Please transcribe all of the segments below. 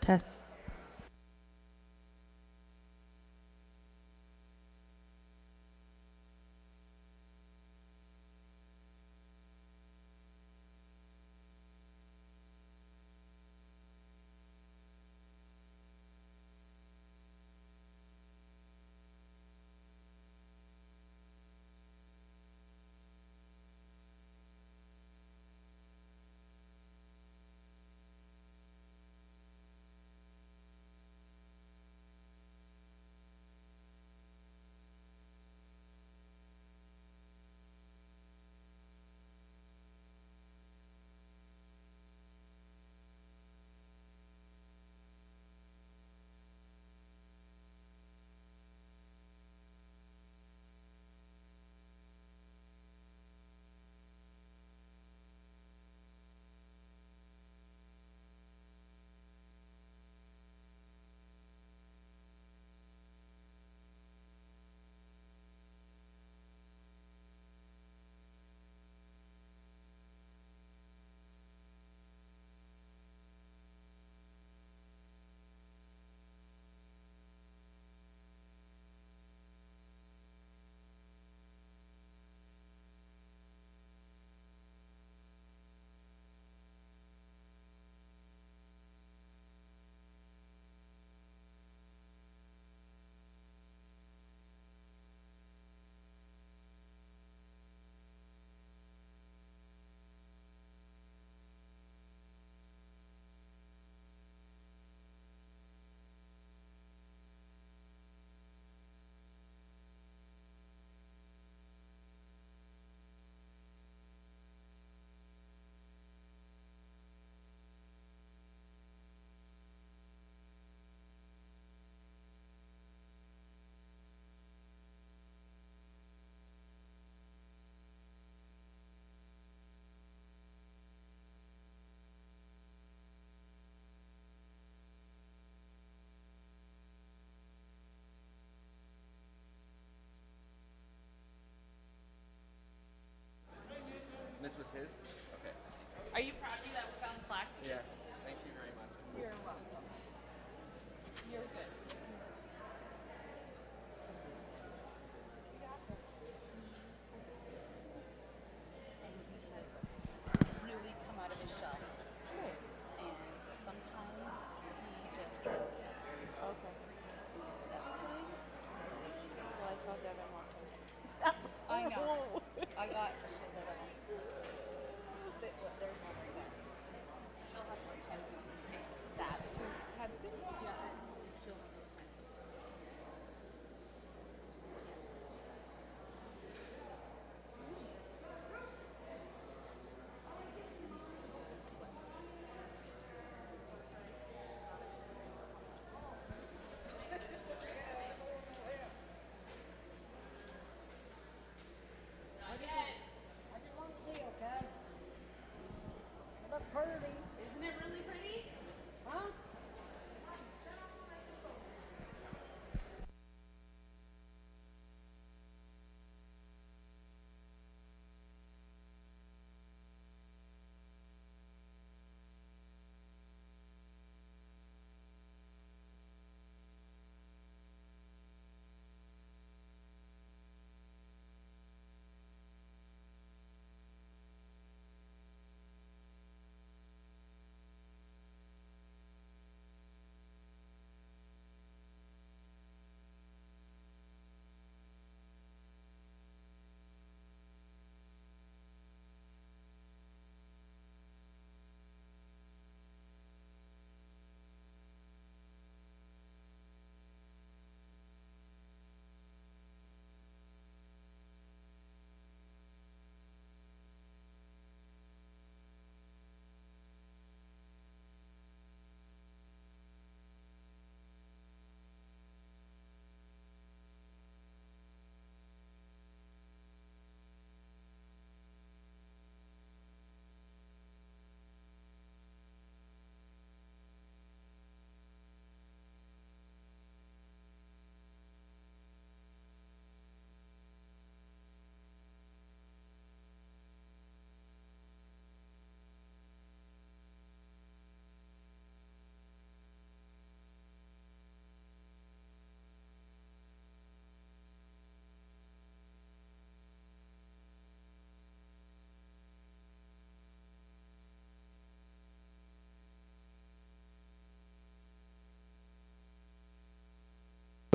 Test.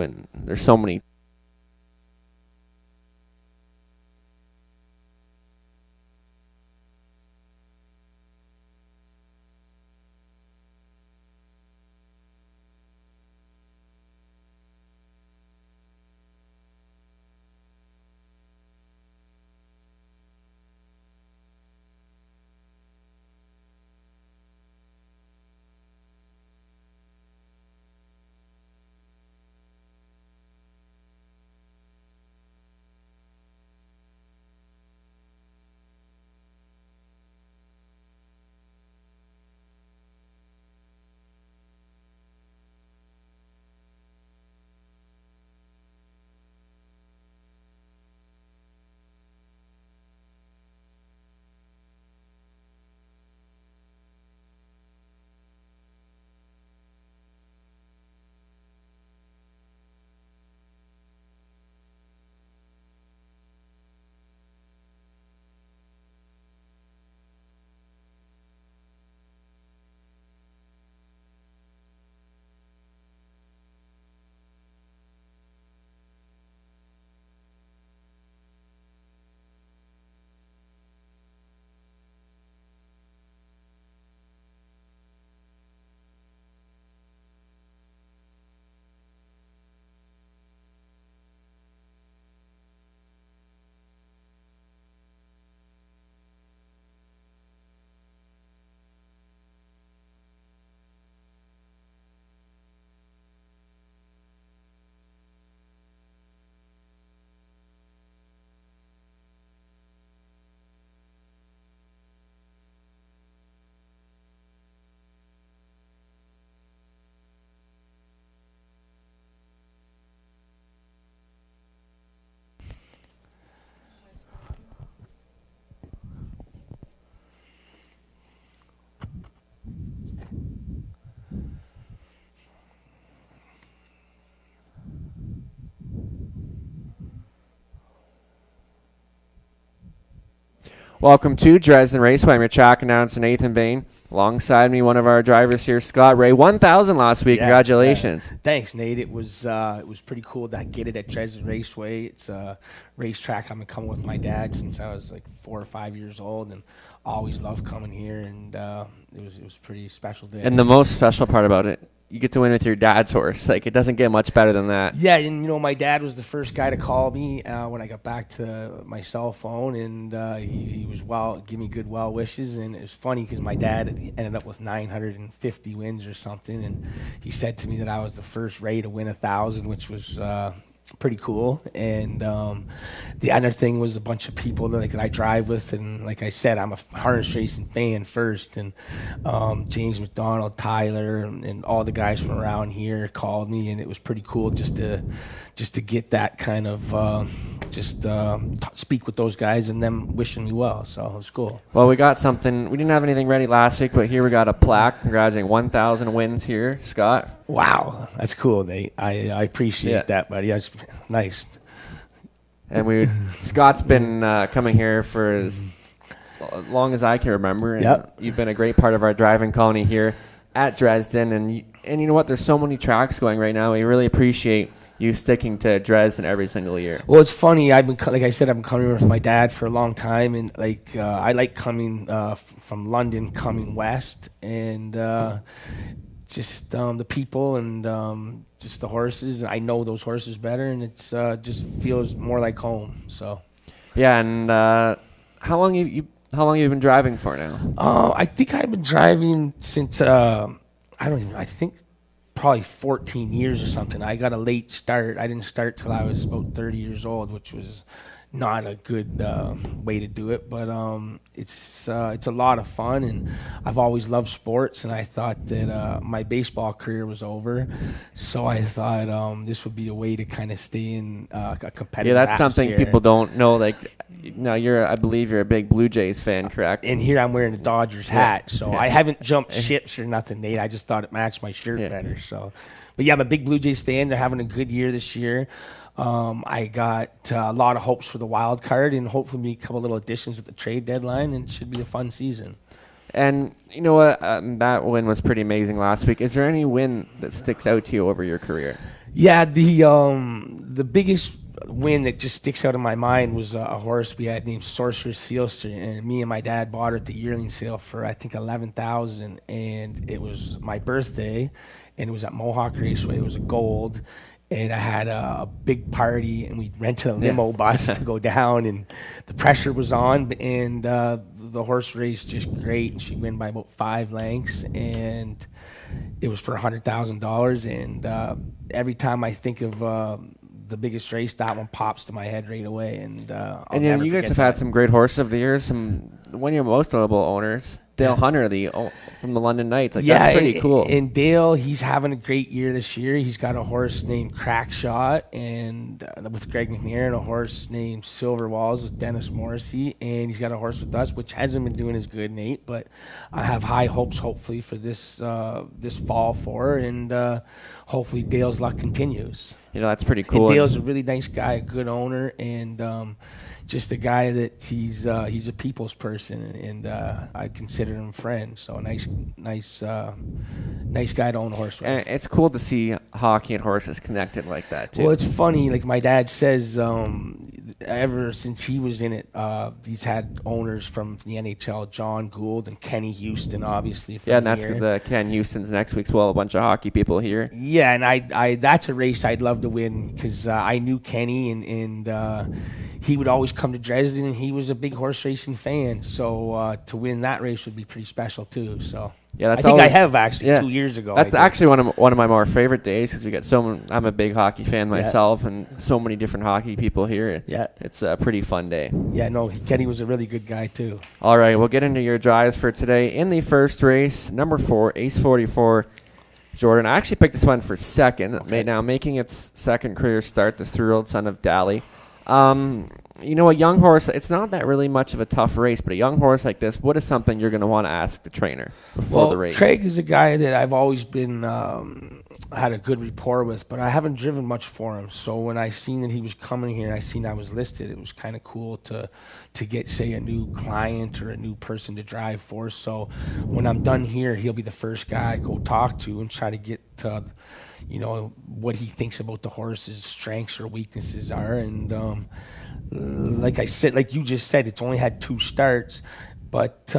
and there's so many. Welcome to Dresden Raceway. I'm your track announcer, Nathan Bain. Alongside me, one of our drivers here, Scott Ray. 1,000 last week. Congratulations. Thanks, Nate. It was pretty cool to get it at Dresden Raceway. It's a racetrack I've been coming with my dad since I was like 4 or 5 years old, and always loved coming here. And it was a pretty special day. And the most special part about it, you get to win with your dad's horse. Like, it doesn't get much better than that. Yeah, and my dad was the first guy to call me when I got back to my cell phone, and he was give me good well wishes. And it was funny because my dad ended up with 950 wins or something, and he said to me that I was the first Ray to win 1,000, which was pretty cool. And the other thing was a bunch of people that I drive with, and like I said, I'm a harness racing fan first, and James McDonald, Tyler, and all the guys from around here called me, and it was pretty cool just to get that kind of speak with those guys and them wishing me well. So it was cool. Well, we got something. We didn't have anything ready last week, but here we got a plaque congratulating 1,000 wins here, Scott. Wow, that's cool, Nate. I appreciate that, buddy. That's nice. And Scott's been coming here for as long as I can remember. And you've been a great part of our driving colony here at Dresden. And you know what? There's so many tracks going right now. We really appreciate you sticking to Dresden every single year. Well, it's funny. I've been coming here with my dad for a long time, and I like coming from London, coming west, and just the people and just the horses. I know those horses better, and it's just feels more like home. So, yeah. And how long have you been driving for now? I think I've been driving since I think probably 14 years or something. I got a late start. I didn't start till I was about 30 years old, which was not a good way to do it, but it's a lot of fun, and I've always loved sports, and I thought that my baseball career was over, so I thought this would be a way to kind of stay in a competitive Yeah, that's atmosphere. something people don't know. Like, now I believe you're a big Blue Jays fan, correct? And here I'm wearing a Dodgers hat, so I haven't jumped ships or nothing, Nate. I just thought it matched my shirt better. So, but yeah, I'm a big Blue Jays fan. They're having a good year this year. I got a lot of hopes for the wild card, and hopefully make a couple little additions at the trade deadline, and it should be a fun season. And you know what? That win was pretty amazing last week. Is there any win that sticks out to you over your career? Yeah, the biggest win that just sticks out in my mind was a horse we had named Sorcerer Sealster, and me and my dad bought her at the yearling sale for I think 11,000, and it was my birthday, and it was at Mohawk Raceway. It was a gold, and I had a big party, and we rented a limo bus to go down, and the pressure was on, and the horse raced just great, and she won by about 5 lengths, and it was for $100,000, and every time I think of the biggest race, that one pops to my head right away, and and then you guys have had some great horses of the year. One of your most notable owners, Dale Hunter, from the London Knights. That's pretty cool. And Dale, he's having a great year this year. He's got a horse named Crackshot, and with Greg McNair, and a horse named Silver Walls with Dennis Morrissey, and he's got a horse with us, which hasn't been doing as good, Nate. But I have high hopes, hopefully, for this fall for her, and hopefully Dale's luck continues. That's pretty cool. And Dale's a really nice guy, a good owner, and just a guy that he's a people's person, and I consider him a friend. So a nice guy to own a horse with. And it's cool to see hockey and horses connected like that too. Well, it's funny. Like my dad says, ever since he was in it, he's had owners from the NHL, John Gould and Kenny Houston, obviously. From and that's the Ken Houston's next week's. Well, a bunch of hockey people here. Yeah, and I that's a race I'd love to win because I knew Kenny, and he would always come to Dresden, and he was a big horse racing fan. So to win that race would be pretty special too. So yeah, I think I have actually 2 years ago. That's actually one of my more favorite days because we got I'm a big hockey fan myself, and so many different hockey people here. Yeah, it's a pretty fun day. Yeah, no, Kenny was a really good guy too. All right, we'll get into your drives for today. In the first race, number 4, Ace 44. Jordan, I actually picked this one for second. Okay. Now making its second career start, the 3-year-old son of Daly. A young horse, it's not that really much of a tough race, but a young horse like this, what is something you're going to want to ask the trainer before the race? Craig is a guy that I've always been had a good rapport with, but I haven't driven much for him. So when I seen that he was coming here and I seen I was listed, it was kind of cool to get, say, a new client or a new person to drive for. So when I'm done here, he'll be the first guy I go talk to and try to get to, what he thinks about the horse's strengths or weaknesses are. And like you just said, it's only had 2 starts, but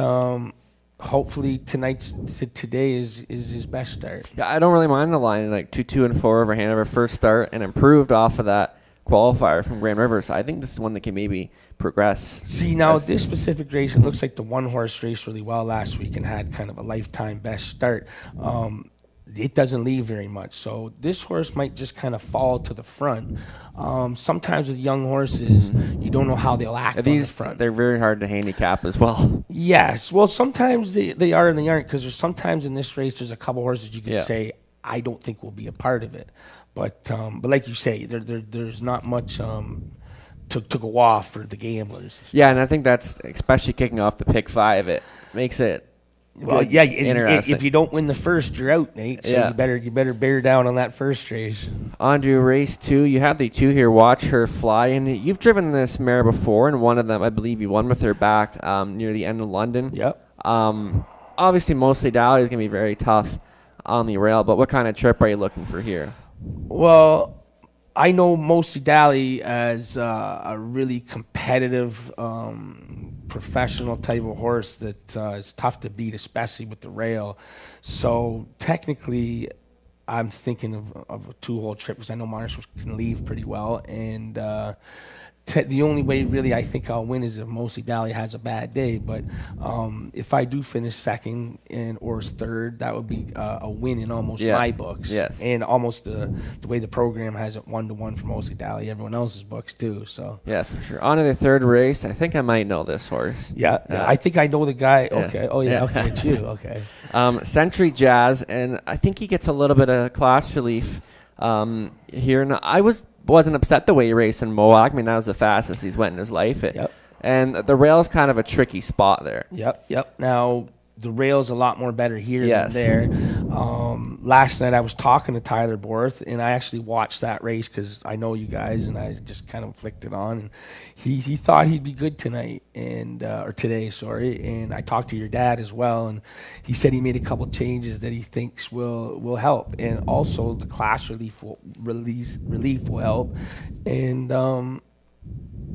hopefully today is his best start. Yeah, I don't really mind the line, 2-2 and 4 over Hanover first start, and improved off of that qualifier from Grand River. So I think this is one that can maybe progress. See, now this specific race, it looks like the one horse raced really well last week and had kind of a lifetime best start. It doesn't leave very much, so this horse might just kind of fall to the front. Sometimes with young horses, you don't know how they'll act on the front. They're very hard to handicap as well. Yes, well, sometimes they are and they aren't, because there's sometimes in this race there's a couple horses you could say I don't think will be a part of it, but like you say, there's not much to go off for the gamblers. Yeah, and I think that's especially kicking off the pick 5. It makes it. Well, yeah, if you don't win the first, you're out, Nate. So you better bear down on that first race. On to race 2. You have the 2 here, Watch Her Fly. And you've driven this mare before, and one of them, I believe you won with her back near the end of London. Yep. Obviously, Mostly Dally is going to be very tough on the rail, but what kind of trip are you looking for here? Well, I know Mostly Dally as a really competitive professional type of horse that is tough to beat, especially with the rail. So technically, I'm thinking of a 2-hole trip because I know Marshall can leave pretty well. And the only way really I think I'll win is if Mostly Dally has a bad day. But if I do finish second or third, that would be a win in almost my books. Yes. And almost the way the program has it 1-to-1 for Mostly Dally, everyone else's books too. So yes, for sure. On to the third race. I think I might know this horse. Yeah, I think I know the guy. Okay. Oh yeah. Okay, it's you. Okay. Century Jazz, and I think he gets a little bit of class relief here. And I wasn't upset the way he raced in Mohawk. I mean, that was the fastest he's went in his life. And the rail's kind of a tricky spot there. Yep. Now, the rail's a lot more better here Yes. than there. Last night I was talking to Tyler Borth, and I actually watched that race because I know you guys, and I just kind of flicked it on. And he thought he'd be good tonight or today, sorry. And I talked to your dad as well, and he said he made a couple changes that he thinks will help, and also the class relief will help, and.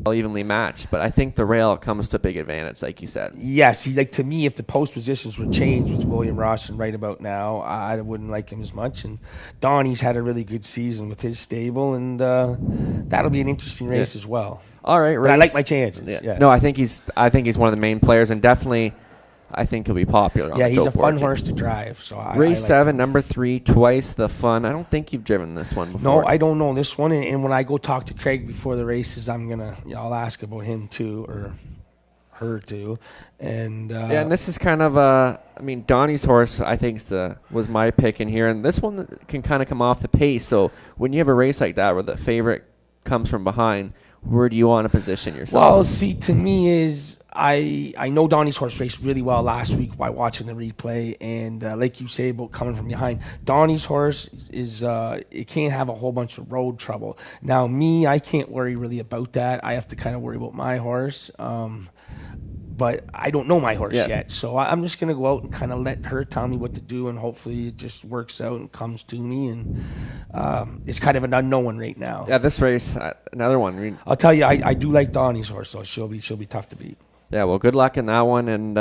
Evenly matched, but I think the rail comes to a big advantage, like you said. Yeah, see, like to me, if the post positions were changed with William Rawson right about now, I wouldn't like him as much. And Donnie's had a really good season with his stable, and that'll be an interesting race as well. All right, but I like my chances. Yeah. No, I think he's one of the main players, and definitely, I think he'll be popular. On yeah, the he's dope a fun board. horse to drive. So race I like 7, him. number 3, Twice the Fun. I don't think you've driven this one before. No, I don't know this one. And when I go talk to Craig before the races, I'll ask about him too, or her too. And and this is kind of Donnie's horse, I think, was my pick in here, and this one can kind of come off the pace. So when you have a race like that where the favorite comes from behind, where do you want to position yourself? Well, see, to me is I know Donnie's horse raced really well last week by watching the replay, and like you say about coming from behind, Donnie's horse is it can't have a whole bunch of road trouble. Now, me, I can't worry really about that. I have to kind of worry about my horse. But I don't know my horse yet, so I'm just going to go out and kind of let her tell me what to do, and hopefully it just works out and comes to me. And it's kind of an unknown right now. Yeah, this race, another one. I'll tell you, I do like Donnie's horse, so she'll be tough to beat. Yeah, well, good luck in that one, and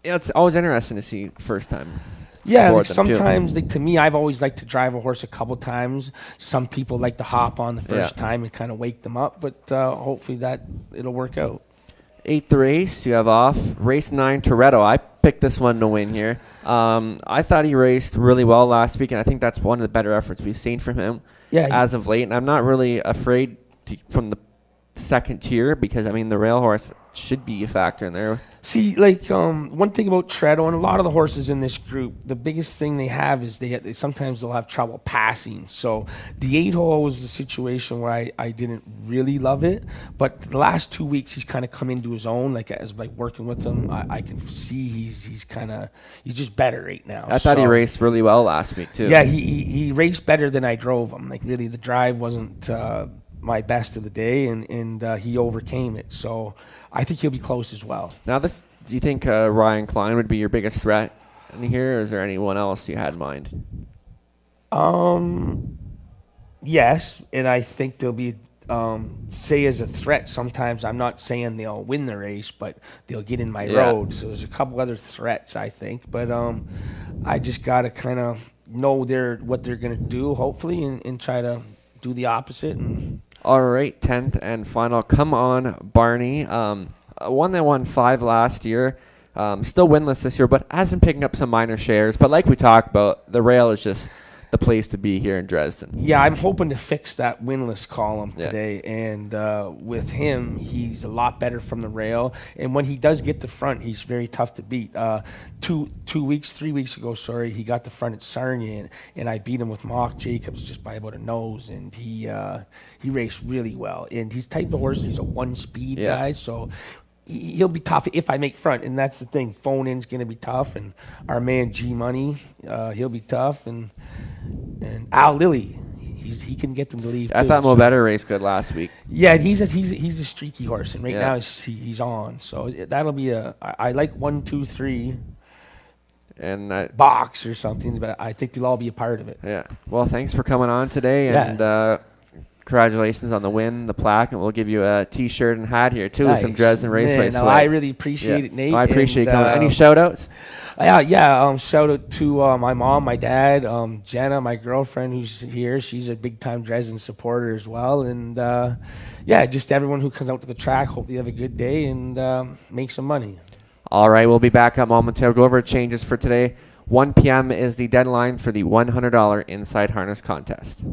it's always interesting to see first time. Yeah, like sometimes, to me, I've always liked to drive a horse a couple times. Some people like to hop on the first time and kind of wake them up, but hopefully it'll work out. 8th race you have off. Race 9, Toretto. I picked this one to win here. I thought he raced really well last week, and I think that's one of the better efforts we've seen from him as of late. And I'm not really afraid from the second tier because, the rail horse should be a factor in there. See, one thing about Toretto and a lot of the horses in this group, the biggest thing they have is they sometimes they'll have trouble passing. So the 8-hole was the situation where I didn't really love it, but the last 2 weeks he's kind of come into his own. As working with him, I can see he's just better right now. I thought he raced really well last week too. Yeah, he raced better than I drove him. Really, the drive wasn't my best of the day, and he overcame it. So I think he'll be close as well. Now, do you think Ryan Klein would be your biggest threat in here, or is there anyone else you had in mind? Yes, and I think they'll be say as a threat. Sometimes I'm not saying they'll win the race, but they'll get in my road. So there's a couple other threats, I think. But I just got to kind of know what they're going to do, hopefully, and try to do the opposite. All right, 10th and final. Come on, Barney. One that won 5 last year. Still winless this year, but has been picking up some minor shares. But like we talked about, the rail is just the place to be here in Dresden. Yeah, I'm hoping to fix that winless column today. And with him, he's a lot better from the rail. And when he does get the front, he's very tough to beat. 3 weeks ago, he got the front at Sarnia, and I beat him with Mock Jacobs just by about a nose. And he raced really well. And he's type of horse, he's a one-speed guy, so he'll be tough if I make front, and that's the thing. Phone-in's going to be tough, and our man G-Money, he'll be tough, and Al Lilly, he can get them to leave. I thought Mo Better raced good last week. Yeah, he's a streaky horse, and right now he's on. So that'll be I like 1, 2, 3, and box or something, but I think they'll all be a part of it. Yeah. Well, thanks for coming on today, and congratulations on the win, the plaque, and we'll give you a T-shirt and hat here, too, with some Dresden Raceway swag. I really appreciate it, Nate. I appreciate you coming. Any shout-outs? Shout out to my mom, my dad, Jenna, my girlfriend who's here. She's a big-time Dresden supporter as well. And, just everyone who comes out to the track. Hope you have a good day and make some money. All right, we'll be back up momentarily. Go over changes for today. 1 p.m. is the deadline for the $100 Inside Harness Contest.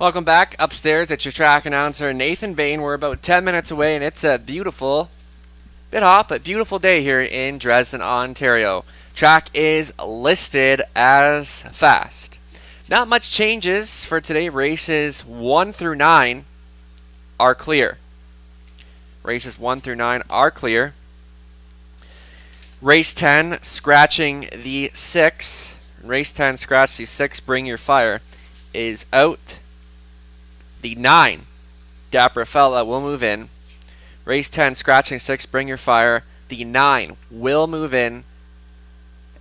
Welcome back upstairs at your track announcer, Nathan Bain. We're about 10 minutes away, and it's a beautiful, bit hot, but beautiful day here in Dresden, Ontario. Track is listed as fast. Not much changes for today. Races 1 through 9 are clear. Races 1 through 9 are clear. Race 10, scratching the 6. Race 10, scratch the 6, bring your fire, is out. The 9, Dapper Fella, will move in. Race 10, scratching 6, bring your fire. The 9 will move in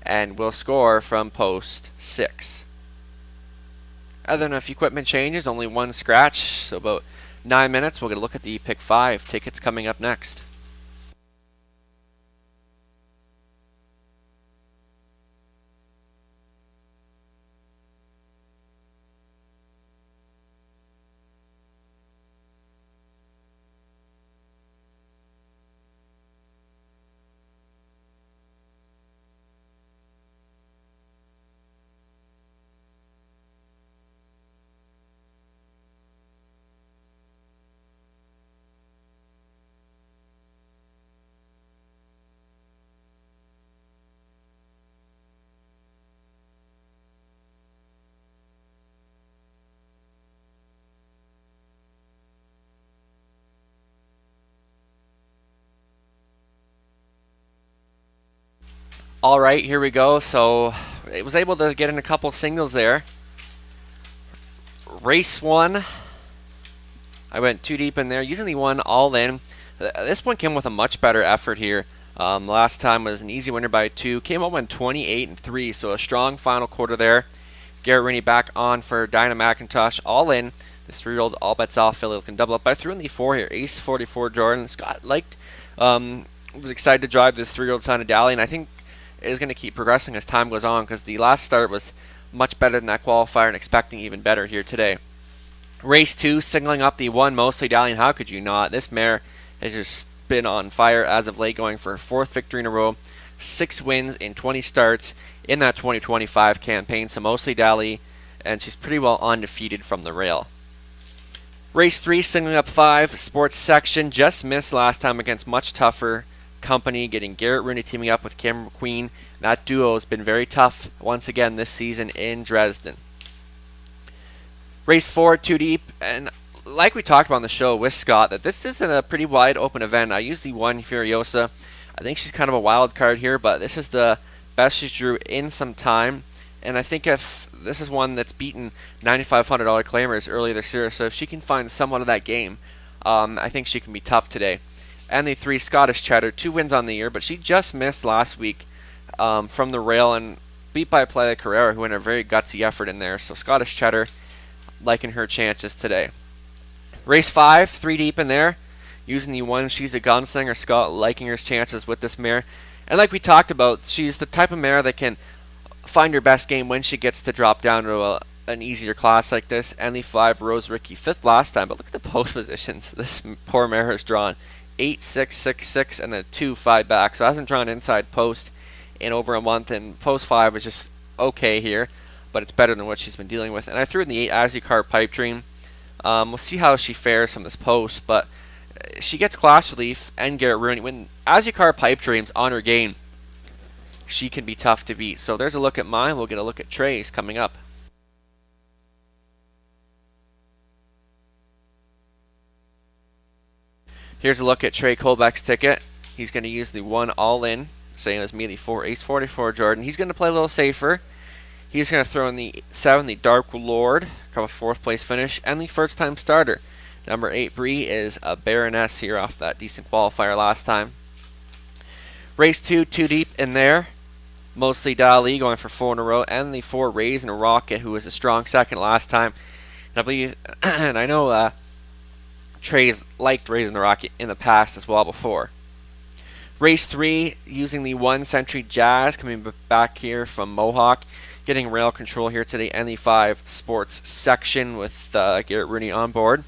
and will score from post 6. Other than a few equipment changes, only one scratch, so about 9 minutes. We'll get a look at the pick 5 tickets coming up next. All right, here we go. So it was able to get in a couple singles there. Race 1, I went too deep in there, using the 1 all in. This one came with a much better effort here. Last time was an easy winner by 2. Came up on 28-3, so a strong final quarter there. Garrett Rooney back on for Dinah McIntosh, all in. This 3-year-old all bets off filly can double up. But I threw in the 4 here, Ace 44 Jordan. Scott was excited to drive this 3-year-old son of Dally, and I think is going to keep progressing as time goes on, because the last start was much better than that qualifier, and expecting even better here today. Race 2, singling up the 1, Mostly Dally, and how could you not? This mare has just been on fire as of late, going for her 4th victory in a row, 6 wins in 20 starts in that 2025 campaign. So Mostly Dally, and she's pretty well undefeated from the rail. Race 3, singling up 5, Sports Section, just missed last time against much tougher company, getting Garrett Rooney teaming up with Cameron McQueen. That duo has been very tough once again this season in Dresden. Race 4, Too Deep, and like we talked about on the show with Scott, that this isn't a pretty wide open event. I used the 1 Furiosa. I think she's kind of a wild card here, but this is the best she drew in some time, and I think if this is one that's beaten $9,500 claimers earlier this year, so if she can find somewhat of that game, I think she can be tough today. And the 3, Scottish Cheddar, 2 wins on the year, but she just missed last week from the rail, and beat by Playa Carrera, who had a very gutsy effort in there. So Scottish Cheddar, liking her chances today. Race 5, 3 deep in there, using the 1, She's a Gunslinger. Scott liking her chances with this mare. And like we talked about, she's the type of mare that can find her best game when she gets to drop down to an easier class like this. And the 5, Rose Ricky, 5th last time, but look at the post positions this poor mare has drawn. 8, 6, 6, 6, and then 2, 5 back. So hasn't drawn inside post in over a month, and post 5 is just okay here, but it's better than what she's been dealing with. And I threw in the 8, Azucar Pipe Dream. We'll see how she fares from this post, but she gets class relief and Garrett Rooney. When Azucar Pipe Dream's on her game, she can be tough to beat. So there's a look at mine. We'll get a look at Trey's coming up. Here's a look at Trey Colbeck's ticket. He's going to use the 1 all in, same as me, the 4 Ace 44 Jordan. He's going to play a little safer. He's going to throw in the 7, the Dark Lord, come a 4th place finish, and the first time starter. Number 8, Bree, is a Baroness here off that decent qualifier last time. Race 2, Too Deep in there. Mostly Dali going for 4 in a row, and the 4, Raising a Rocket, who was a strong second last time. And I believe, and I know Trey's liked Raising the Rocket in the past as well before. Race 3, using the 1 Century Jazz, coming back here from Mohawk, getting rail control here today, and the 5 Sports Section with Garrett Rooney on board.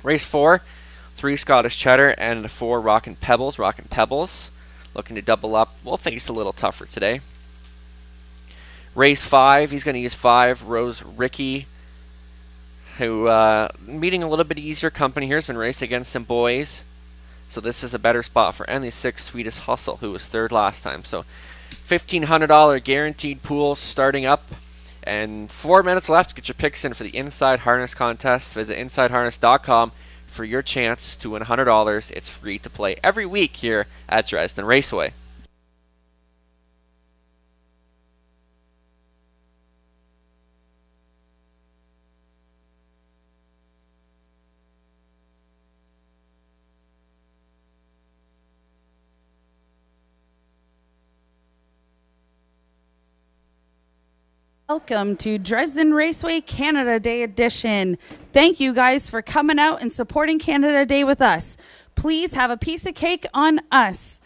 Race 4, 3 Scottish Cheddar, and 4 Rockin' Pebbles. Rockin' Pebbles looking to double up. We'll face a little tougher today. Race 5, he's going to use 5 Rose Ricky. who meeting a little bit easier company here. Has been raced against some boys. So this is a better spot for any 6 Swedish Hustle, who was 3rd last time. So $1,500 guaranteed pool starting up. And 4 minutes left to get your picks in for the Inside Harness contest. Visit InsideHarness.com for your chance to win $100. It's free to play every week here at Dresden Raceway. Welcome to Dresden Raceway Canada Day edition. Thank you guys for coming out and supporting Canada Day with us. Please have a piece of cake on us.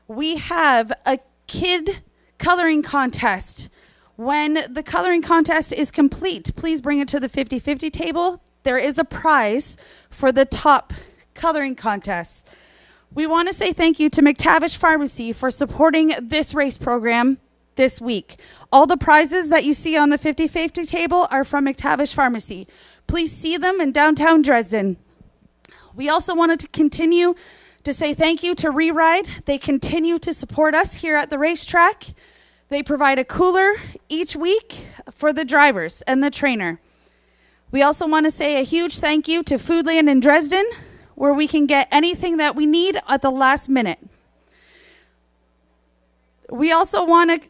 We have a kid coloring contest. When the coloring contest is complete, please bring it to the 50-50 table. There is a prize for the top coloring contest. We want to say thank you to McTavish Pharmacy for supporting this race program this week. All the prizes that you see on the 50-50 table are from McTavish Pharmacy. Please see them in downtown Dresden. We also wanted to continue to say thank you to Re-Ride. They continue to support us here at the racetrack. They provide a cooler each week for the drivers and the trainer. We also want to say a huge thank you to Foodland in Dresden, where we can get anything that we need at the last minute. We also want to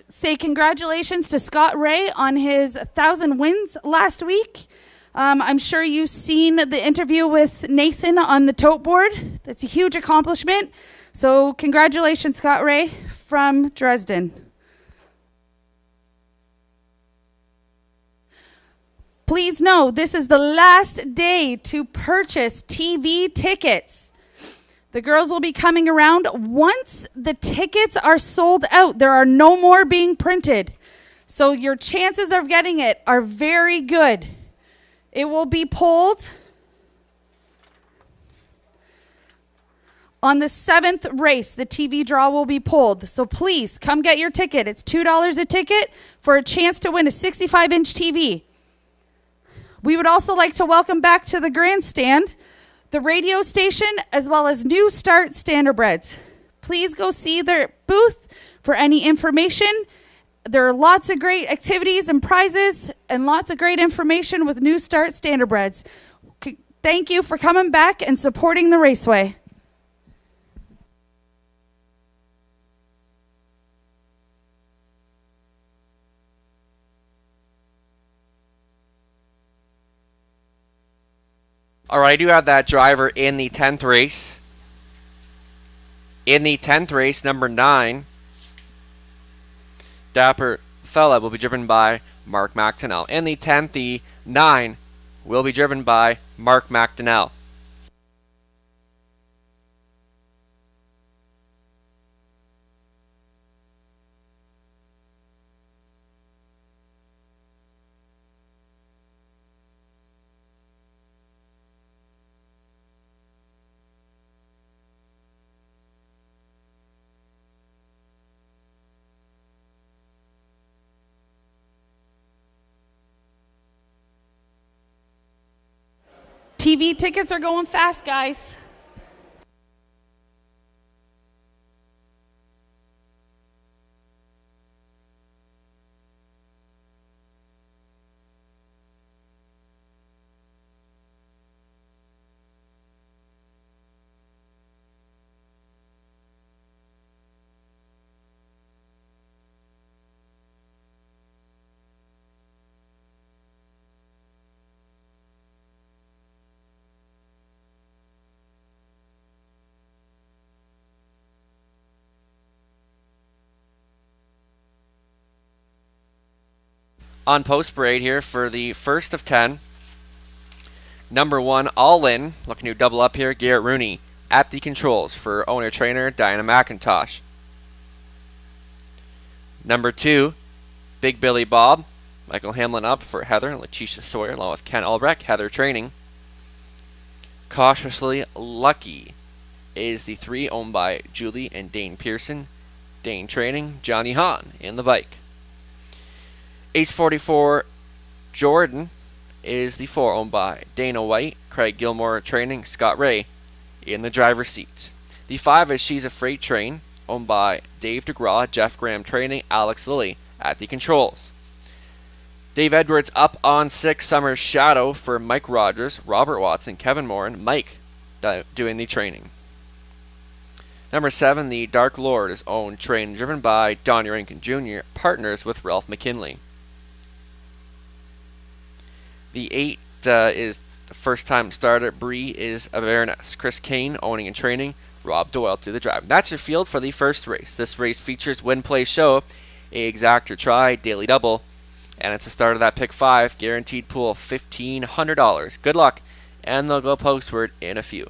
say congratulations to Scott Ray on his 1,000 wins last week. I'm sure you've seen the interview with Nathan on the tote board. That's a huge accomplishment. So congratulations, Scott Ray from Dresden. Please know this is the last day to purchase TV tickets. The girls will be coming around once the tickets are sold out. There are no more being printed. So your chances of getting it are very good. It will be pulled on the 7th race. The TV draw will be pulled. So please come get your ticket. It's $2 a ticket for a chance to win a 65-inch TV. We would also like to welcome back to the grandstand the radio station, as well as New Start Standardbreds. Please go see their booth for any information. There are lots of great activities and prizes and lots of great information with New Start Standardbreds. Thank you for coming back and supporting the raceway. All right, I do have that driver in the 10th race. In the 10th race, number 9, Dapper Fella will be driven by Mark McDonnell. In the 10th, the 9 will be driven by Mark McDonnell. TV tickets are going fast, guys. On post parade here for the first of 10. Number 1, All In, looking to double up here, Garrett Rooney at the controls for owner-trainer Diana McIntosh. Number 2, Big Billy Bob, Michael Hamlin up for Heather and Letitia Sawyer, along with Ken Albrecht, Heather training. Cautiously Lucky is the 3, owned by Julie and Dane Pearson. Dane training, Johnny Hahn in the bike. Ace 44 Jordan is the 4, owned by Dana White, Craig Gilmore training, Scott Ray in the driver's seat. The 5 is She's a Freight Train, owned by Dave DeGraw, Jeff Graham training, Alex Lilly at the controls. Dave Edwards up on 6, Summer's Shadow for Mike Rogers, Robert Watson, Kevin Moore, and Mike doing the training. Number 7, the Dark Lord is owned, trained, driven by Donnie Rankin Jr., partners with Ralph McKinley. The 8 is the first time starter, Bree is Avernus, Chris Kane owning and training, Rob Doyle to the drive. That's your field for the first race. This race features win, play, show, a exact or try, daily double, and it's the start of that pick 5, guaranteed pool of $1,500. Good luck, and they'll go postward in a few.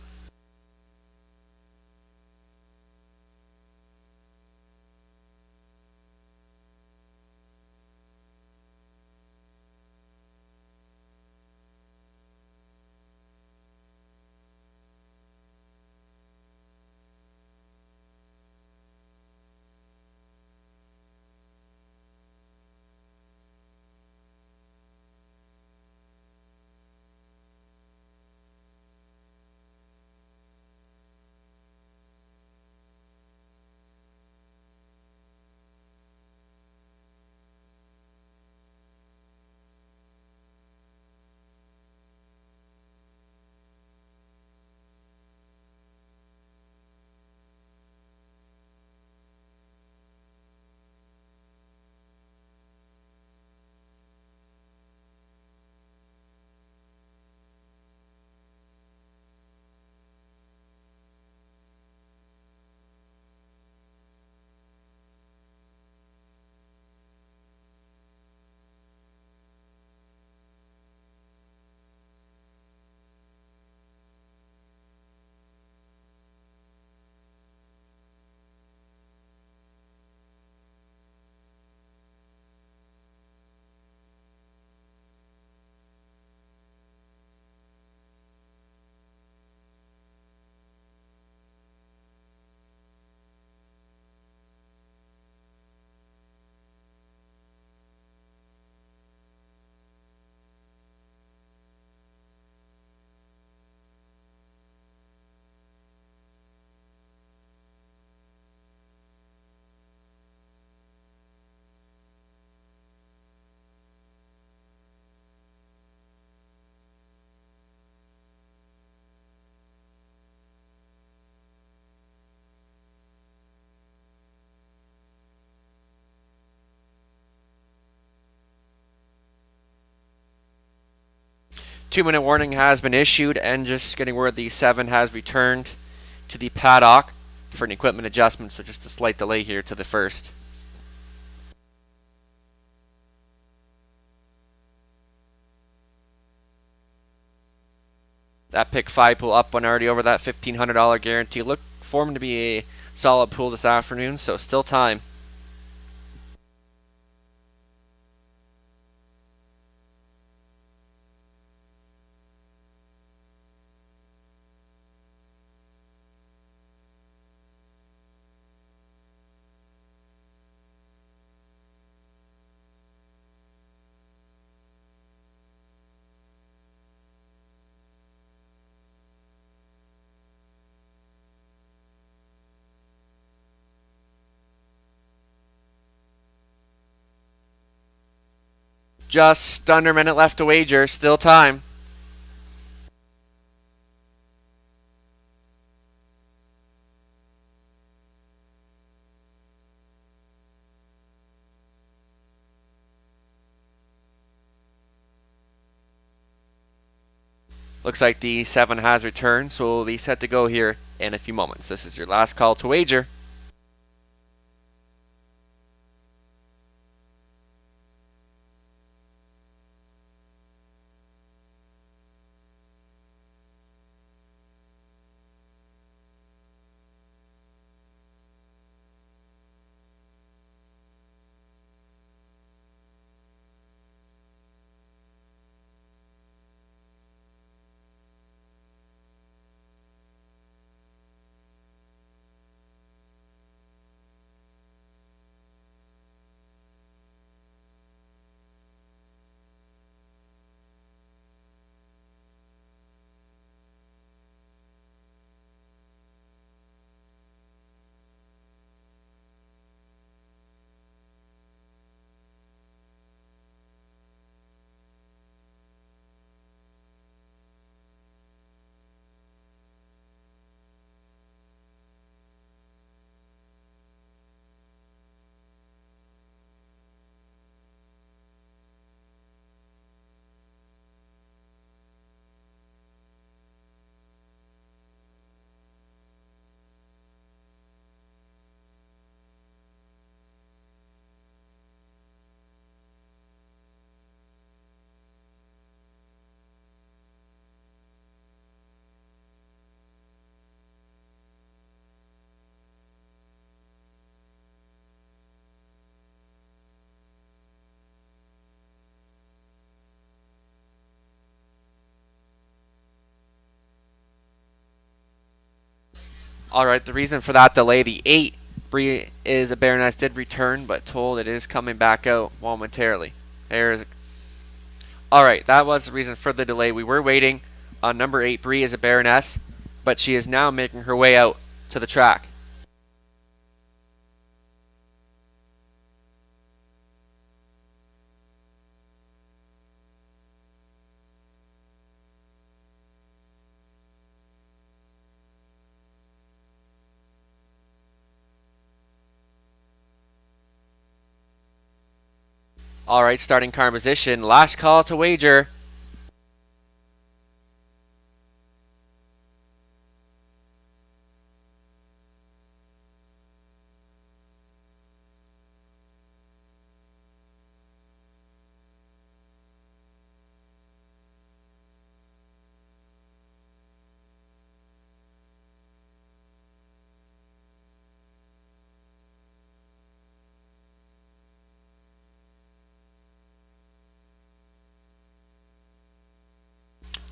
Two-minute warning has been issued, and just getting word the 7 has returned to the paddock for an equipment adjustment, so just a slight delay here to the first. That pick 5 pool up one already over that $1,500 guarantee. Look for him to be a solid pool this afternoon, so still time. Just under a minute left to wager. Still time. Looks like the 7 has returned, so we'll be set to go here in a few moments. This is your last call to wager. All right, the reason for that delay, the 8, Bree is a Baroness, did return, but told it is coming back out momentarily. All right, that was the reason for the delay. We were waiting on number 8, Bree is a Baroness, but she is now making her way out to the track. All right, starting car position. Last call to wager.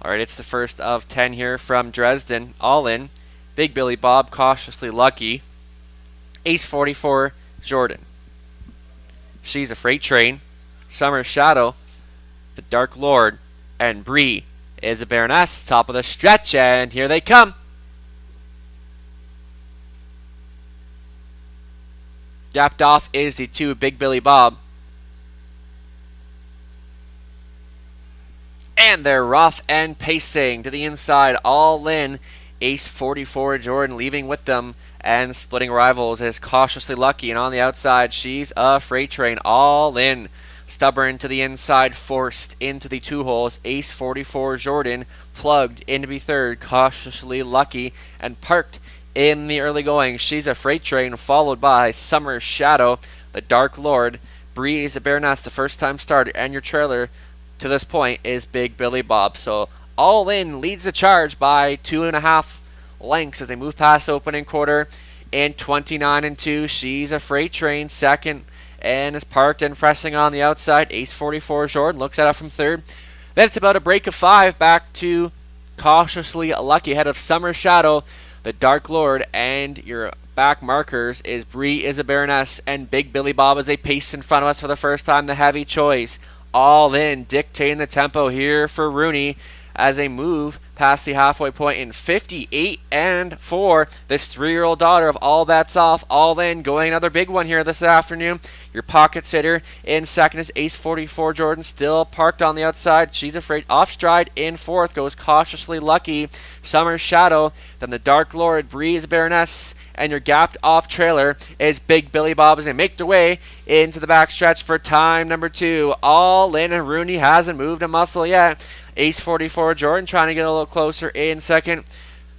All right, it's the first of 10 here from Dresden. All in. Big Billy Bob, cautiously lucky. Ace 44, Jordan. She's a Freight Train. Summer Shadow, the Dark Lord, and Bree is a Baroness. Top of the stretch, and here they come. Gapped off is the 2, Big Billy Bob. And they're rough and pacing to the inside, all in. Ace 44, Jordan, leaving with them and splitting rivals is cautiously lucky. And on the outside, she's a Freight Train, all in. Stubborn to the inside, forced into the 2 holes. Ace 44, Jordan, plugged in to be third, cautiously lucky, and parked in the early going. She's a Freight Train, followed by Summer Shadow, the Dark Lord. Bree is a Baroness, the first time starter, and your trailer to this point is Big Billy Bob. So all in leads the charge by 2.5 lengths as they move past opening quarter. In 29-2, she's a Freight Train, second, and is parked and pressing on the outside. Ace 44, Jordan, looks at it from third. Then it's about a break of 5 back to cautiously lucky ahead of Summer Shadow, the Dark Lord, and your back markers is Bree is a Baroness, and Big Billy Bob is a pace in front of us for the first time, the heavy choice. All in, dictating the tempo here for Rooney as they move past the halfway point in 58-4. This 3-year-old daughter of All Bets Off, all in, going another big one here this afternoon. Your pocket sitter in second is Ace 44, Jordan, still parked on the outside. She's afraid. Off stride in fourth goes cautiously lucky. Summer Shadow, then the Dark Lord, Breeze Baroness, and your gapped off trailer is Big Billy Bob as they make their way into the backstretch for time number 2. All in, and Rooney hasn't moved a muscle yet. Ace 44, Jordan, trying to get a little closer in second.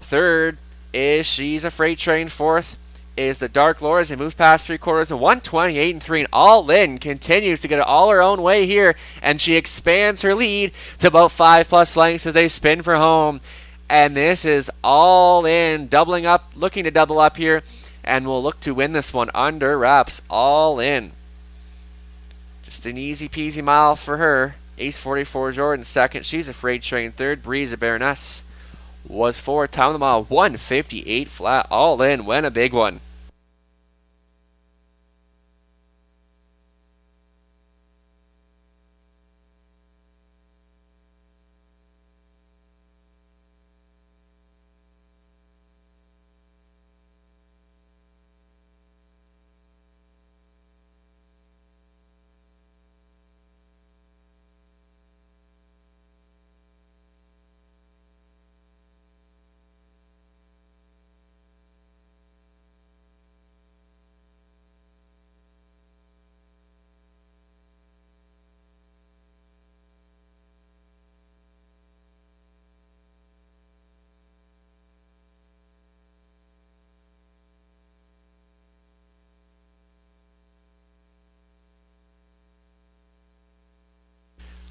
Third is She's a Freight Train. Fourth is the Dark Lord as they move past 3/4 of 128-3, and All In continues to get it all her own way here, and she expands her lead to about 5+ lengths as they spin for home. And this is All In, doubling up, looking to double up here, and will look to win this one under wraps. All In. Just an easy peasy mile for her. Ace 44, Jordan, second. She's a Freight Train, third. Breeze, a Baroness, was fourth. Time of the mile, 158 flat. All In, win a big one.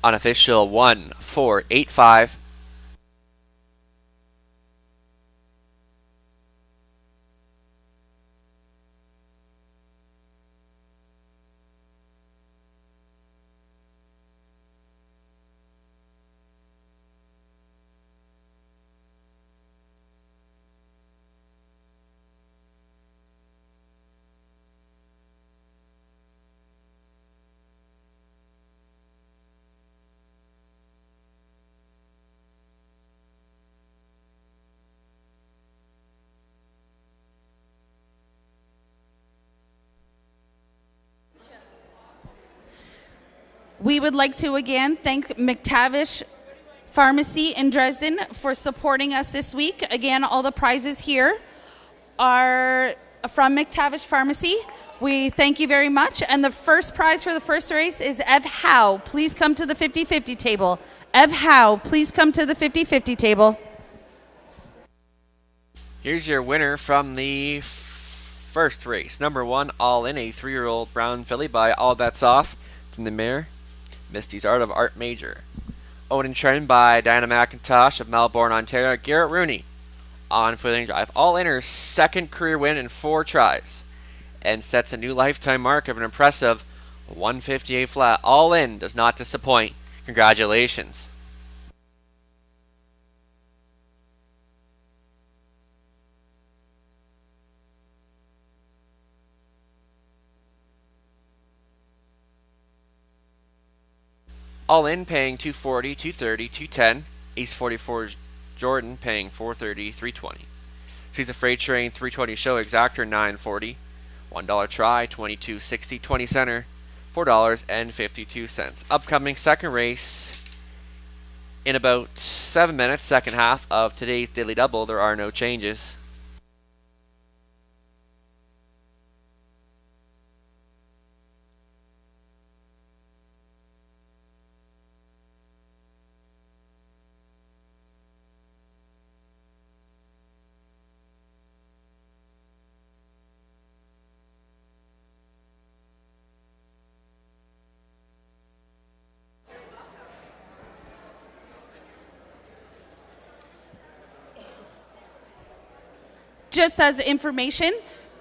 Unofficial 1485. We would like to again thank McTavish Pharmacy in Dresden for supporting us this week. Again, all the prizes here are from McTavish Pharmacy. We thank you very much. And the first prize for the first race is Ev Howe. Please come to the 50-50 table. Ev Howe, please come to the 50-50 table. Here's your winner from the first race. Number 1, All In, a 3-year-old brown filly by All Bets Off from the mare Misty's Art of Art Major. Owned and trained by Diana McIntosh of Melbourne, Ontario. Garrett Rooney on Fooling Drive. All In, her second career win in 4 tries, and sets a new lifetime mark of an impressive 158 flat. All In does not disappoint. Congratulations. All In paying $240, $230, $210. Ace 44 Jordan paying $430, $320. She's a freight train 320 show exactor $940. $1 try $22.60. 20 center $4.52. Upcoming second race in about 7 minutes. Second half of today's Daily Double. There are no changes. Just as information,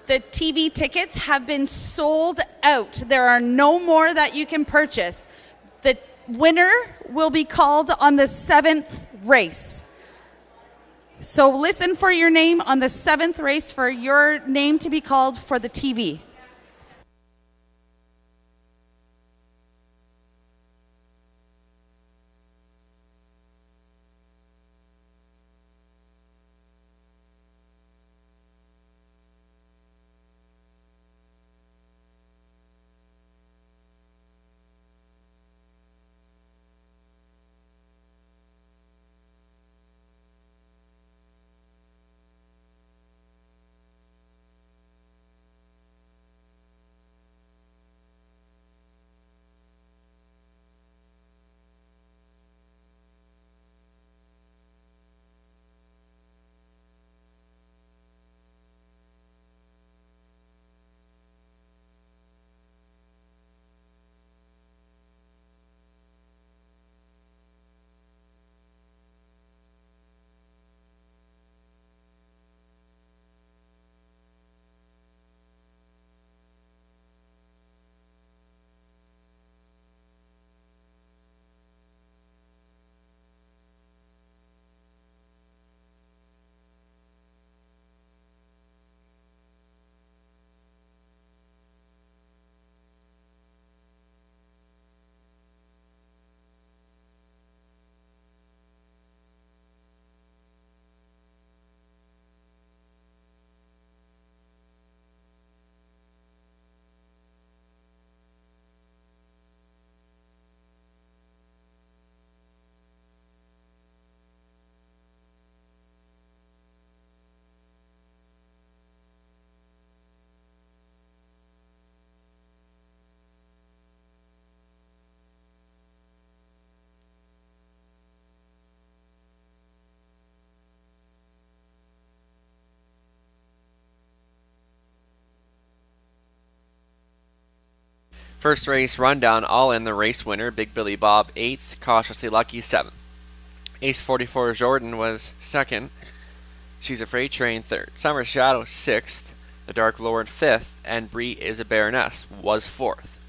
the TV tickets have been sold out. There are no more that you can purchase. The winner will be called on the 7th race. So listen for your name on the 7th race for your name to be called for the TV. First race rundown. All In, the race winner, Big Billy Bob 8th, Cautiously Lucky 7th. Ace 44 Jordan was 2nd. She's a Freight Train 3rd. Summer Shadow 6th. The Dark Lord 5th. And Bree is a Baroness was 4th.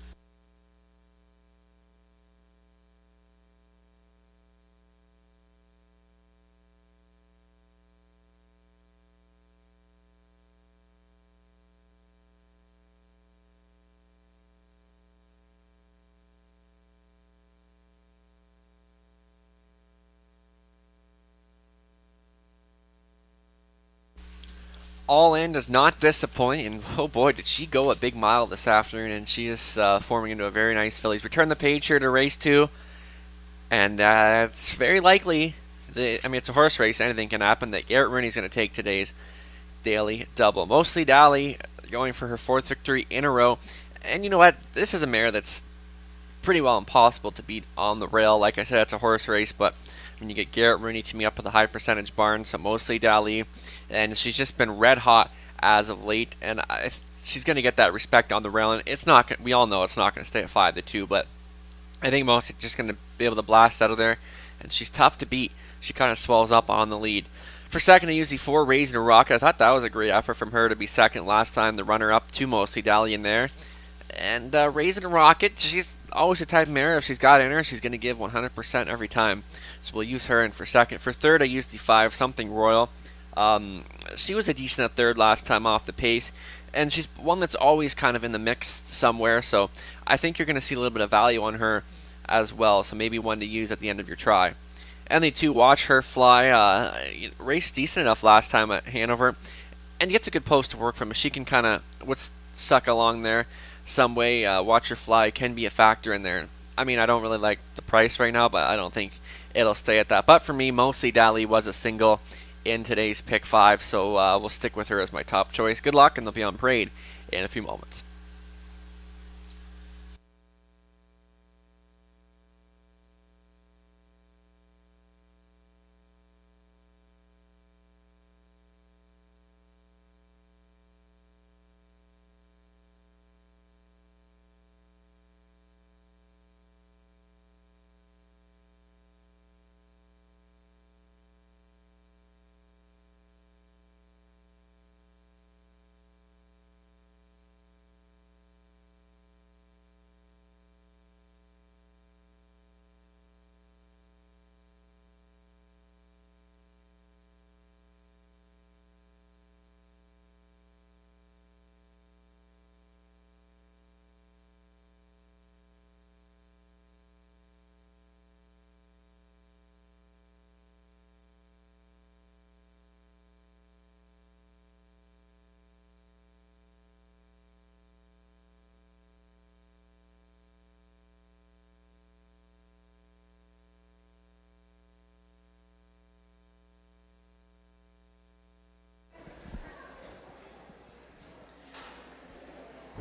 All in does not disappoint, and oh boy, did she go a big mile this afternoon, and she is forming into a very nice fillies. We turn the page here to race 2, and it's very likely, it's a horse race, anything can happen, that Garrett Rooney's going to take today's daily double. Mostly Dally going for her 4th victory in a row, and you know what, this is a mare that's pretty well impossible to beat on the rail. Like I said, it's a horse race, but when you get Garrett Rooney teaming up with a high percentage barn, so Mostly Dally, and she's just been red hot as of late, and she's going to get that respect on the rail, and it's not. We all know it's not going to stay at 5-2, but I think Mostly just going to be able to blast out of there, and she's tough to beat. She kind of swells up on the lead. For second, I use the 4 Raising a Rocket. I thought that was a great effort from her to be second last time. The runner up to Mostly Dally in there. And Raising a Rocket, she's always the type of mare, if she's got in her, she's going to give 100% every time. So we'll use her in for second. For third, I used the 5 Something Royal. She was a decent at third last time off the pace, and she's one that's always kind of in the mix somewhere, so I think you're going to see a little bit of value on her as well, so maybe one to use at the end of your try. And the 2, Watch Her Fly, raced decent enough last time at Hanover, and gets a good post to work from. She can kind of suck along there some way. Watch Her Fly can be a factor in there. I mean, I don't really like the price right now, but I don't think it'll stay at that. But for me, Mostly Dally was a single in today's pick 5, so we'll stick with her as my top choice. Good luck, and they'll be on parade in a few moments.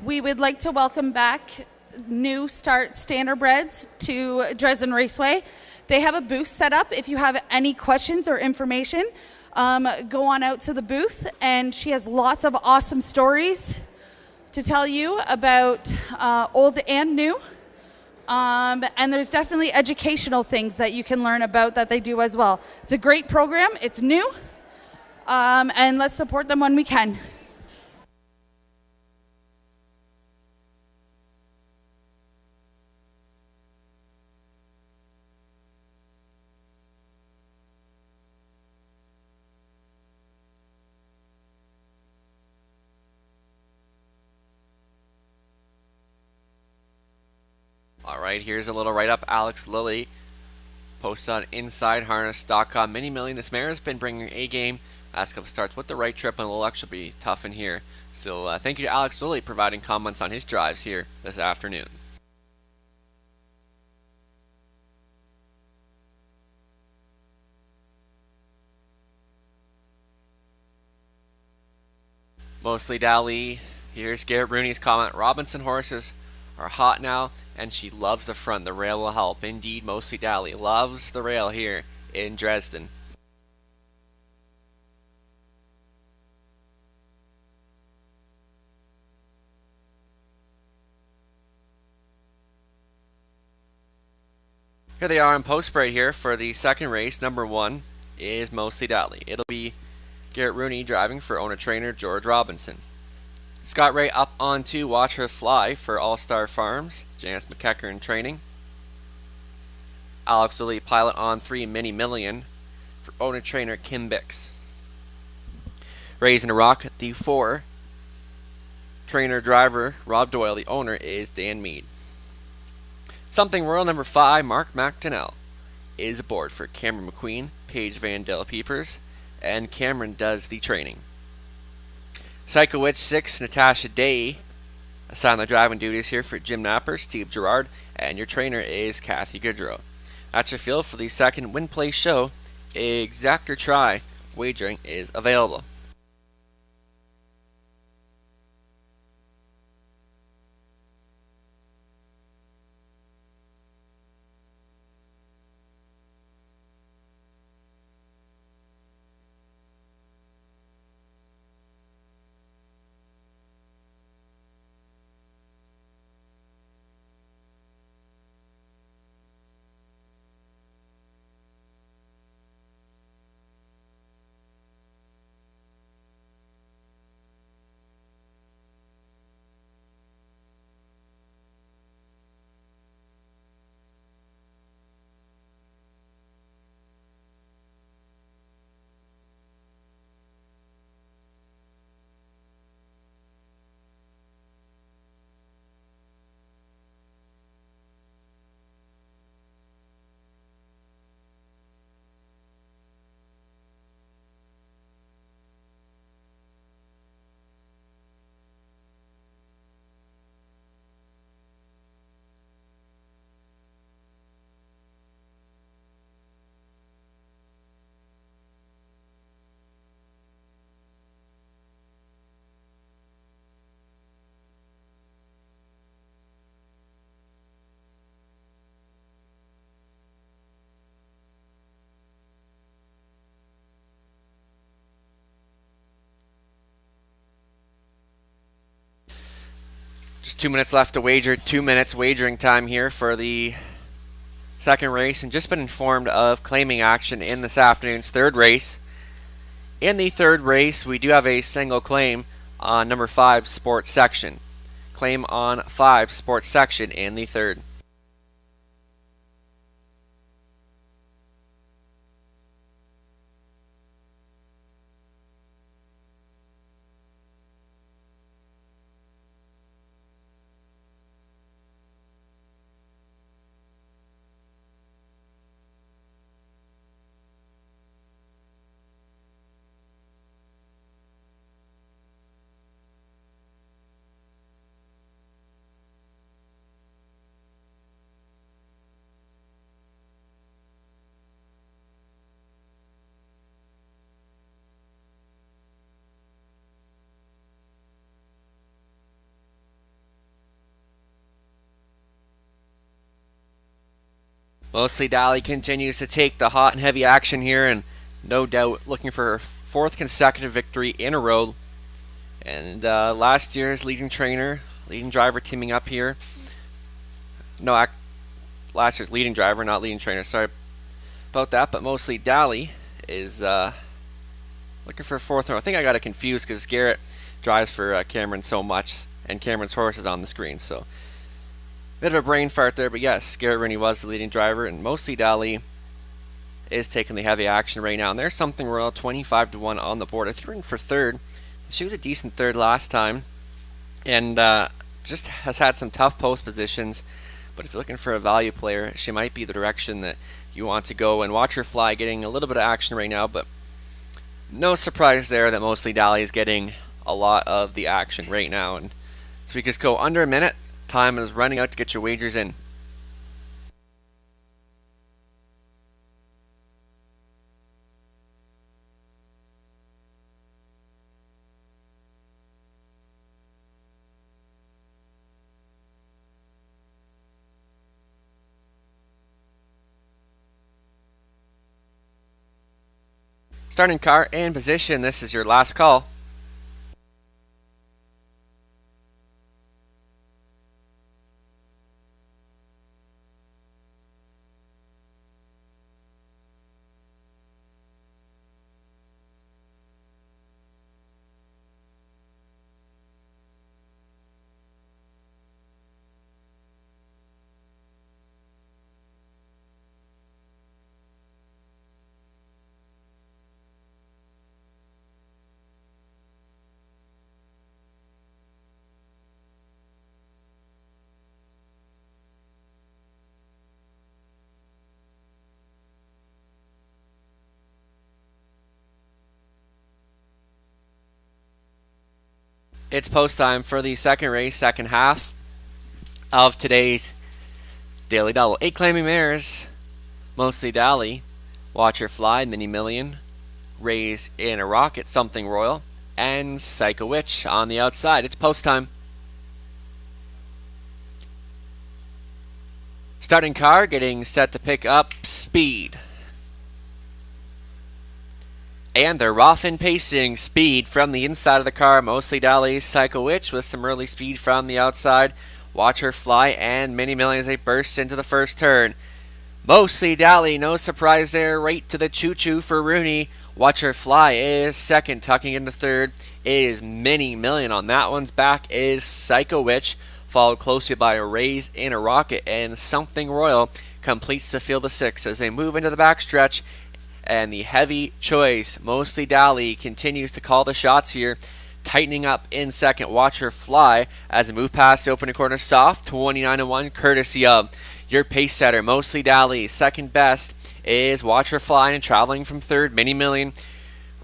We would like to welcome back new start standardbreds to Dresden Raceway. They have a booth set up. If you have any questions or information, go on out to the booth, and she has lots of awesome stories to tell you about old and new. And there's definitely educational things that you can learn about that they do as well. It's a great program. It's new. And let's support them when we can. Alright, here's a little write-up. Alex Lilly posted on InsideHarness.com. Mini Million, this mare has been bringing A game. Last couple starts with the right trip, and a little extra be tough in here. So thank you to Alex Lilly providing comments on his drives here this afternoon. Mostly Dally. Here's Garrett Rooney's comment. Robinson horses are hot now, and she loves the front. The rail will help. Indeed, Mostly Dally loves the rail here in Dresden. Here they are in post parade here for the second race. Number 1 is Mostly Dally. It'll be Garrett Rooney driving for owner trainer George Robinson. Scott Ray up on 2, Watch Her Fly for All Star Farms, Janice McKecker in training. Alex Lilly pilot on 3, Mini Million for owner trainer Kim Bix. Raising a Rock, the 4, trainer driver Rob Doyle. The owner is Dan Mead. Something Royal number 5, Mark McDonnell is aboard for Cameron McQueen, Paige Van Del Peepers, and Cameron does the training. Psychowitz 6, Natasha Day assigned the driving duties here for Jim Napper, Steve Gerard, and your trainer is Kathy Goodrow. That's your field for the second Win Play show. Exact or try wagering is available. Just 2 minutes left to wager. 2 minutes wagering time here for the second race, and just been informed of claiming action in this afternoon's third race. In the third race, we do have a single claim on number 5 sports section. Claim on 5 sports section in the third. Mostly Dally continues to take the hot and heavy action here, and no doubt looking for her fourth consecutive victory in a row. And last year's leading trainer, leading driver teaming up here. No, last year's leading driver, not leading trainer. Sorry about that, but mostly Dally is looking for a fourth row. I think I got it confused because Garrett drives for Cameron so much, and Cameron's horse is on the screen, so bit of a brain fart there. But yes, Garrett Rooney was the leading driver, and mostly Dally is taking the heavy action right now. And there's Something Royal, 25-1 on the board. I threw in for third. She was a decent third last time, and just has had some tough post positions. But if you're looking for a value player, she might be the direction that you want to go. And Watch Her Fly getting a little bit of action right now, but no surprise there that mostly Dally is getting a lot of the action right now. And so we just go under a minute. Time is running out to get your wagers in. Starting car in position. This is your last call. It's post time for the second race, second half of today's Daily Double. 8 claiming mares, mostly Dally, Watch Her Fly, Mini Million, Raise in a Rocket, Something Royal, and Psycho Witch on the outside. It's post time. Starting car getting set to pick up speed. And they're off in pacing. Speed from the inside of the car. Mostly Dally, Psycho Witch with some early speed from the outside. Watch Her Fly and Mini Million as they burst into the first turn. Mostly Dally, no surprise there. Right to the choo-choo for Rooney. Watch Her Fly is second. Tucking into third is Mini Million. On that one's back is Psycho Witch. Followed closely by Raise in a Rocket, and Something Royal completes the field of 6 as they move into the backstretch. And the heavy choice, Mostly Dally, continues to call the shots here. Tightening up in second, Watch Her Fly as they move past the opening corner soft. 29-1, courtesy of your pace setter, Mostly Dally. Second best is Watch Her Fly, and traveling from third, Mini Million.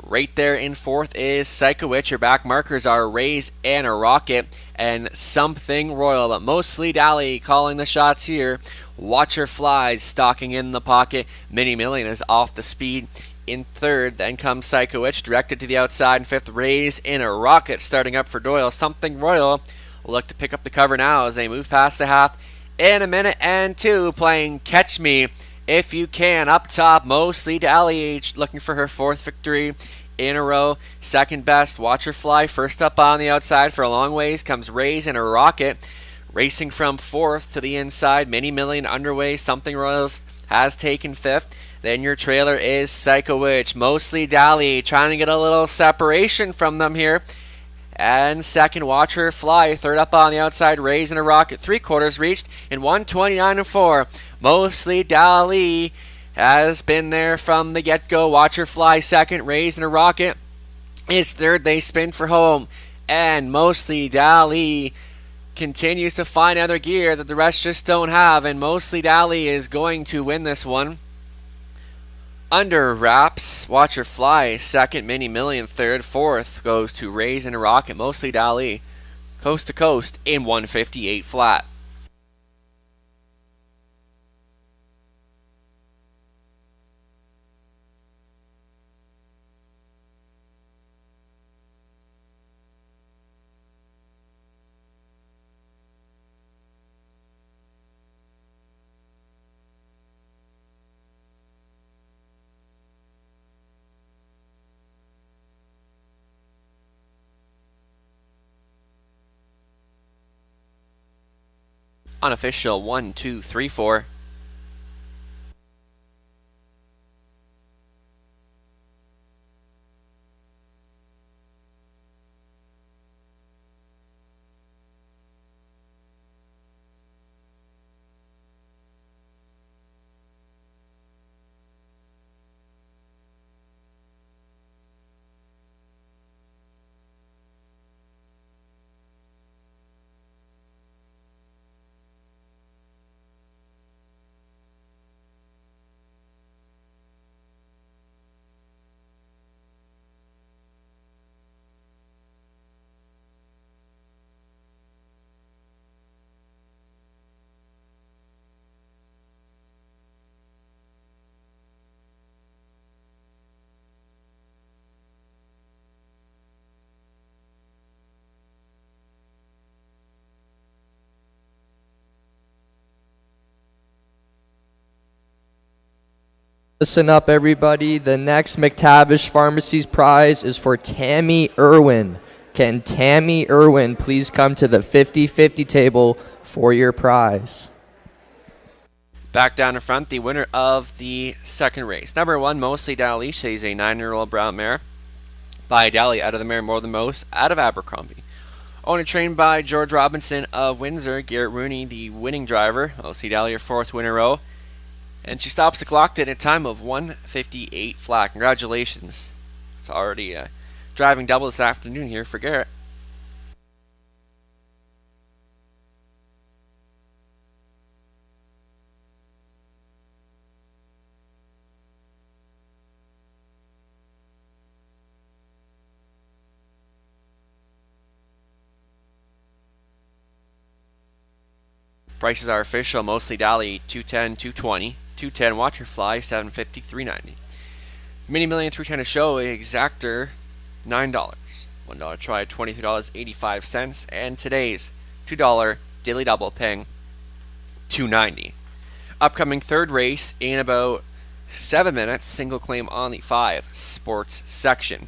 Right there in fourth is Psycho Witch. Your back markers are Raise and a Rocket and Something Royal, but Mostly Dally calling the shots here. Watch Her Fly stalking in the pocket. Mini Million is off the speed in third. Then comes Psycho Witch directed to the outside in fifth. Raise in a Rocket starting up for Doyle. Something Royal will look to pick up the cover now as they move past the half in a minute and two, playing Catch Me If You Can. Up top, Mostly Dally looking for her fourth victory in a row. Second best, Watch Her Fly. First up on the outside for a long ways comes Raise in a Rocket. Racing from fourth to the inside, Mini Million underway. Something Royals has taken fifth. Then your trailer is Psycho Witch. Mostly Dally trying to get a little separation from them here. And second, Watch Her Fly. Third up on the outside, Raise in a Rocket. 3/4 reached in 1:29.4. Mostly Dally has been there from the get-go. Watch Her Fly second. Raise in a Rocket is third. They spin for home. And Mostly Dally continues to find other gear that the rest just don't have. And Mostly Dally is going to win this one. Under wraps, Watch Her Fly second. Mini Million third. Fourth goes to Raise in a Rocket. Mostly Dally coast to coast in 158 flat. Unofficial 1, 2, 3, 4. Listen up, everybody. The next McTavish Pharmacy's prize is for Tammy Irwin. Can Tammy Irwin please come to the 50-50 table for your prize? Back down in front, the winner of the second race. Number 1, Mostly Dally. She's a 9-year-old brown mare by Dally out of the mare More Than Most out of Abercrombie. Owned and trained by George Robinson of Windsor. Garrett Rooney, the winning driver. Mostly Dally, your 4th win in a row. And she stops the clock at a time of 158 flat. Congratulations. It's already driving double this afternoon here for Garrett. Prices are official. Mostly Dally, $210, $220. $210 Watch Your Fly, $750, $390. Mini Million 310 a show, Exactor, $9. $1 try, $23.85. And today's $2 Daily Double paying $290. Upcoming third race in about 7 minutes. Single claim on the 5 sports section.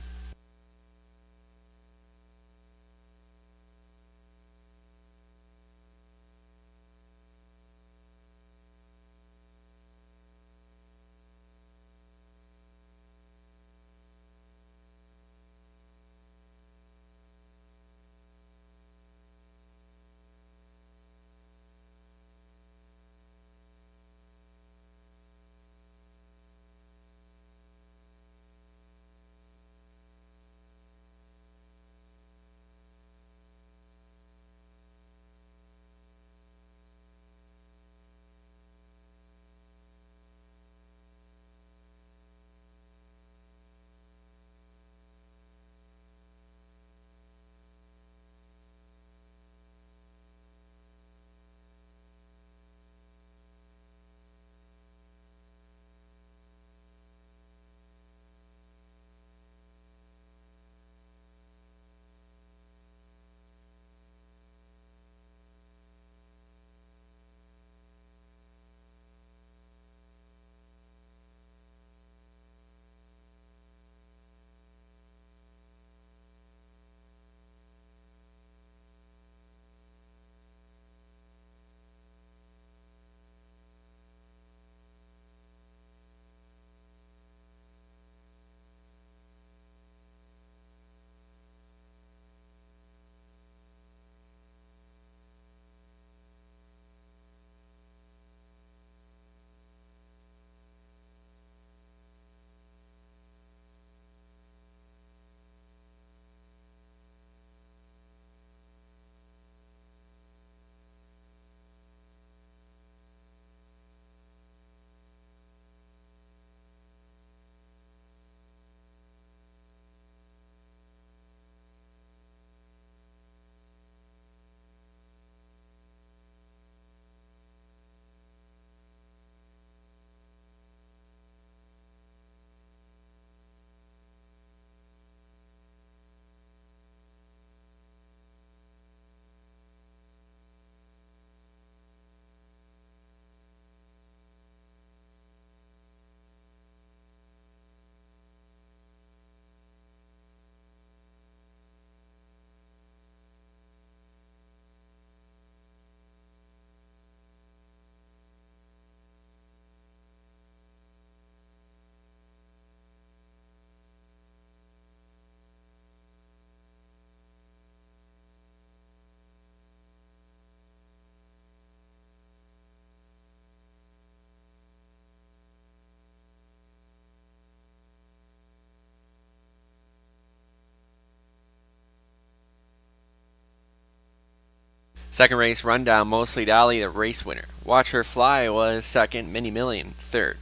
Second race rundown, Mostly Dally, the race winner. Watch Her Fly was second, Mini Million third.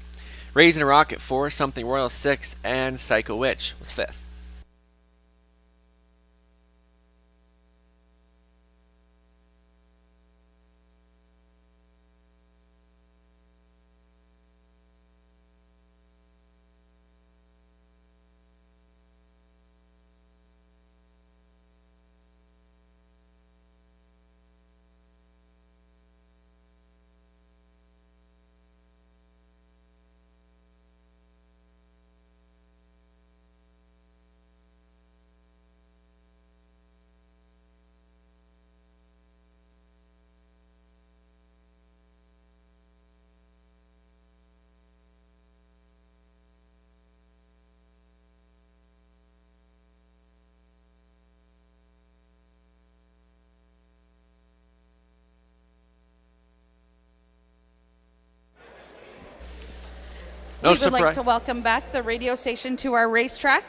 Raisin a Rocket 4, Something Royal 6, and Psycho Witch was 5th. We would like to welcome back the radio station to our racetrack.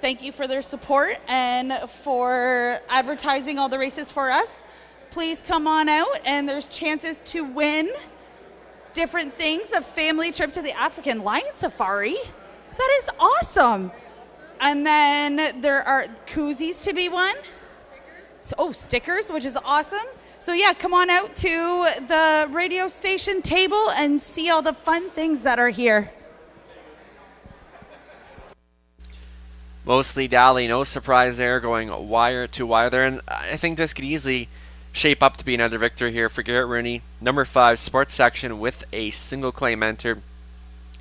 Thank you for their support and for advertising all the races for us. Please come on out, and there's chances to win different things, a family trip to the African Lion Safari. That is awesome. And then there are koozies to be won, stickers, which is awesome. So yeah, come on out to the radio station table and see all the fun things that are here. Mostly Dally, no surprise there, going wire to wire there. And I think this could easily shape up to be another victory here for Garrett Rooney. Number 5, sports section with a single claim enter.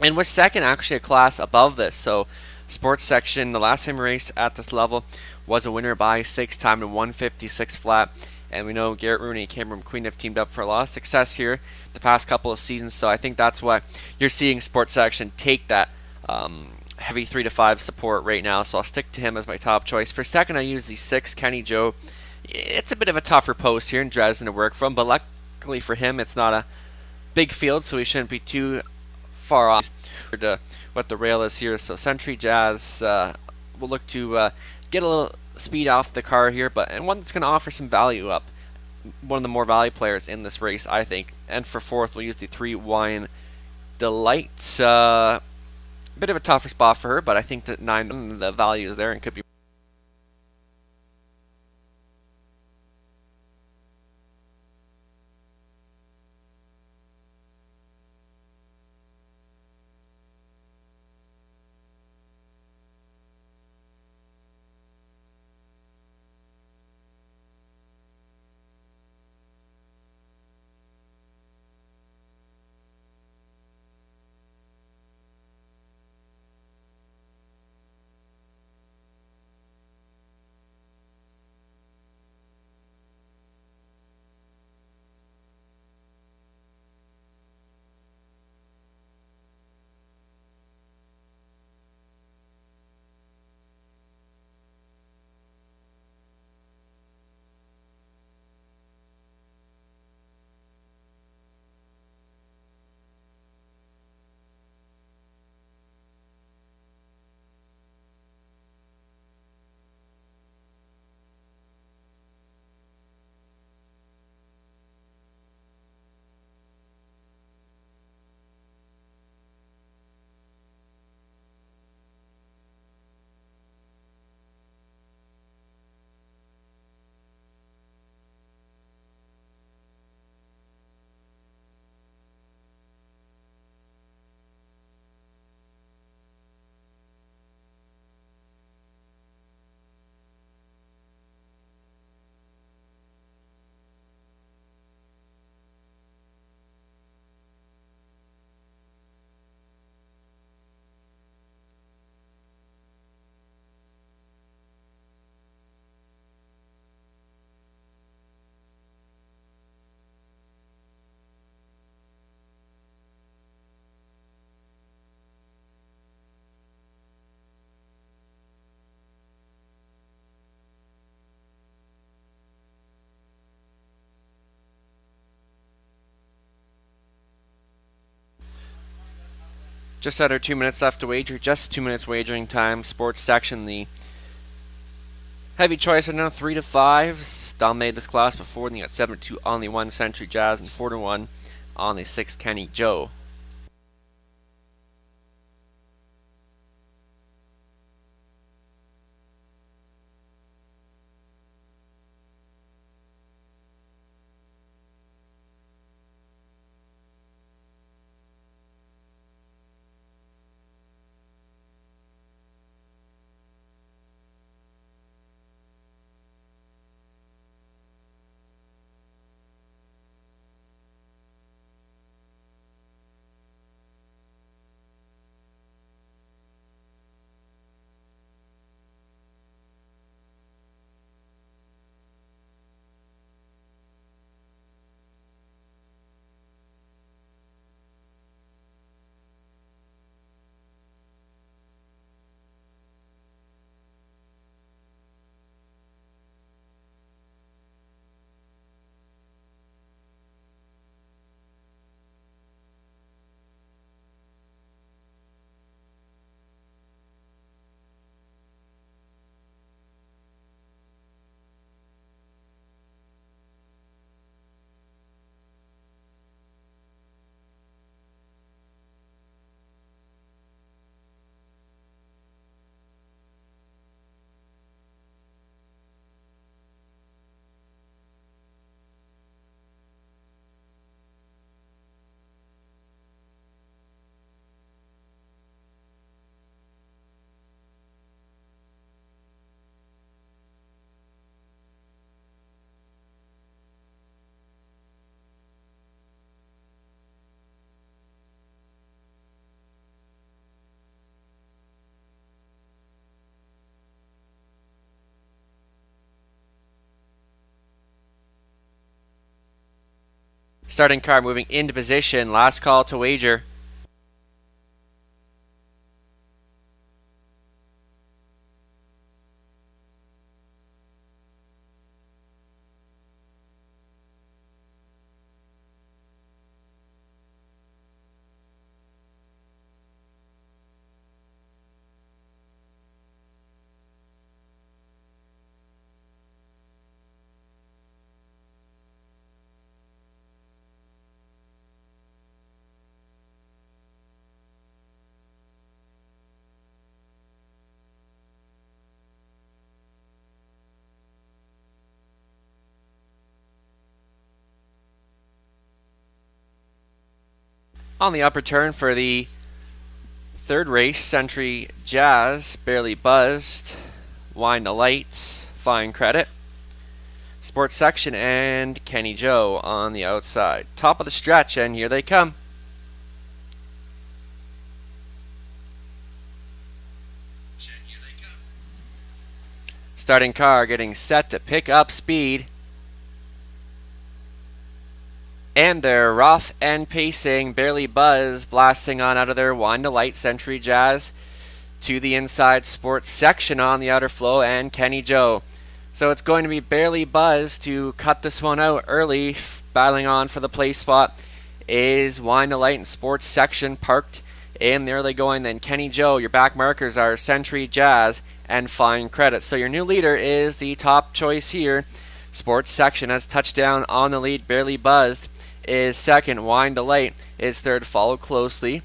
And was second, actually, a class above this. So sports section, the last time he raced at this level, was a winner by 6, timed in 156 flat. And we know Garrett Rooney and Cameron McQueen have teamed up for a lot of success here the past couple of seasons. So I think that's why you're seeing sports section take that heavy 3 to 5 support right now. So I'll stick to him as my top choice. For second, I use the 6, Kenny Joe. It's a bit of a tougher post here in Dresden to work from, but luckily for him, it's not a big field, so he shouldn't be too far off to what the rail is here. So Century Jazz will look to get a little speed off the car here, and one that's going to offer some value up. One of the more value players in this race, I think. And for fourth, we'll use the 3, Wine Delight. Bit of a tougher spot for her, but I think that 9, the value is there and could be. Just under 2 minutes left to wager. Just 2 minutes wagering time. Sports section, the heavy choice are now 3 to 5. Dominated this class before. Then you got 7 to 2 on the 1 Century Jazz and 4 to 1 on the 6 Kenny Joe. Starting car moving into position. Last call to wager. On the upper turn for the third race, Century Jazz, Barely Buzzed, Wine to Light, Fine Credit, Sports Section, and Kenny Joe on the outside. Top of the stretch, and here they come. Starting car getting set to pick up speed. And they're rough and pacing, Barely Buzz blasting on out of their Wine to Light, Century Jazz to the inside, Sports Section on the outer flow, and Kenny Joe. So it's going to be Barely Buzz to cut this one out early. Battling on for the place spot is Wine to Light and Sports Section parked in the early going. Then Kenny Joe, your back markers are Century Jazz and Fine Credit. So your new leader is the top choice here. Sports Section has touchdown on the lead. Barely Buzzed is second. Wine to Light is third, followed closely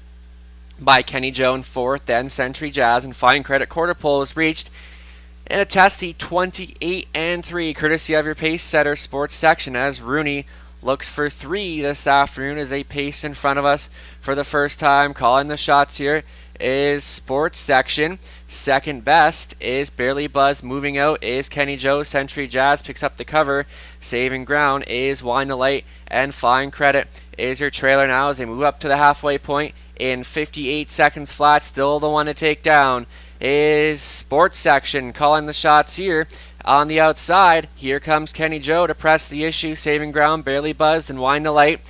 by Kenny Joe in fourth, then Century Jazz and Fine Credit. Quarter pole is reached in a testy 28-3, courtesy of your pace setter, Sports Section, as Rooney looks for 3 this afternoon as they pace in front of us for the first time. Calling the shots here is Sports Section. Second best is Barely Buzz. Moving out is Kenny Joe. Century Jazz picks up the cover. Saving ground is Wine to Light, and Fine Credit is your trailer now as they move up to the halfway point in 58 seconds flat. Still the one to take down is Sports Section. Calling the shots here on the outside. Here comes Kenny Joe to press the issue. Saving ground, Barely Buzzed and Wine to Light,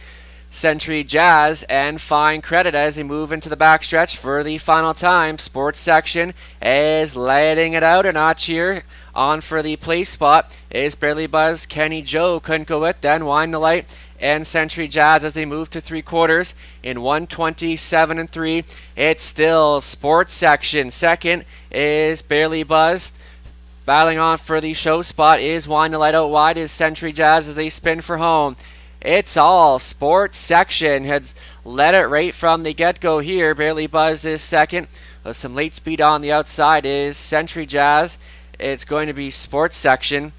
Century Jazz, and Fine Credit as they move into the backstretch for the final time. Sports Section is letting it out a notch here. On for the place spot is Barely Buzz. Kenny Joe couldn't go with. Then Wine to Light and Century Jazz as they move to 3/4 in 1:27.3. It's still Sports Section. Second is Barely Buzzed. Battling on for the show spot is Wine to Light. Out wide is Century Jazz as they spin for home. It's all Sports Section. Has led it right from the get-go here. Barely Buzz is second. With some late speed on the outside is Century Jazz. It's going to be Sports Section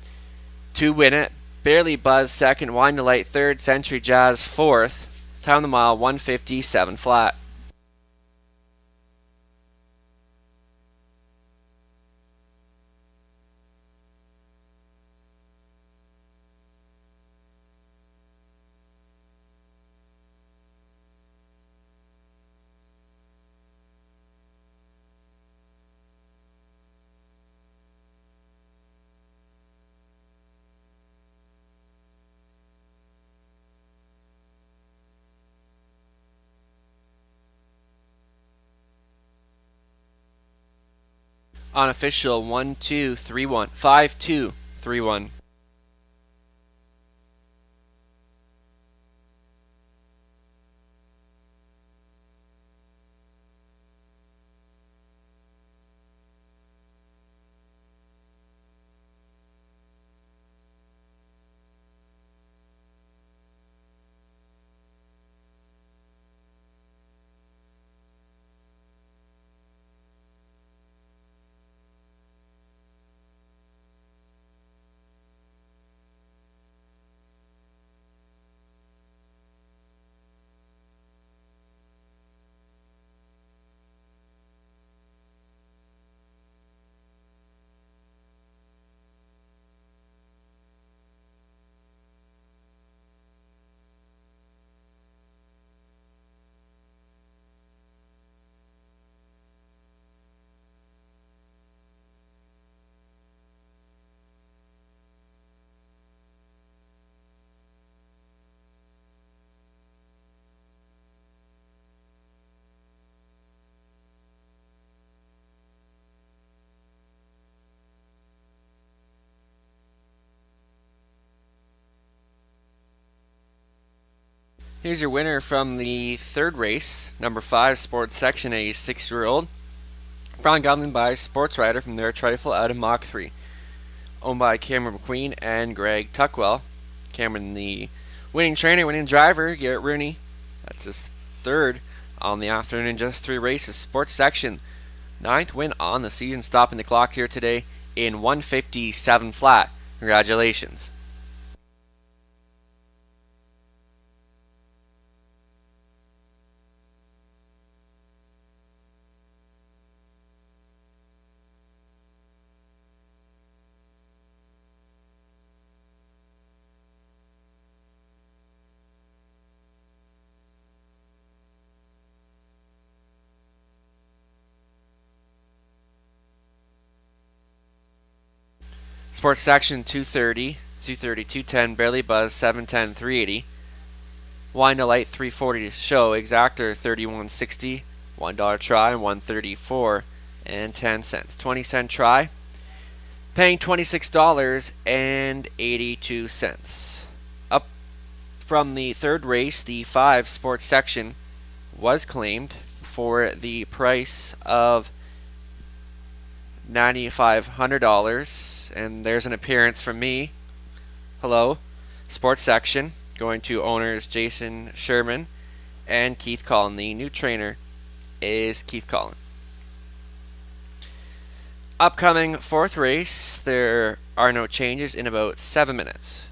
to win it. Barely Buzz second. Wine to Light third. Century Jazz fourth. Time of the mile 1:57 flat. Unofficial 1-2-3-1. 5-2-3-1. Here's your winner from the third race, number 5, Sports Section, a 6-year-old. Brown Goblin by Sports Rider from their trifle out of Mach 3. Owned by Cameron McQueen and Greg Tuckwell. Cameron, the winning trainer, winning driver. Garrett Rooney, that's his third on the afternoon in just 3 races. Sports Section, 9th win on the season, stopping the clock here today in 157 flat. Congratulations. Sports Section 230, 230, 210, Barely Buzz, 710, 380. Wine to Light 340 to show, Exactor 3160, $1 try, 134 and 10 cents. 20-cent try, paying $26.82. Up from the third race, the 5 Sports Section was claimed for the price of $9,500. And there's an appearance from me. Hello, Sports Section, going to owners Jason Sherman and Keith Collin. The new trainer is Keith Collin. Upcoming 4th race, there are no changes in about 7 minutes.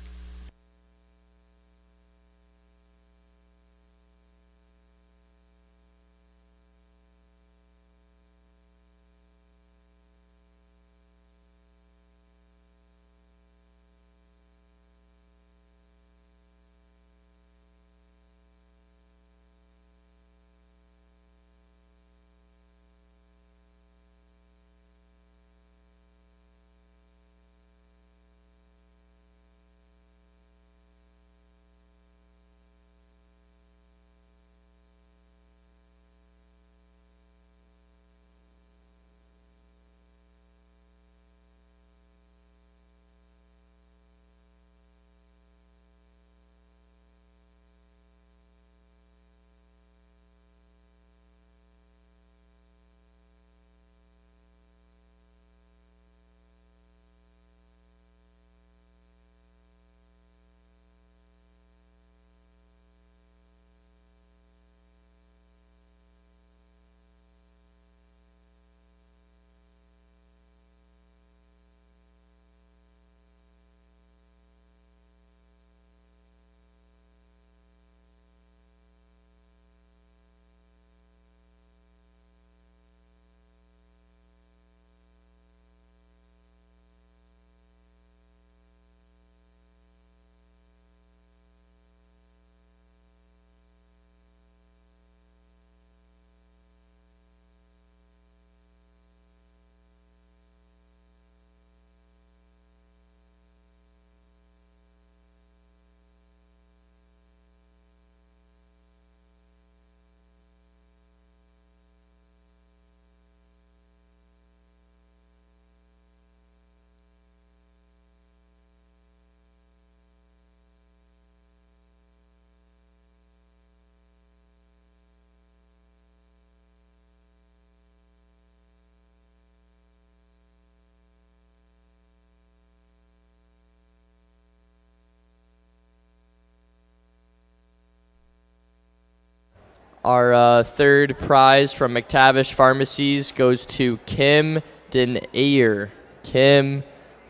Our third prize from McTavish Pharmacies goes to Kim Denayer. Kim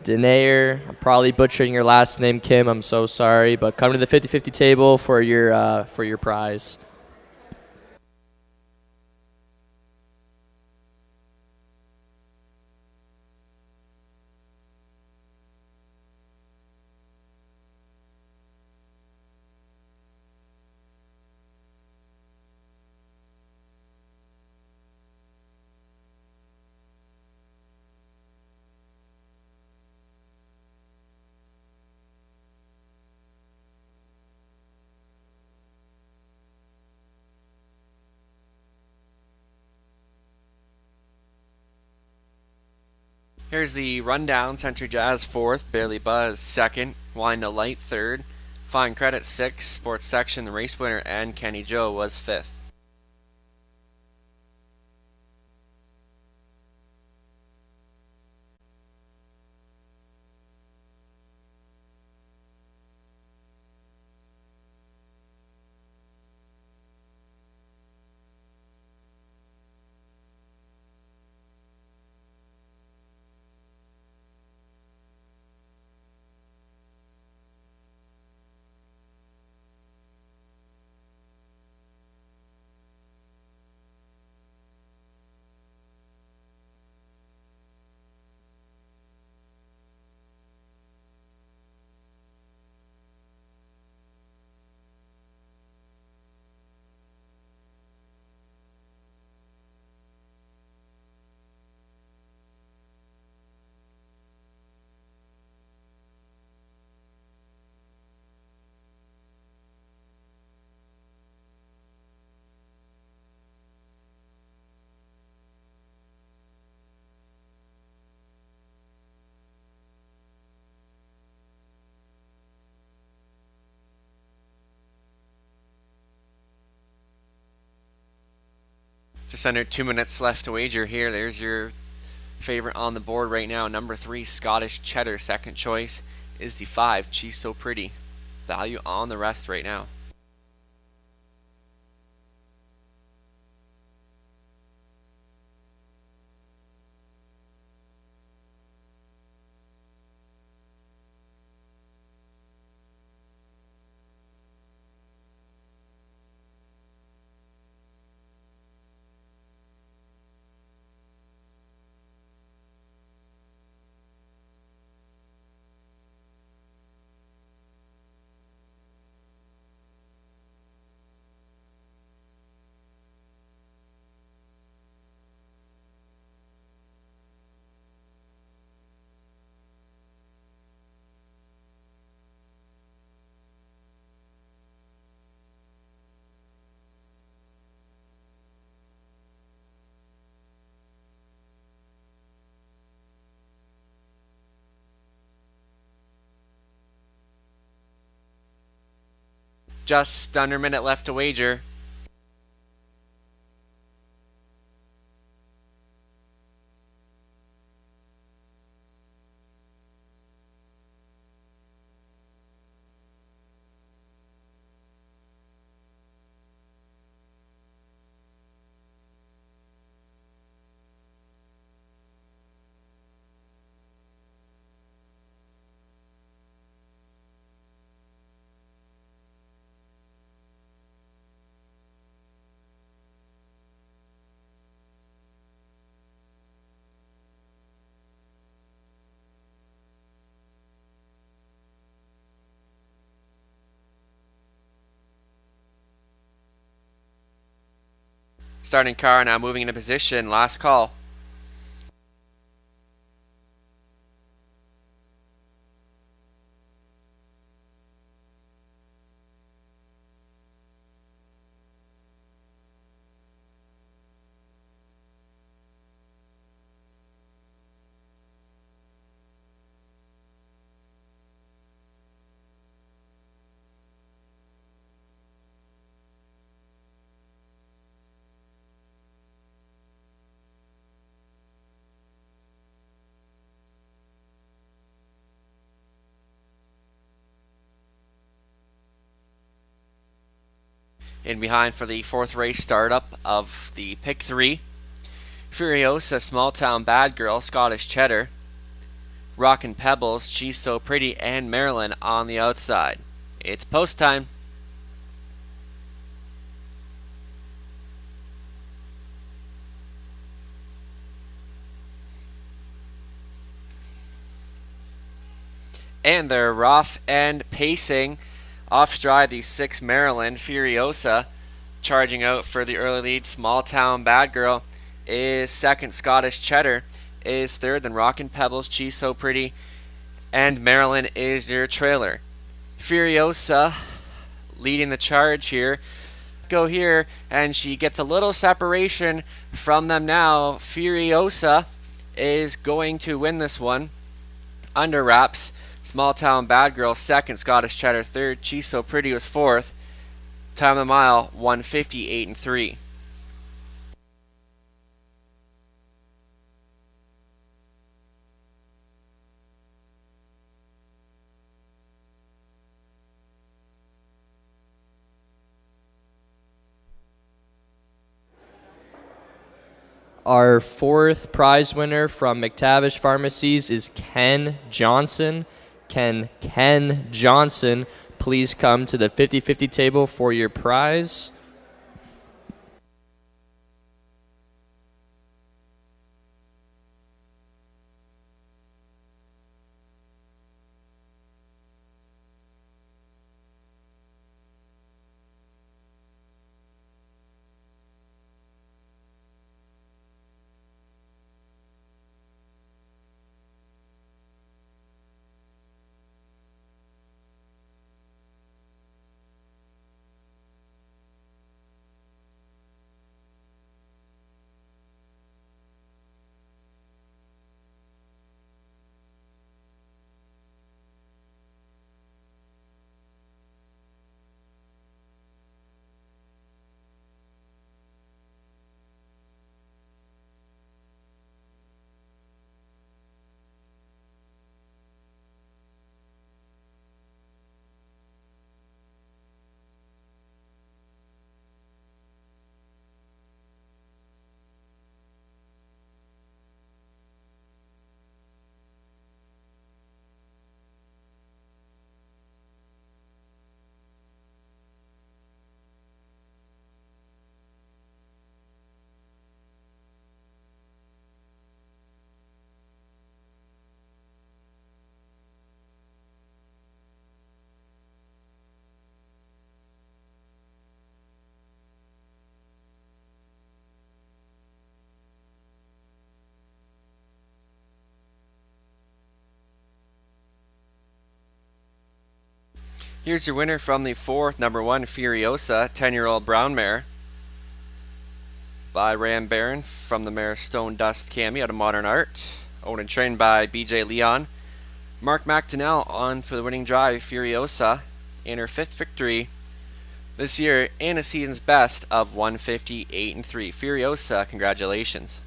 Denayer. I'm probably butchering your last name, Kim. I'm so sorry. But come to the 50-50 table for your prize. Here's the rundown. Century Jazz 4th, Barely Buzz 2nd, Wine to Light 3rd, Fine Credit 6, Sports Section, the race winner, and Kenny Joe was 5th. Just under 2 minutes left to wager here. There's your favorite on the board right now. Number 3, Scottish Cheddar. Second choice is the 5, She's So Pretty. Value on the rest right now. Just under a minute left to wager. Starting car now moving into position. Last call. In behind for the 4th race startup of the pick 3. Furiosa, Small Town Bad Girl, Scottish Cheddar, Rockin' Pebbles, She's So Pretty, and Maryland on the outside. It's post time. And they're rough and pacing. Off stride, the 6 Maryland, Furiosa, charging out for the early lead. Small Town Bad Girl is 2nd. Scottish Cheddar is 3rd. Then Rockin' Pebbles, She's So Pretty, and Maryland is your trailer. Furiosa leading the charge here. Go here, and she gets a little separation from them now. Furiosa is going to win this one under wraps. Small Town Bad Girl second, Scottish Cheddar third, She's So Pretty was fourth. Time of the mile 1:58 and 3. Our fourth prize winner from McTavish Pharmacies is Ken Johnson. Ken Johnson, please come to the 50-50 table for your prize. Here's your winner from the fourth, number 1, Furiosa, 10-year-old brown mare by Ram Barron from the mare Stone Dust Cami out of Modern Art. Owned and trained by BJ Leon. Mark McDonnell on for the winning drive. Furiosa in her 5th victory this year and a season's best of 1:58 and 3. Furiosa, congratulations.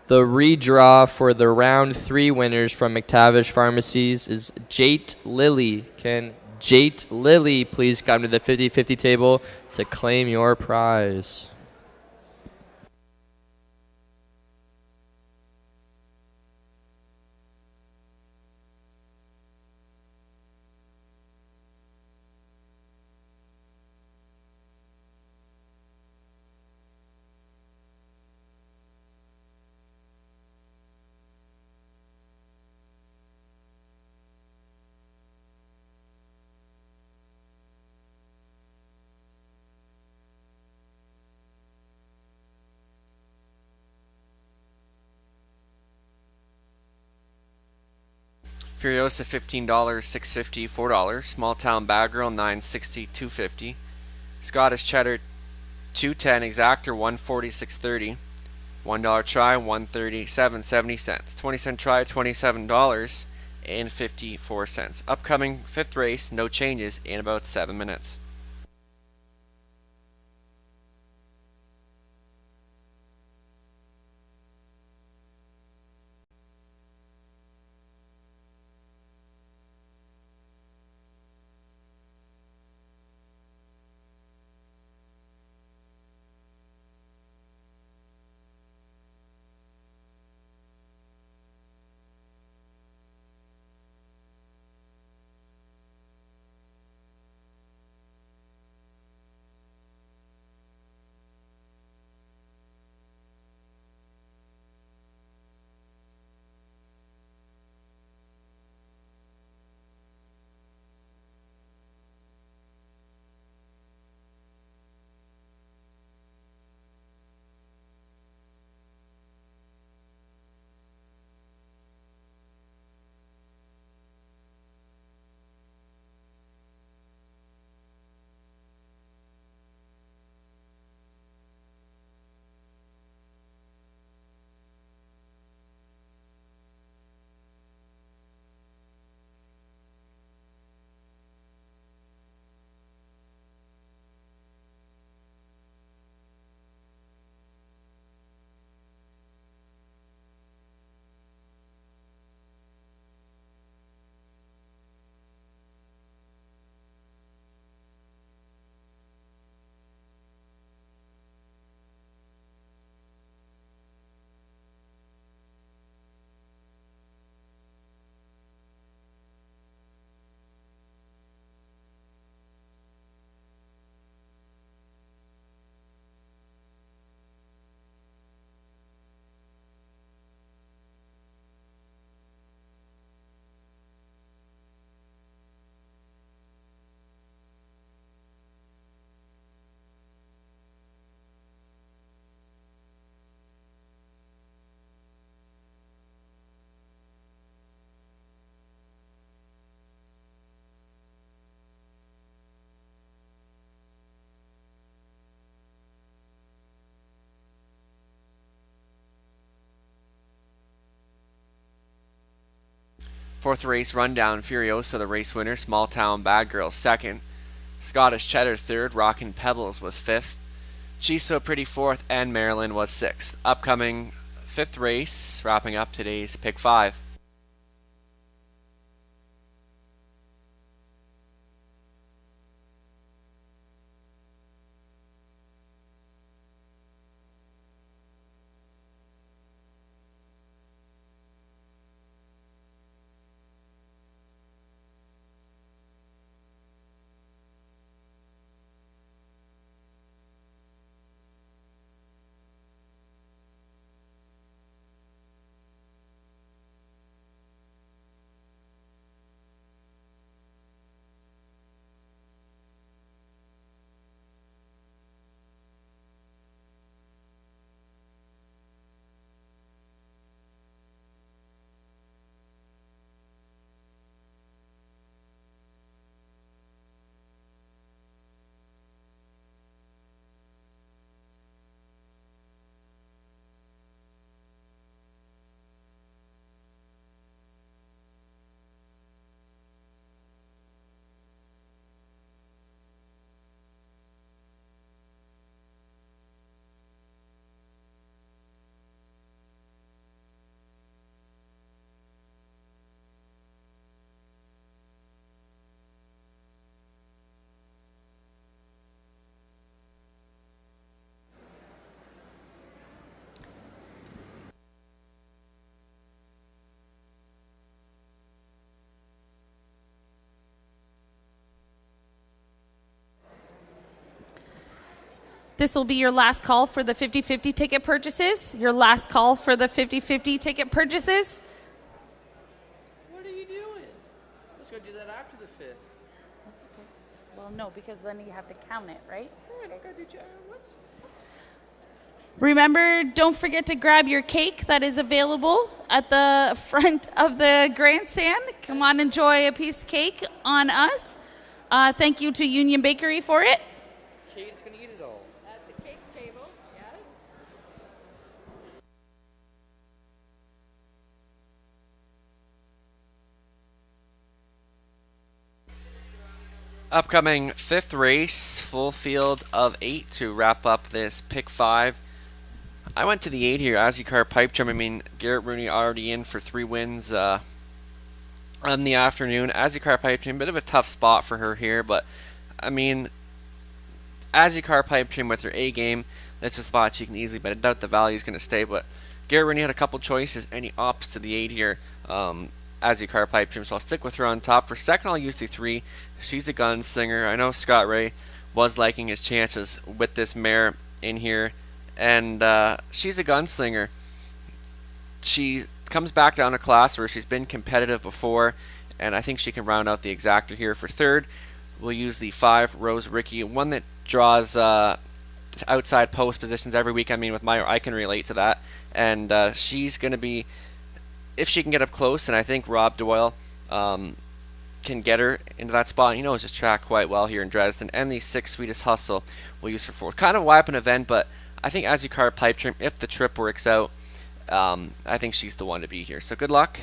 The redraw for the round 3 winners from McTavish Pharmacies is Jate Lilly. Can Jate Lilly please come to the 50-50 table to claim your prize? Furiosa $15, $6.50, $4. Small Town Bad Girl $9.60, $2.50. Scottish Cheddar $2.10, Exactor $1.40, $6.30. $1 try $1.30, $7.70. 20-cent try $27.54. Upcoming 5th race, no changes in about 7 minutes. Fourth race rundown, Furiosa, the race winner. Small Town Bad Girl, second. Scottish Cheddar, third. Rockin' Pebbles was fifth. She's So Pretty, fourth. And Maryland was sixth. Upcoming fifth race, wrapping up today's Pick 5. This will be your last call for the 50-50 ticket purchases. Your last call for the 50-50 ticket purchases. What are you doing? Let's go do that after the 5th. That's okay. Well, no, because then you have to count it, right? I don't got to do what? Remember, don't forget to grab your cake that is available at the front of the grandstand. Come on, enjoy a piece of cake on us. Thank you to Union Bakery for it. Kate's going to eat it all. That's a cake table, yes. Upcoming fifth race, full field of 8 to wrap up this Pick 5. I went to the 8 here, Azikar Pipe Dream. I mean, Garrett Rooney already in for 3 wins on the afternoon. Azikar Pipe Dream, bit of a tough spot for her here, but I mean, Azikar Pipe Dream with her A game, that's a spot she can easily, but I doubt the value is going to stay. But Garrett Rooney had a couple choices, and he opts to the 8 here. Azikar Pipe Dream, so I'll stick with her on top. For second, I'll use the 3. She's a gunslinger. I know Scott Ray was liking his chances with this mare in here, and she's a gunslinger. She comes back down a class where she's been competitive before, and I think she can round out the exactor here. For third, we'll use the 5, Rose Ricky, one that draws outside post positions every week. I mean, with Meyer, I can relate to that, and she's going to be, if she can get up close, and I think Rob Doyle can get her into that spot. He knows his track quite well here in Dresden. And the 6, Sweetest Hustle, we'll use for 4. Kind of a weapon event, but I think Azikar Pipe Dream, if the trip works out, I think she's the one to be here. So good luck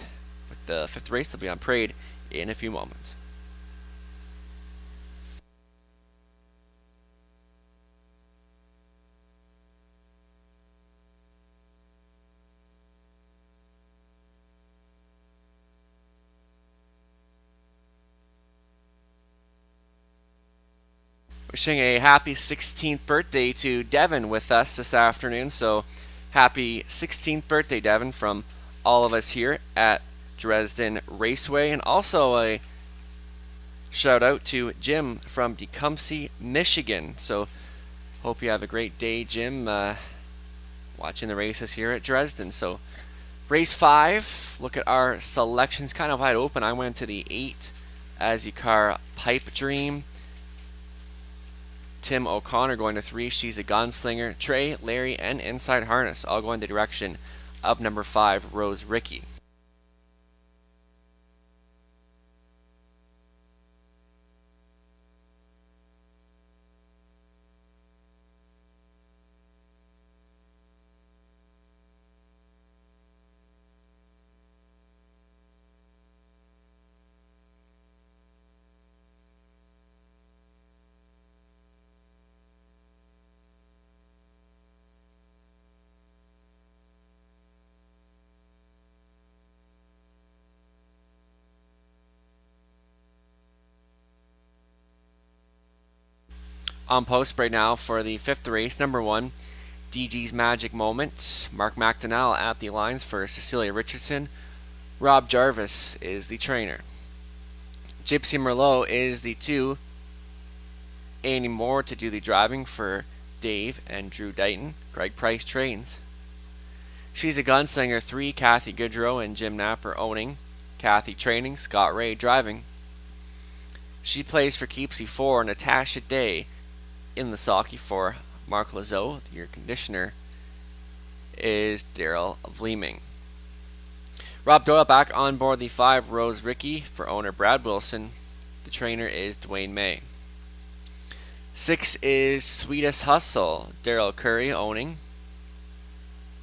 with the 5th race. They'll be on parade in a few moments. Wishing a happy 16th birthday to Devin with us this afternoon. So happy 16th birthday, Devin, from all of us here at Dresden Raceway. And also a shout out to Jim from Tecumseh, Michigan. So hope you have a great day, Jim, watching the races here at Dresden. So race 5, look at our selections, kind of wide open. I went to the 8, Azikar Pipe Dream. Tim O'Connor going to 3, She's a Gunslinger. Trey, Larry, and Inside Harness all going the direction of number 5, Rose Ricky. On post right now for the 5th race, number 1, DG's Magic Moment. Mark McDonnell at the lines for Cecilia Richardson. Rob Jarvis is the trainer. Gypsy Merlot is the 2. Annie Moore to do the driving for Dave and Drew Dighton. Greg Price trains. She's a Gunslinger 3, Kathy Goodrow and Jim Napper owning. Kathy training, Scott Ray driving. She plays for Keepsy 4, Natasha Day in the sulky for Mark Lazo. Your conditioner is Daryl Vleeming. Rob Doyle back on board the 5, Rose Ricky for owner Brad Wilson. The trainer is Dwayne May. 6 is Sweetest Hustle, Daryl Curry owning.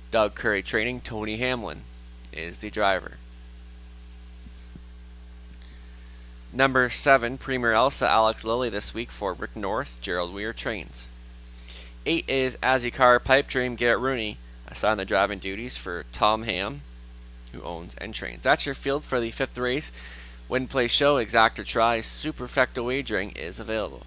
Doug Curry training, Tony Hamlin is the driver. Number 7, Premier Elsa, Alex Lilly this week for Rick North, Gerald Weir trains. 8 is Azzy Carr, Pipe Dream, Garrett Rooney, assigned the driving duties for Tom Ham, who owns and trains. That's your field for the 5th race. Win, play, show, exact or try, Superfecta wagering is available.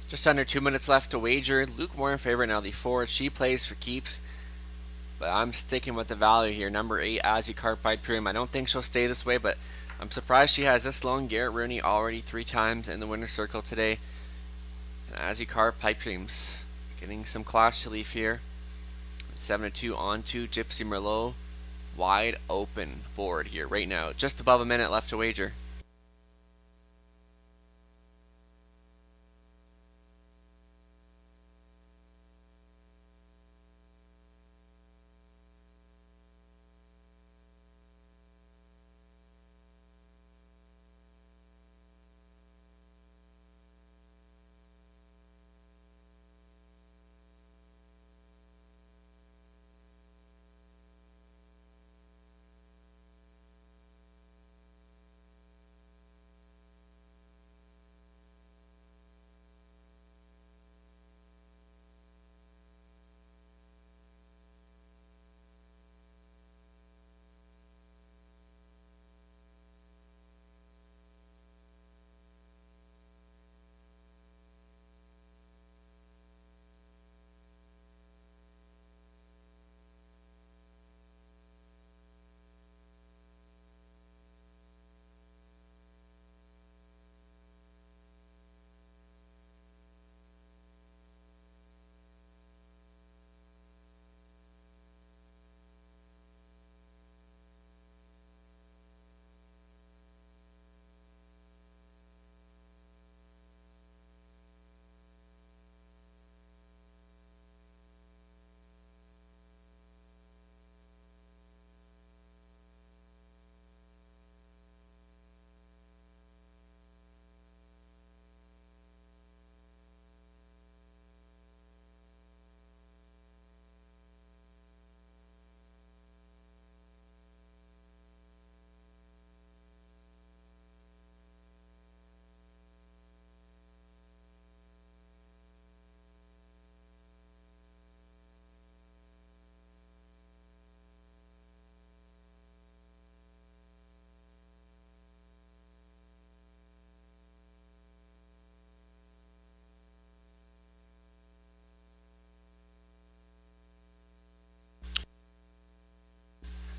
Just under 2 minutes left to wager. Luke Moore in favor now, the 4. She plays for keeps, but I'm sticking with the value here. Number 8, Azzy Carr Pipe Dream. I don't think she'll stay this way, but I'm surprised she has this long. Garrett Rooney already 3 times in the winner's circle today. And Azzy Carr Pipe Dreams getting some class relief here. 7-2 on to Gypsy Merlot. Wide open board here right now. Just above a minute left to wager.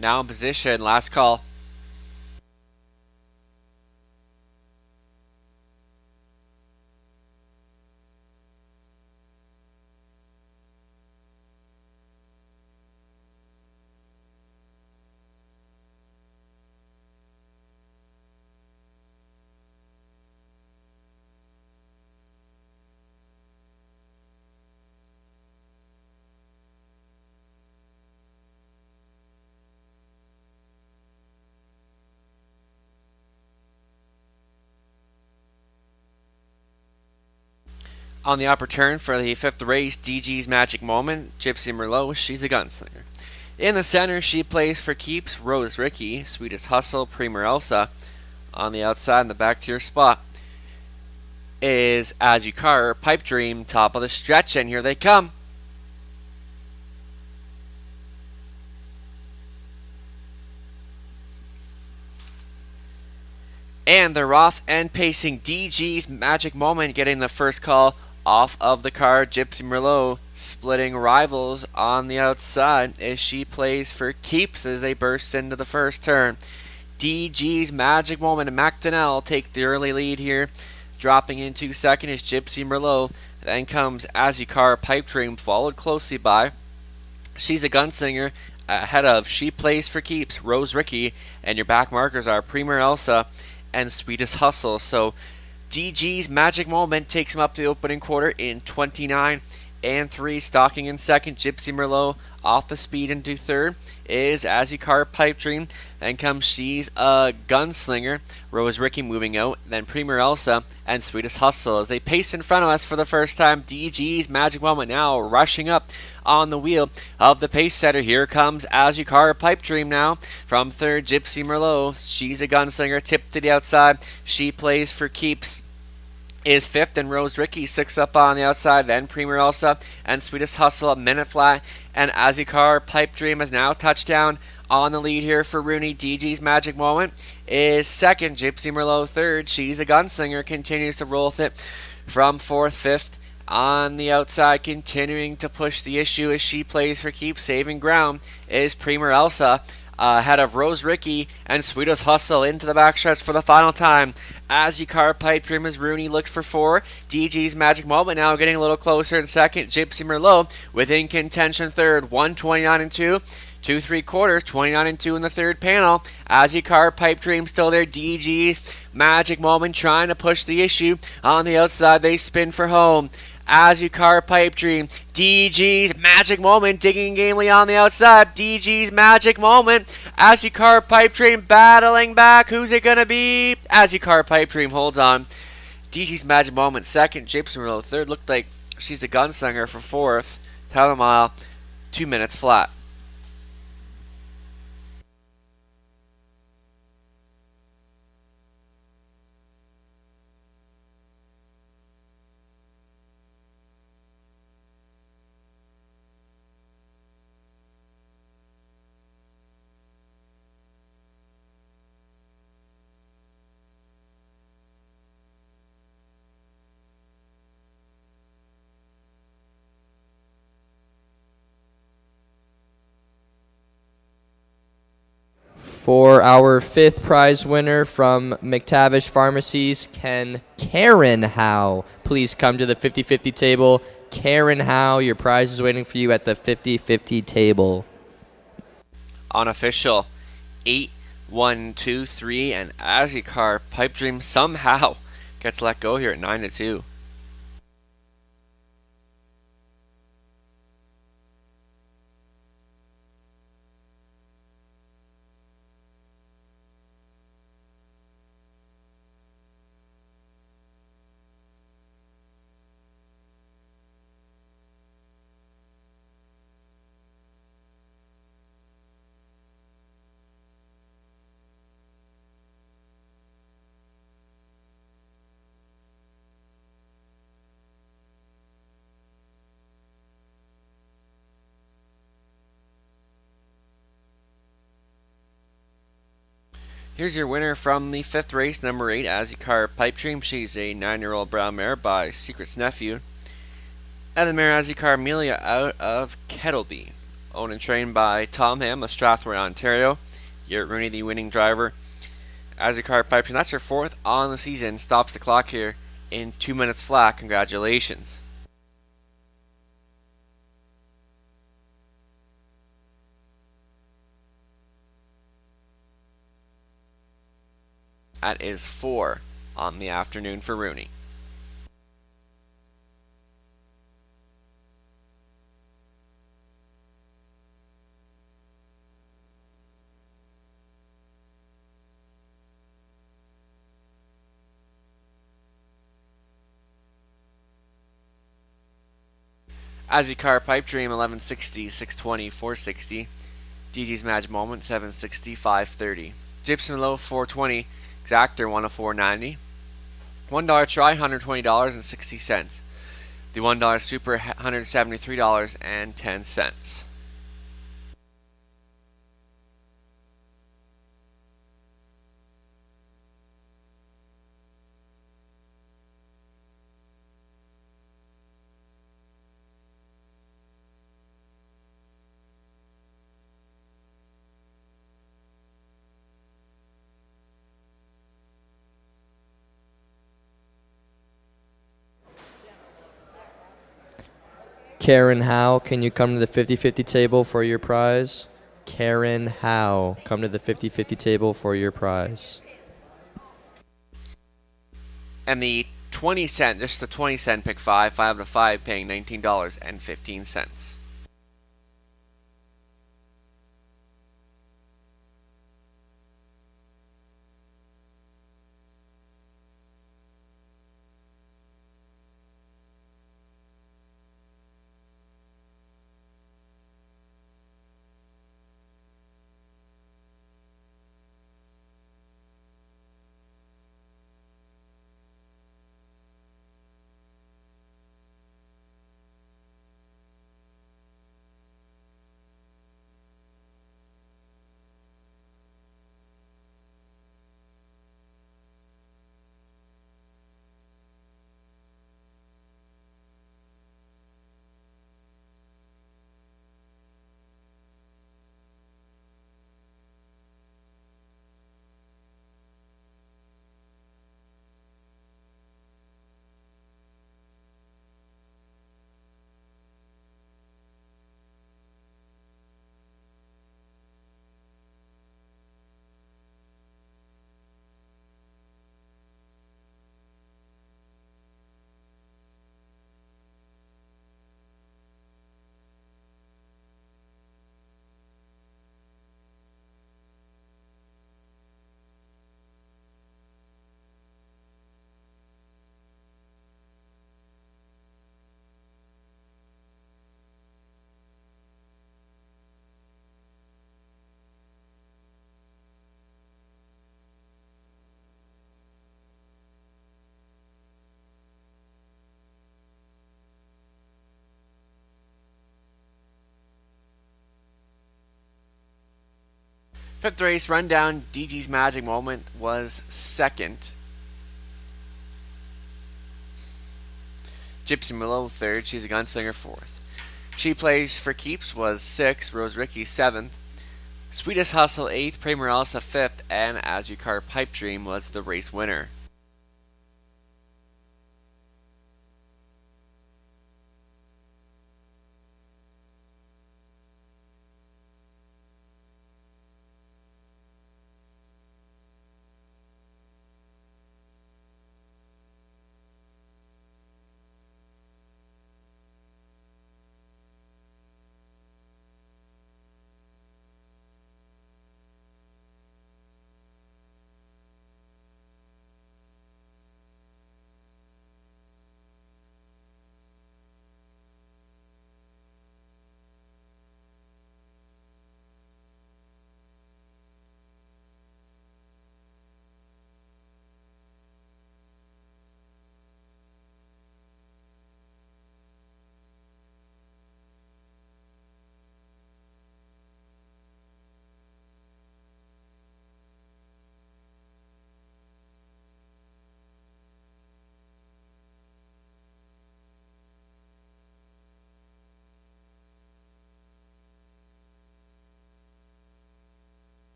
Now in position. Last call. On the upper turn for the 5th race, DG's Magic Moment, Gypsy Merlot, she's a gunslinger. In the center, she plays for keeps, Rose Ricky, Sweetest Hustle, Premier Elsa. On the outside, in the back tier spot, is Azucar, Pipe Dream, top of the stretch, and here they come. And they're off and pacing. DG's Magic Moment getting the first call off of the car. Gypsy Merlot splitting rivals on the outside as she plays for keeps as they burst into the first turn. DG's Magic Moment and McDonnell take the early lead here. Dropping into second is Gypsy Merlot. Then comes Azucar, Pipe Dream, followed closely by She's a Gunslinger, ahead of She Plays for Keeps, Rose Ricky, and your back markers are Premier Elsa and Sweetest Hustle. So DG's Magic Moment takes him up to the opening quarter in 29 and 3. Stalking in second, Gypsy Merlot off the speed into third is Azucar, Pipe Dream. Then comes She's a Gunslinger, Rose Ricky moving out. Then Premier Elsa and Sweetest Hustle as they pace in front of us for the first time. DG's Magic Moment now rushing up on the wheel of the pace setter. Here comes Azucar, Pipe Dream now from third. Gypsy Merlot, She's a Gunslinger, tipped to the outside. She Plays for Keeps is fifth, and Rose Ricky sixth up on the outside. Then Premier Elsa and Sweetest Hustle a minute flat, and Azucar, Pipe Dream is now touchdown on the lead here for Rooney. DG's Magic Moment is second, Gypsy Merlot third. She's a Gunslinger continues to roll with it from fourth. Fifth on the outside, continuing to push the issue as She Plays for Keeps, saving ground is Premier Elsa ahead of Rose Ricky and Sweetest Hustle into the backstretch for the final time. Azucar, Pipe Dream as Rooney looks for four. DG's Magic Moment now getting a little closer in second. Gypsy Merlot within contention third. 129 and 2. 2 3/4, 29 and 2 in the third panel. Azucar, Pipe Dream still there. DG's Magic Moment trying to push the issue. On the outside, they spin for home. Azucar, Pipe Dream, DG's Magic Moment digging gamely on the outside. DG's Magic Moment, Azucar, Pipe Dream battling back. Who's it gonna be? Azucar, Pipe Dream holds on. DG's Magic Moment second. Gypsy Merlot third. Looked like She's a Gunslinger for fourth. Time of the mile, 2 minutes flat. For our fifth prize winner from McTavish Pharmacies, Karen Howe. Please come to the 50-50 table. Karen Howe, your prize is waiting for you at the 50-50 table. Unofficial 8, 1, 2, 3, and Azucar, Pipe Dream somehow gets let go here at 9 to 2. Here's your winner from the fifth race, number 8, Azucar, Pipe Dream. She's a 9-year-old brown mare by Secret's nephew. And the mare Azucar Amelia out of Kettleby. owned and trained by Tom Ham of Strathroy, Ontario. Garrett Rooney, the winning driver. As your car pipes, and that's your 4th on the season. Stops the clock here in 2 minutes flat. Congratulations. That is 4 on the afternoon for Rooney. As your car pipe dream 1160, 620, 460. DG's Magic Moment 760, 530. Gypsum Low 420. Exactor 104.90. $1 try $120.60. The $1 super $173.10. Karen Howe, can you come to the 50-50 table for your prize? Karen Howe, come to the 50-50 table for your prize. And the 20 cent, just the 20 cent pick 5 to 5, paying $19.15. Fifth race rundown, DG's Magic Moment was second. Gypsy Milo third, she's a gunslinger fourth. She Plays for Keeps was sixth, Rose Ricky seventh. Sweetest Hustle eighth, Prey Morales fifth, and As Your Car Pipe Dream was the race winner.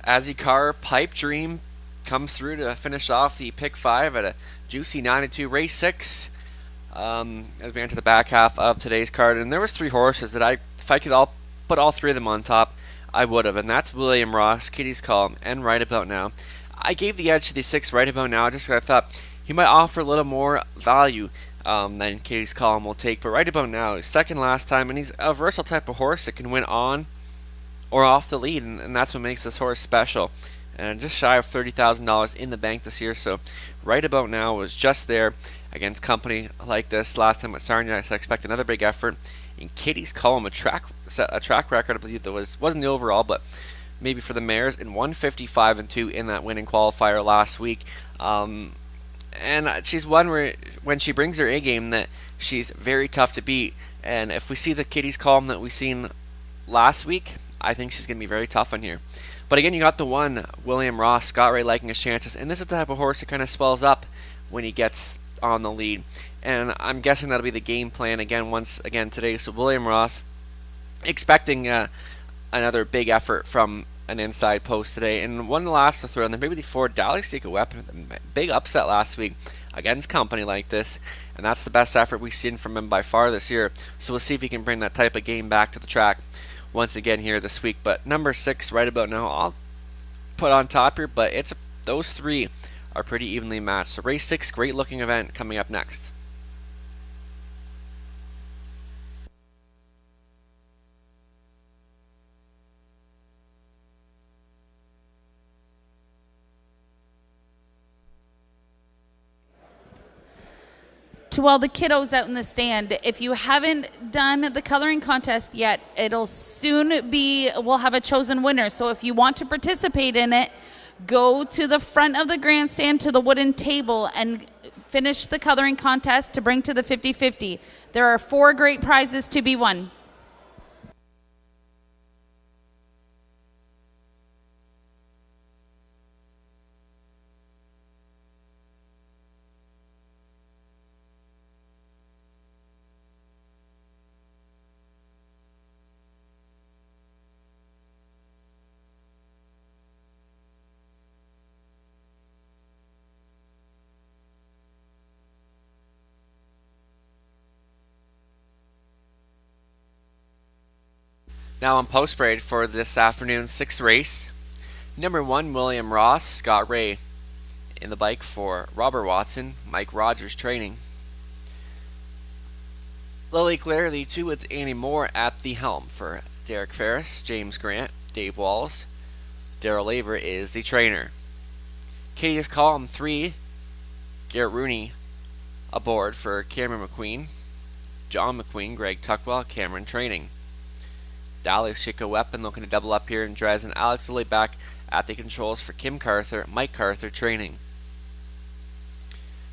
Azzy Carr Pipe Dream comes through to finish off the pick 5 at a juicy 9-2 race 6. As we enter the back half of today's card, and there was 3 horses that if I could put all 3 of them on top, I would have, and that's William Ross, Kitty's Call, and Right About Now. I gave the edge to the 6 Right About Now just because I thought he might offer a little more value than Kitty's Call will take, but Right About Now is second last time, and he's a versatile type of horse that can win on or off the lead, and that's what makes this horse special. And just shy of $30,000 in the bank this year, so Right About Now was just there against company like this last time at Sarnia. So I expect another big effort. In Kitty's Column, a track record, I believe that wasn't the overall, but maybe for the mares, in 155-2 in that winning qualifier last week. And she's one where when she brings her A game, that she's very tough to beat. And if we see the Kitty's Column that we seen last week, I think she's going to be very tough on here. But again, you got the 1 William Ross, Scott Ray liking his chances, and this is the type of horse that kind of swells up when he gets on the lead. And I'm guessing that'll be the game plan once again today. So William Ross expecting another big effort from an inside post today. And one last to throw in there, maybe the 4 Dally Secret Weapon, big upset last week against company like this, and that's the best effort we've seen from him by far this year. So we'll see if he can bring that type of game back to the track once again here this week. But number 6 Right About Now, I'll put on top here, but those 3 are pretty evenly matched. So race 6, great looking event coming up next. To all the kiddos out in the stand, if you haven't done the coloring contest yet, it'll soon be, we'll have a chosen winner. So if you want to participate in it, go to the front of the grandstand to the wooden table and finish the coloring contest to bring to the 50-50. There are 4 great prizes to be won. Now on post parade for this afternoon's 6th race. Number 1 William Ross, Scott Ray in the bike for Robert Watson, Mike Rogers training. Lily Claire, the 2 with Annie Moore at the helm for Derek Ferris, James Grant, Dave Walls. Daryl Laver is the trainer. Katie's Column 3, Garrett Rooney aboard for Cameron McQueen, John McQueen, Greg Tuckwell, Cameron training. Dally Chico Weapon looking to double up here in Dresden. Alex Lilly back at the controls for Kim Carther, Mike Carther training.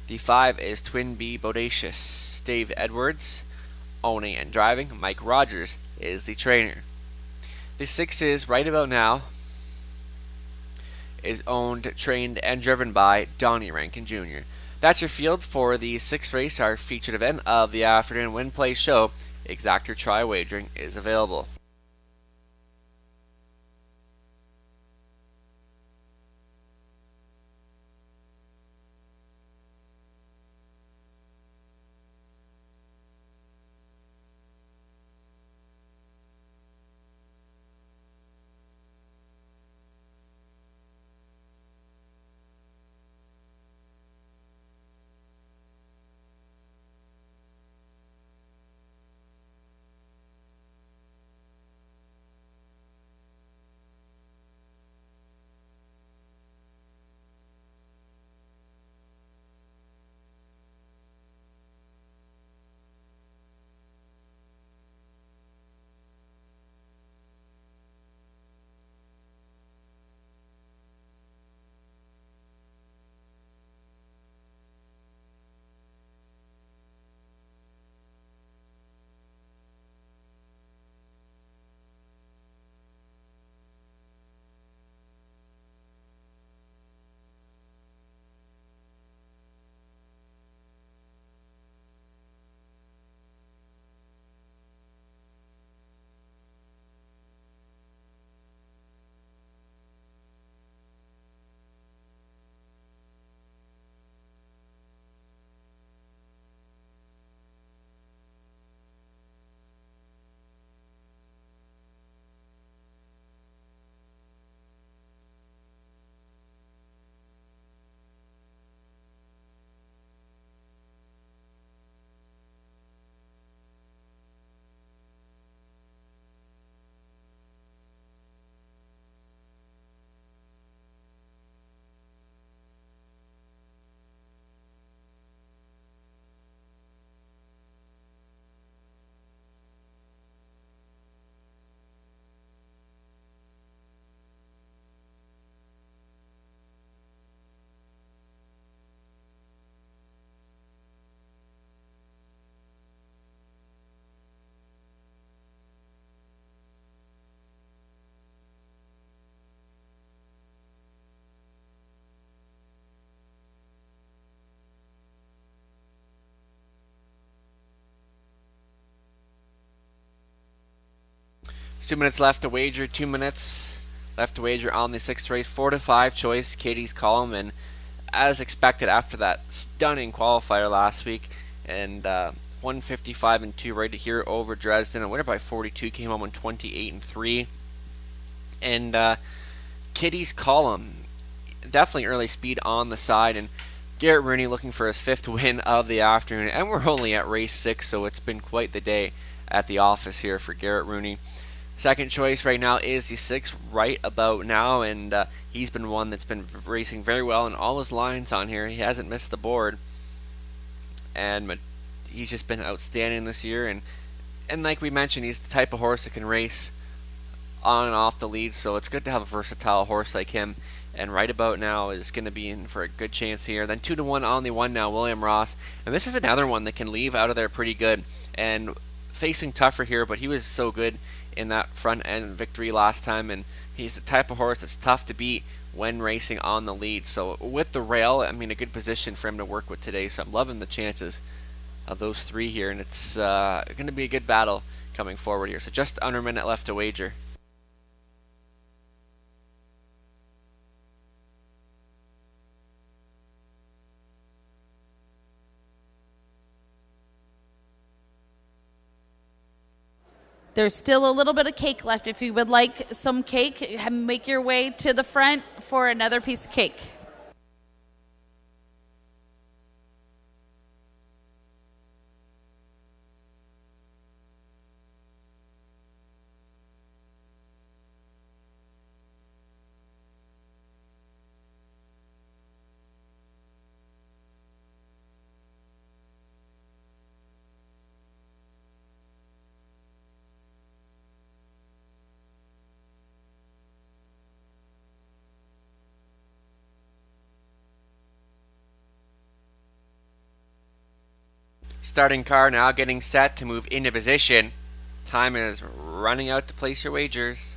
The 5 is Twin B Bodacious, Dave Edwards owning and driving. Mike Rogers is the trainer. The 6 is Right About Now, is owned, trained, and driven by Donnie Rankin Jr. That's your field for the 6th race, our featured event of the afternoon win play show. Exactor Try Wagering is available. 2 minutes left to wager. 2 minutes left to wager on the 6th race. 4-5 choice, Katie's Column. And as expected after that stunning qualifier last week, and 155 and 2 right here over Dresden. A winner by 42, came home on 28 and 3. And Kitty's Column, definitely early speed on the side, and Garrett Rooney looking for his 5th win of the afternoon. And we're only at race 6, so it's been quite the day at the office here for Garrett Rooney. Second choice right now is the 6 right about now, and he's been one that's been racing very well in all his lines on here. He hasn't missed the board, and he's just been outstanding this year. And like we mentioned, he's the type of horse that can race on and off the lead, so it's good to have a versatile horse like him. And right about now is going to be in for a good chance here. Then 2-1 on the 1 now, William Ross. And this is another one that can leave out of there pretty good. And facing tougher here, but he was so good in that front end victory last time. And he's the type of horse that's tough to beat when racing on the lead. So with the rail, I mean, a good position for him to work with today. So I'm loving the chances of those 3 here. And it's going to be a good battle coming forward here. So just under a minute left to wager. There's still a little bit of cake left. If you would like some cake, make your way to the front for another piece of cake. Starting car now getting set to move into position. Time is running out to place your wagers.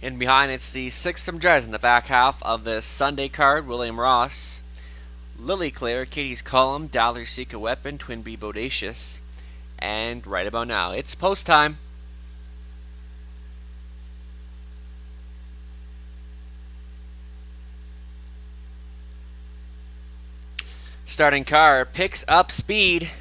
In behind, it's the 6th from Dres in the back half of this Sunday card. William Ross, Lily Claire, Katie's Column, Dollar Seek a Weapon, Twin B Bodacious. And right about now, it's post time. Starting car picks up speed,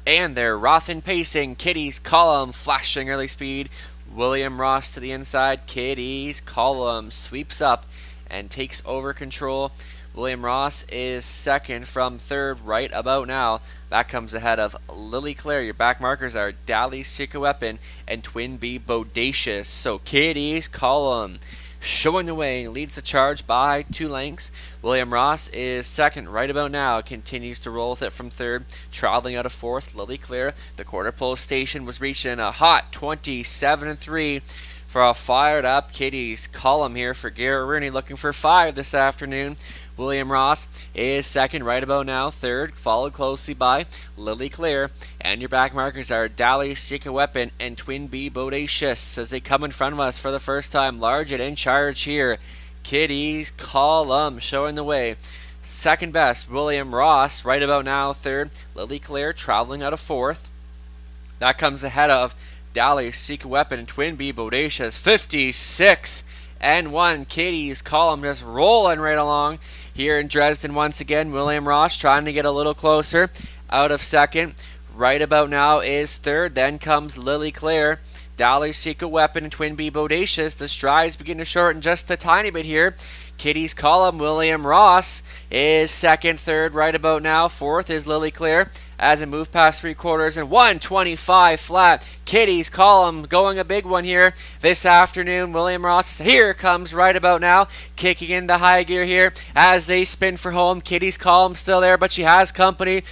and they're rough and pacing. Kitty's Column flashing early speed. William Ross to the inside. Kitty's Column sweeps up and takes over control. William Ross is second from 3rd right about now. That comes ahead of Lily Claire. Your back markers are Dally Seek a Weapon and Twin B Bodacious. So Kitty's Column showing the way, leads the charge by 2 lengths. William Ross is second right about now, continues to roll with it from 3rd, traveling out of 4th. Lily Claire, the quarter pole station, was reaching a hot 27-3 for a fired up Kitty's Column here for Garrett Rooney, looking for 5 this afternoon. William Ross is second right about now, 3rd, followed closely by Lily Claire. And your back markers are Dally Seek a Weapon and Twin B Bodacious as they come in front of us for the first time. Large and in charge here. Kitty's Column showing the way. Second best, William Ross right about now, 3rd. Lily Claire traveling out of 4th. That comes ahead of Dolly, Secret Weapon, and Twin B Bodacious, 56-1. Katie's Column just rolling right along here in Dresden once again. William Ross trying to get a little closer out of second. Right about now is third. Then comes Lily Claire. Dolly's Secret Weapon and Twin B Bodacious. The strides begin to shorten just a tiny bit here. Kitty's Column, William Ross is second, third right about now. Fourth is Lily Claire as it moved past 3/4 and 125 flat. Kitty's Column going a big one here this afternoon. William Ross here comes right about now, kicking into high gear here as they spin for home. Kitty's Column still there, but she has company.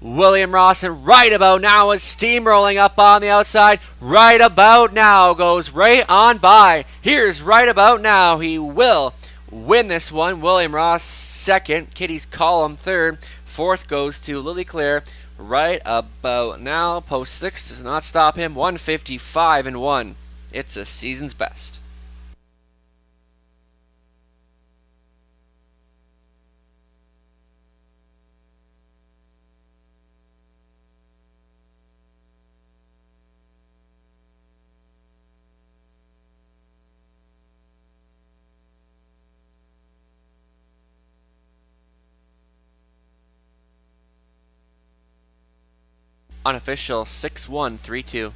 William Ross, and right about now is steamrolling up on the outside. Right about now goes right on by. Here's right about now. He will win this one. William Ross second. Kitty's Column third. Fourth goes to Lily Claire. Right about now, post 6 does not stop him. 155-1. It's a season's best. Unofficial 6-1-3-2.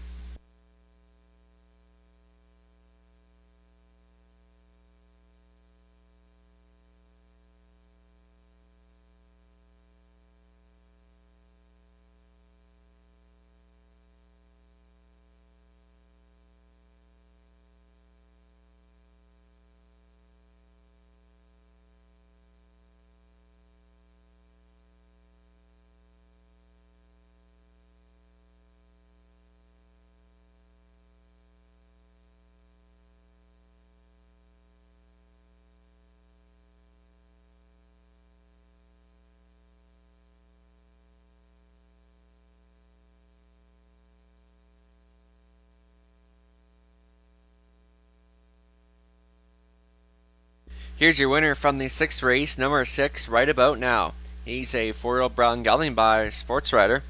Here's your winner from the 6th race, number 6, right about now. He's a 4-year-old brown gelding by Sports Rider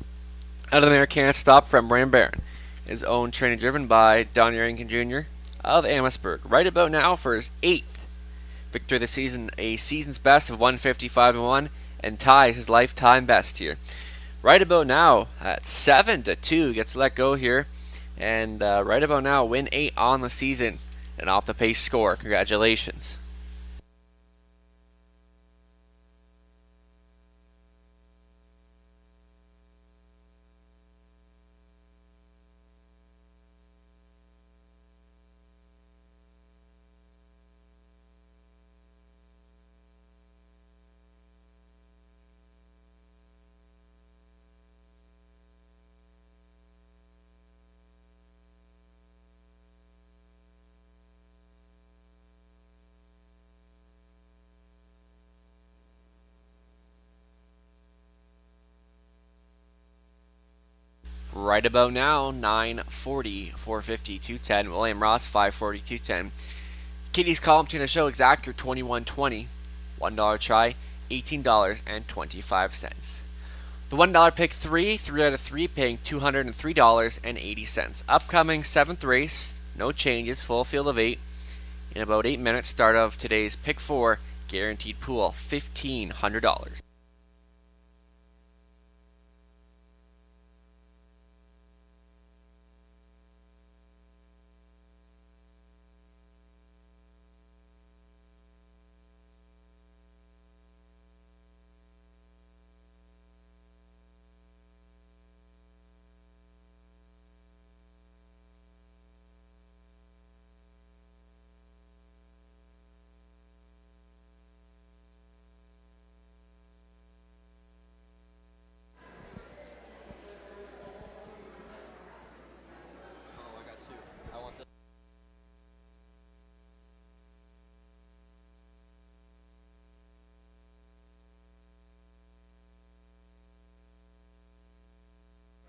out of the mare Can't Stop from Bram Barron. His own training driven by Don Arrington Jr. of Amherstburg. Right about now for his 8th victory of the season, a season's best of 155-1, and ties his lifetime best here. Right about now at 7-2 gets let go here, and right about now win 8 on the season, an off the pace score. Congratulations. Right about now, 940, 450, 210. William Ross, 540, 210. Kitty's Column to the show exactor 21.20. $1 try, $18.25. The $1 pick 3 out of 3 paying $203.80. Upcoming 7th race, no changes, full field of 8. In about 8 minutes, start of today's pick 4, guaranteed pool, $1,500.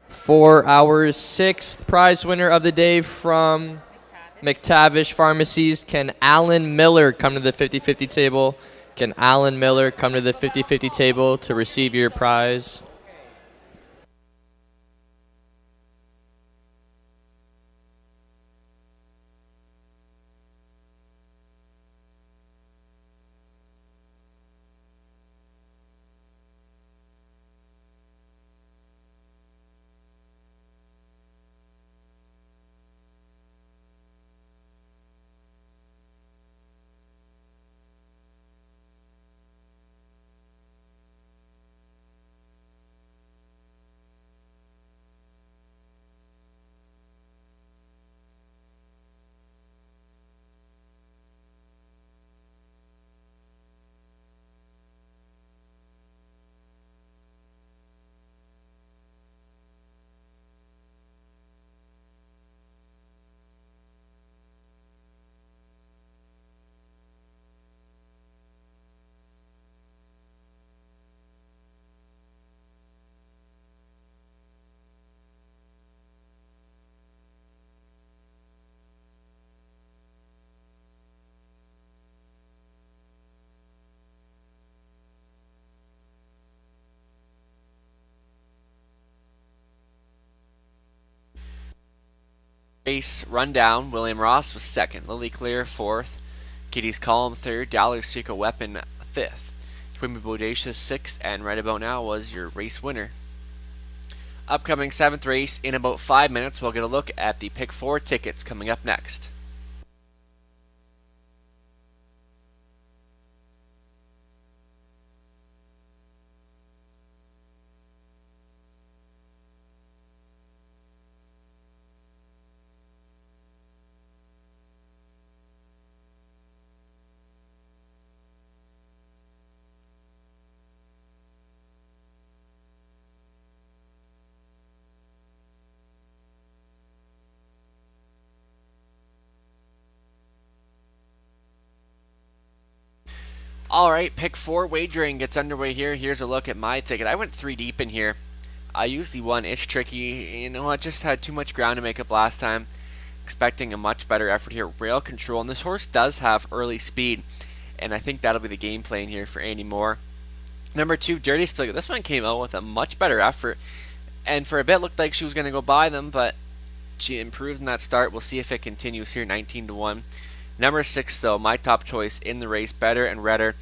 For our 6th prize winner of the day from McTavish Pharmacies, can Alan Miller come to the 50-50 table? Can Alan Miller come to the 50-50 table to receive your prize? Race rundown, William Ross was second, Lily Clear fourth, Kitty's Column third, Dollar's Secret Weapon fifth, Twin Bodacious sixth, and right about now was your race winner. Upcoming 7th race in about 5 minutes. We'll get a look at the Pick 4 tickets coming up next. Alright, Pick 4 wagering gets underway here. Here's a look at my ticket. I went 3 deep in here. I usually won It's Tricky. You know, I just had too much ground to make up last time. Expecting a much better effort here. Rail Control, and this horse does have early speed, and I think that'll be the game plan here for Andy Moore. Number 2, Dirty Split. This one came out with a much better effort, and for a bit looked like she was going to go by them, but she improved in that start. We'll see if it continues here, 19-1. Number 6, though, my top choice in the race, Better and Redder.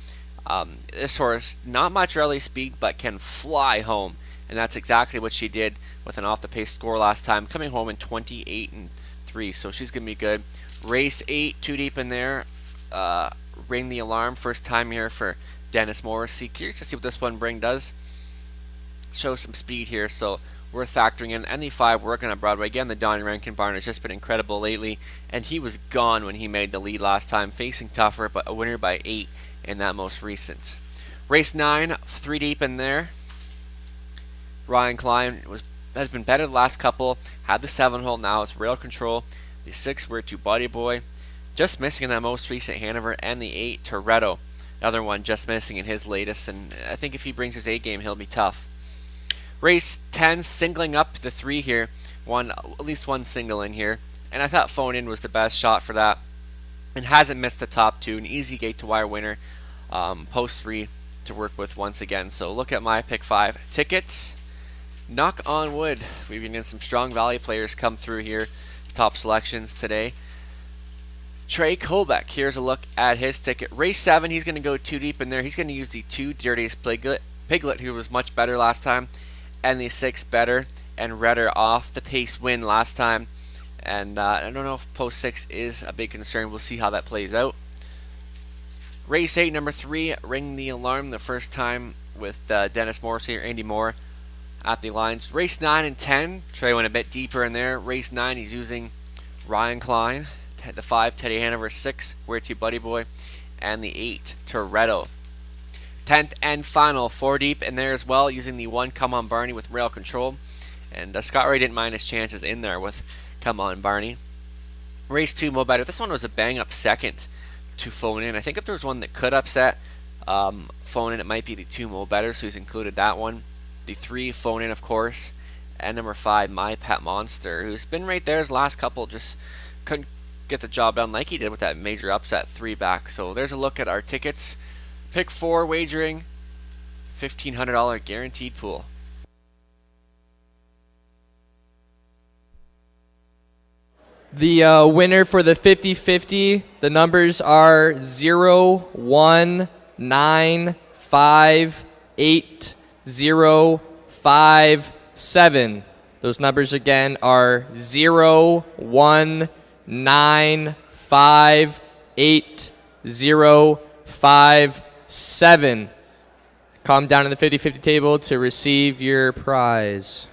This horse, not much early speed, but can fly home, and that's exactly what she did with an off-the-pace score last time, coming home in 28-3, so she's going to be good. Race 8, 2 deep in there. Ring the Alarm, first time here for Dennis Morrissey. Curious to see what this one does. Show some speed here, so worth factoring in. NE5 working on Broadway. Again, the Donnie Rankin barn has just been incredible lately, and he was gone when he made the lead last time, facing tougher, but a winner by 8 in that most recent. Race 9, 3 deep in there. Ryan Klein has been better the last couple. Had the 7 hole, now it's Rail Control. The 6 were to Buddy Boy. Just missing in that most recent Hanover, and the 8 Toretto. Another one just missing in his latest, and I think if he brings his A game, he'll be tough. Race 10, singling up the 3 here. At least one single in here. And I thought Phone In was the best shot for that. And hasn't missed the top 2. An easy gate to wire winner. Post 3 to work with once again. So look at my Pick 5 tickets. Knock on wood. We've been getting some strong value players come through here. Top selections today. Trey Colbeck. Here's a look at his ticket. Race 7, he's going to go 2 deep in there. He's going to use the 2 Dirtiest Piglet, who was much better last time. And the 6 Better and Redder off the pace win last time. And I don't know if post 6 is a big concern. We'll see how that plays out. Race 8, number 3, Ring the Alarm, the first time with Dennis Morrissey or Andy Moore at the lines. Race 9 and 10, Trey went a bit deeper in there. Race 9, he's using Ryan Klein. The 5, Teddy Hanover. 6, Where to Buddy Boy. And the 8, Toretto. 10th and final, 4 deep in there as well, using the 1 Come On Barney with Rail Control. And Scott Ray didn't mind his chances in there with Come On Barney. Race 2, Mo Better. This one was a bang-up second to Phone In. I think if there was one that could upset Phone In, it might be the 2 Mo Better, so he's included that one. The 3, Phone In, of course. And number 5, My Pet Monster, who's been right there his last couple, just couldn't get the job done like he did with that major upset 3 back. So there's a look at our tickets. Pick 4 wagering, $1,500 guaranteed pool. The winner for the 50-50, the numbers are 0, 1, 9, 5, 8, 0, 5, 7. Those numbers again are 0, 1, 9, 5, 8, 0, 5, 7. Calm down on the 50-50 table to receive your prize.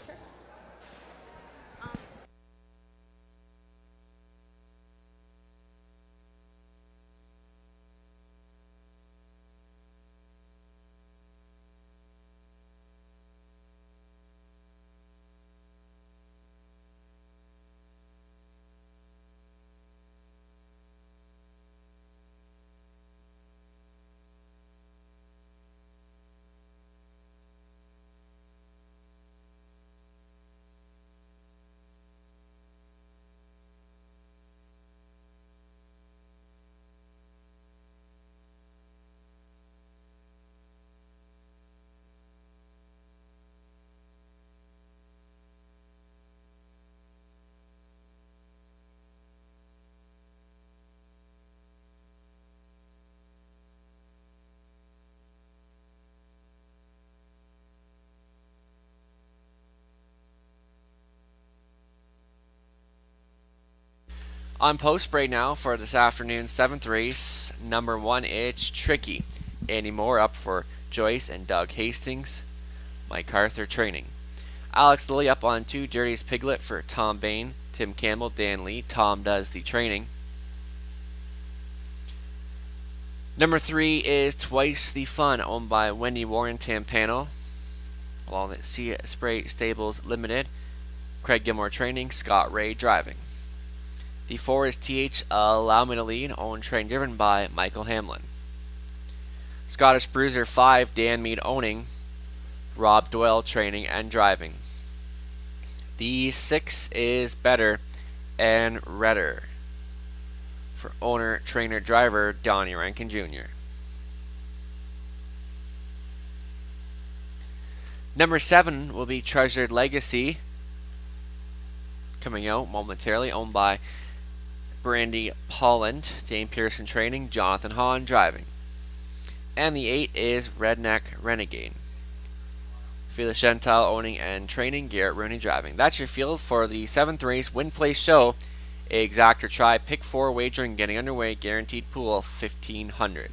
On post spray now for this afternoon's 7th race, number 1, It's Tricky. Andy Moore up for Joyce and Doug Hastings. Mike Arthur training. Alex Lilly up on 2, Dirty's Piglet for Tom Bain, Tim Campbell, Dan Lee. Tom does the training. Number 3 is Twice the Fun, owned by Wendy Warren Tampano, along the Sea Spray Stables Limited. Craig Gilmore training, Scott Ray driving. The 4 is TH Allow Me to Lead, owned, trained, driven by Michael Hamlin. Scottish Bruiser 5, Dan Mead owning, Rob Doyle training and driving. The 6 is Better and Redder, for owner, trainer, driver, Donnie Rankin Jr. Number 7 will be Treasured Legacy, coming out momentarily, owned by Brandy Polland, Dane Pearson training, Jonathan Hahn driving. And the 8 is Redneck Renegade, Felix Gentile owning and training, Garrett Rooney driving. That's your field for the 7th race, Win Play Show. Exact or try, pick 4 wagering getting underway, guaranteed pool of $1,500.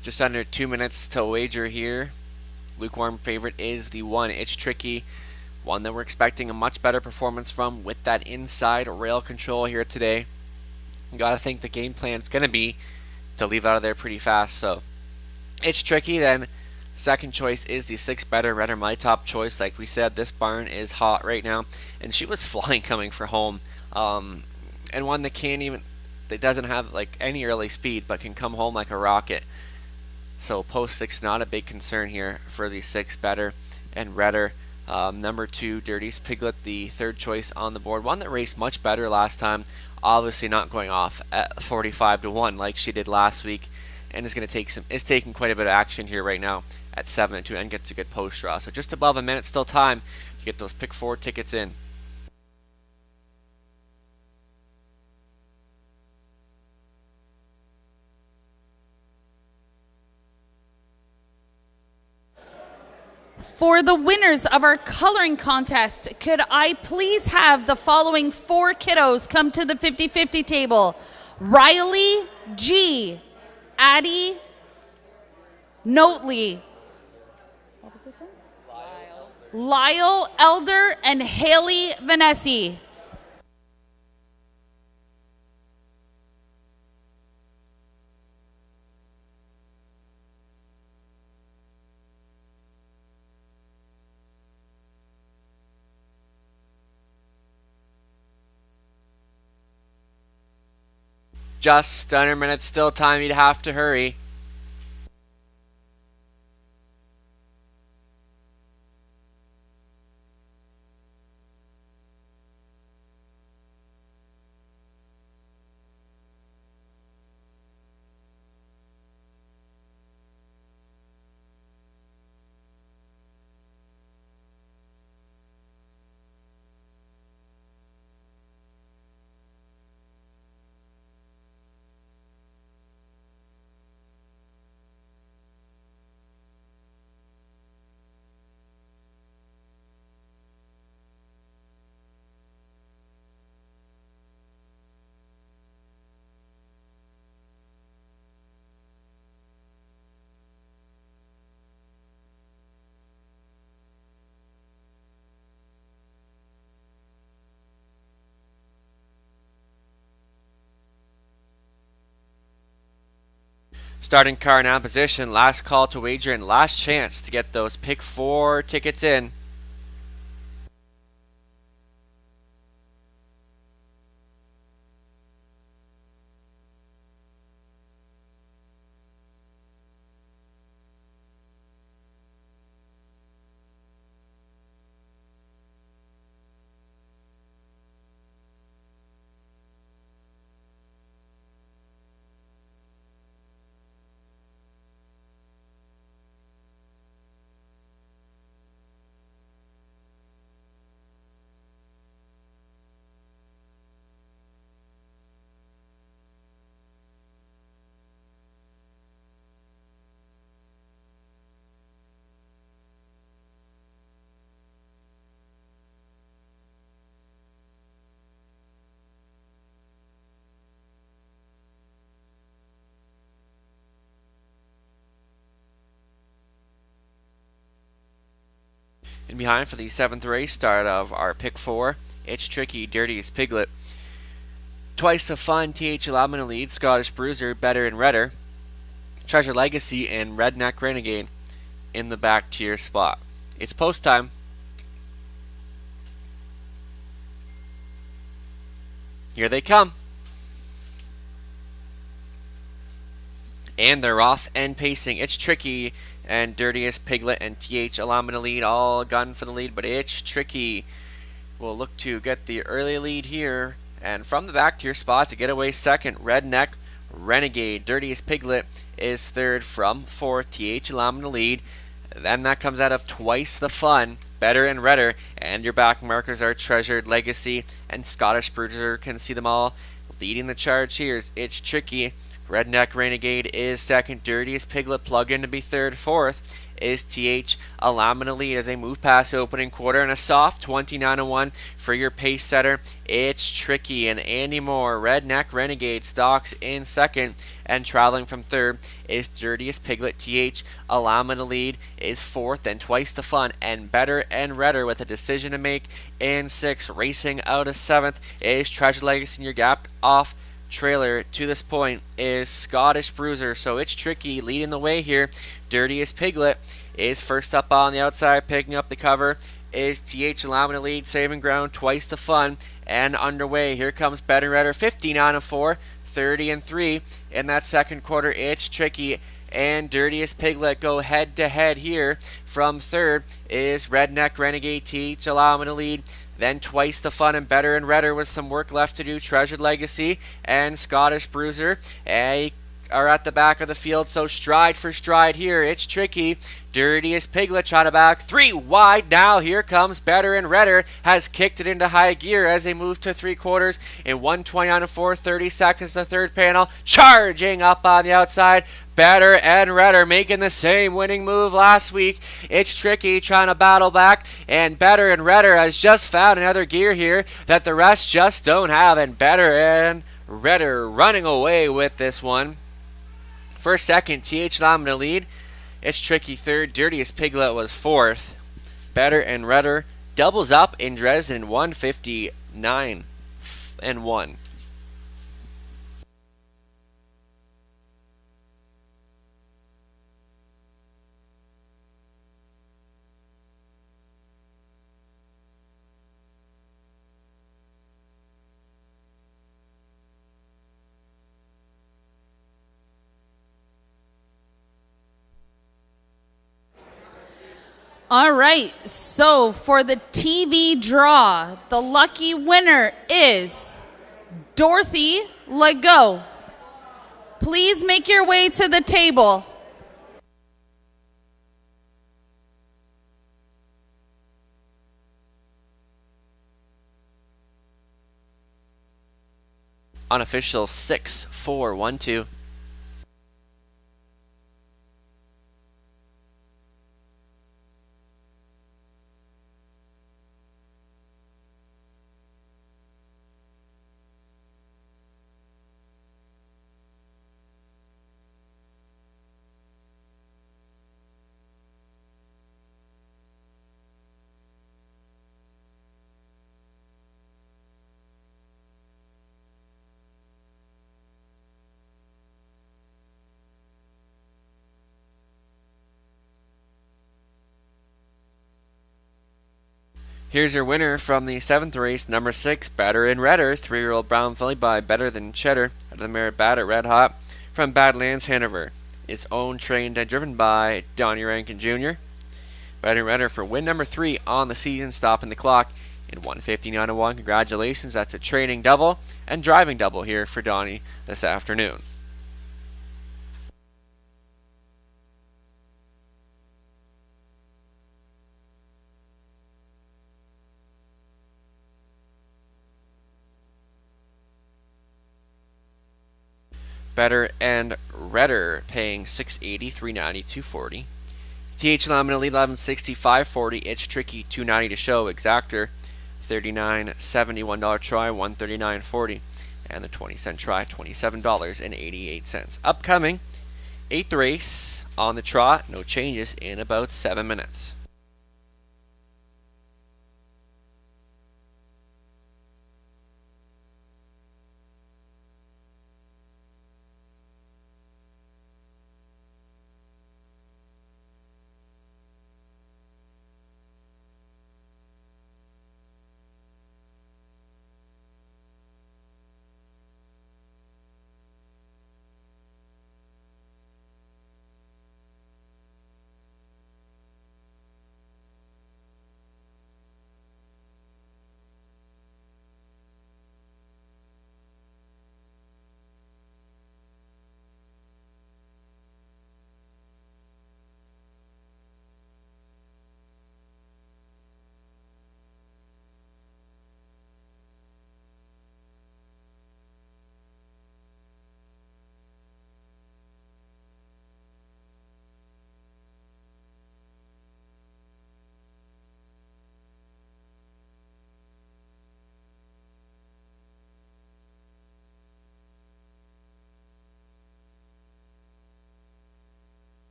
Just under 2 minutes to wager here. Lukewarm favorite is the 1, It's Tricky. One that we're expecting a much better performance from with that inside rail control here today. You gotta think the game plan's gonna be to leave out of there pretty fast. So It's Tricky. Then second choice is the 6, Better, Redder, my top choice. Like we said, this barn is hot right now, and she was flying coming for home. And one that doesn't have like any early speed, but can come home like a rocket. So post 6, not a big concern here for the 6, Better and Redder. Number 2, Dirty's Piglet, the 3rd choice on the board. One that raced much better last time. Obviously not going off at 45-1 like she did last week, and is taking quite a bit of action here right now at 7-2 and gets a good post draw. So just above a minute, still time to get those pick 4 tickets in. For the winners of our coloring contest, could I please have the following 4 kiddos come to the 50-50 table? Riley G, Addie Notley, what was this one? Lyle Elder, and Haley Vanessa. Just under a minute still time. You'd have to hurry. Starting car now in position. Last call to wager and last chance to get those pick 4 tickets in. And behind for the 7th race start of our pick 4, It's Tricky, Dirtiest Piglet. Twice the Fun, TH Allowment lead, Scottish Bruiser, Better and Redder, Treasure Legacy, and Redneck Renegade in the back tier spot. It's post time. Here they come. And they're off and pacing. It's Tricky and Dirtiest Piglet and TH Allowment lead, all gun for the lead, but It's Tricky will look to get the early lead here. And from the back tier spot to get away second, Redneck Renegade. Dirtiest Piglet is third from fourth, TH Allowment lead. Then that comes out of Twice the Fun, Better and Redder, and your back markers are Treasured Legacy and Scottish Bruiser. Can see them all leading the charge here. It's Tricky. Redneck Renegade is second. Dirtiest Piglet plug in to be third. Fourth is TH Allowment lead as they move past the opening quarter, and a soft 29-1 for your pace setter. It's Tricky and Andy Moore. Redneck Renegade stocks in second, and traveling from third is Dirtiest Piglet. TH Allowment lead is fourth, and Twice the Fun and Better and Redder with a decision to make in sixth. Racing out of seventh is Treasure Legacy, and your gap off trailer to this point is Scottish Bruiser. So It's Tricky leading the way here. Dirtiest Piglet is first up on the outside, picking up the cover is TH Allowment lead, saving ground. Twice the Fun and underway. Here comes Better Redder, 59-4, 30-3 in that second quarter. It's Tricky and Dirtiest Piglet go head to head here. From third is Redneck Renegade, TH Allowment lead. Then Twice the Fun and Better and Redder with some work left to do. Treasured Legacy and Scottish Bruiser are at the back of the field, so stride for stride here. It's Tricky. Dirtiest Piglet trying to back 3 wide now. Here comes Better and Redder, has kicked it into high gear as they move to three quarters in 1:29-4, 30 seconds the third panel. Charging up on the outside, Better and Redder making the same winning move last week. It's Tricky trying to battle back, and Better and Redder has just found another gear here that the rest just don't have, and Better and Redder running away with this one. For second, TH Allowment lead. It's Tricky third. Dirtiest Piglet was fourth. Better and Redder doubles up in Dresden, 159-1. All right, so for the TV draw, the lucky winner is Dorothy Legault. Please make your way to the table. Unofficial 6-4-1-2. Here's your winner from the 7th race, number 6, Better and Redder, 3-year-old brown filly by Better Than Cheddar, out of the mare Bad at Red Hot, from Badlands, Hanover. It's owned, trained, and driven by Donnie Rankin Jr. Better and Redder for win number 3 on the season, stopping the clock in 1:59.01. Congratulations, that's a training double and driving double here for Donnie this afternoon. Better and Redder paying $680, $390, $240. TH Lamina lead 1160, $540. It's Tricky, $290 to show. Exactor, $39.70. $1 try, $139.40. And the 20-cent try, $27.88. Upcoming 8th race on the trot. No changes in about 7 minutes.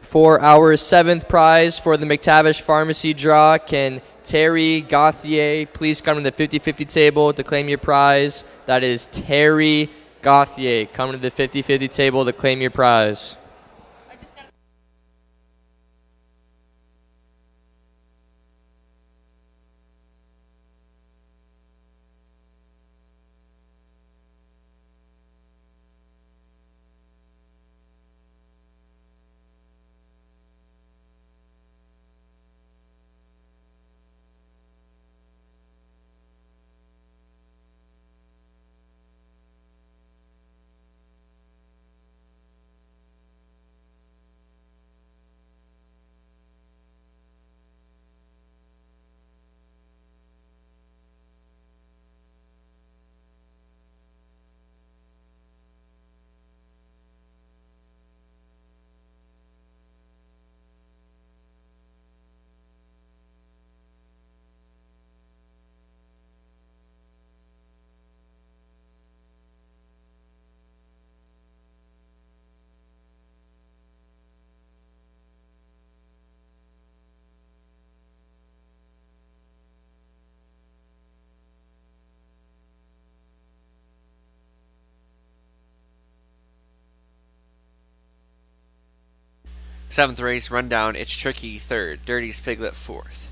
For our 7th prize for the McTavish Pharmacy draw, can Terry Gauthier please come to the 50-50 table to claim your prize? That is Terry Gauthier. Come to the 50-50 table to claim your prize. 7th race, Rundown, It's Tricky 3rd, Dirty's Piglet 4th.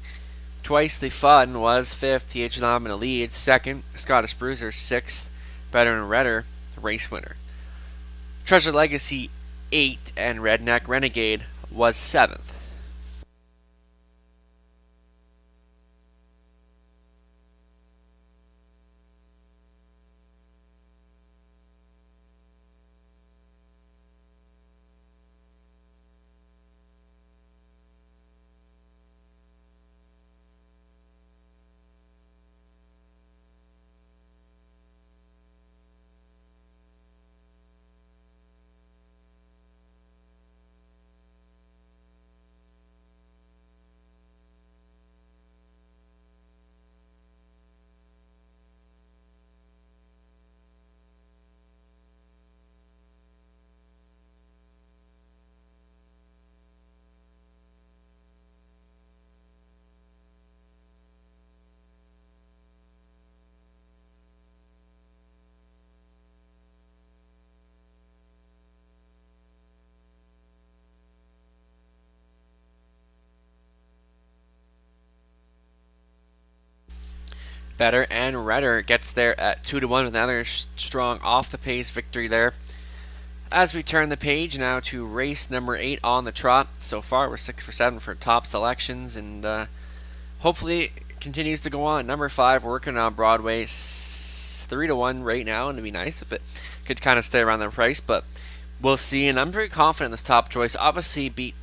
Twice the Fun was 5th, TH Lam in a lead. 2nd, Scottish Bruiser 6th, Better and Redder, race winner. Treasure Legacy 8th, and Redneck Renegade was 7th. Better and Redder gets there at 2-1 with another strong off the pace victory there. As we turn the page now to race number 8 on the trot. So far we're 6 for 7 for top selections, and hopefully it continues to go on. Number 5 working on Broadway, 3-1 right now, and it'd be nice if it could kind of stay around the price, but we'll see. And I'm very confident in this top choice. Obviously beat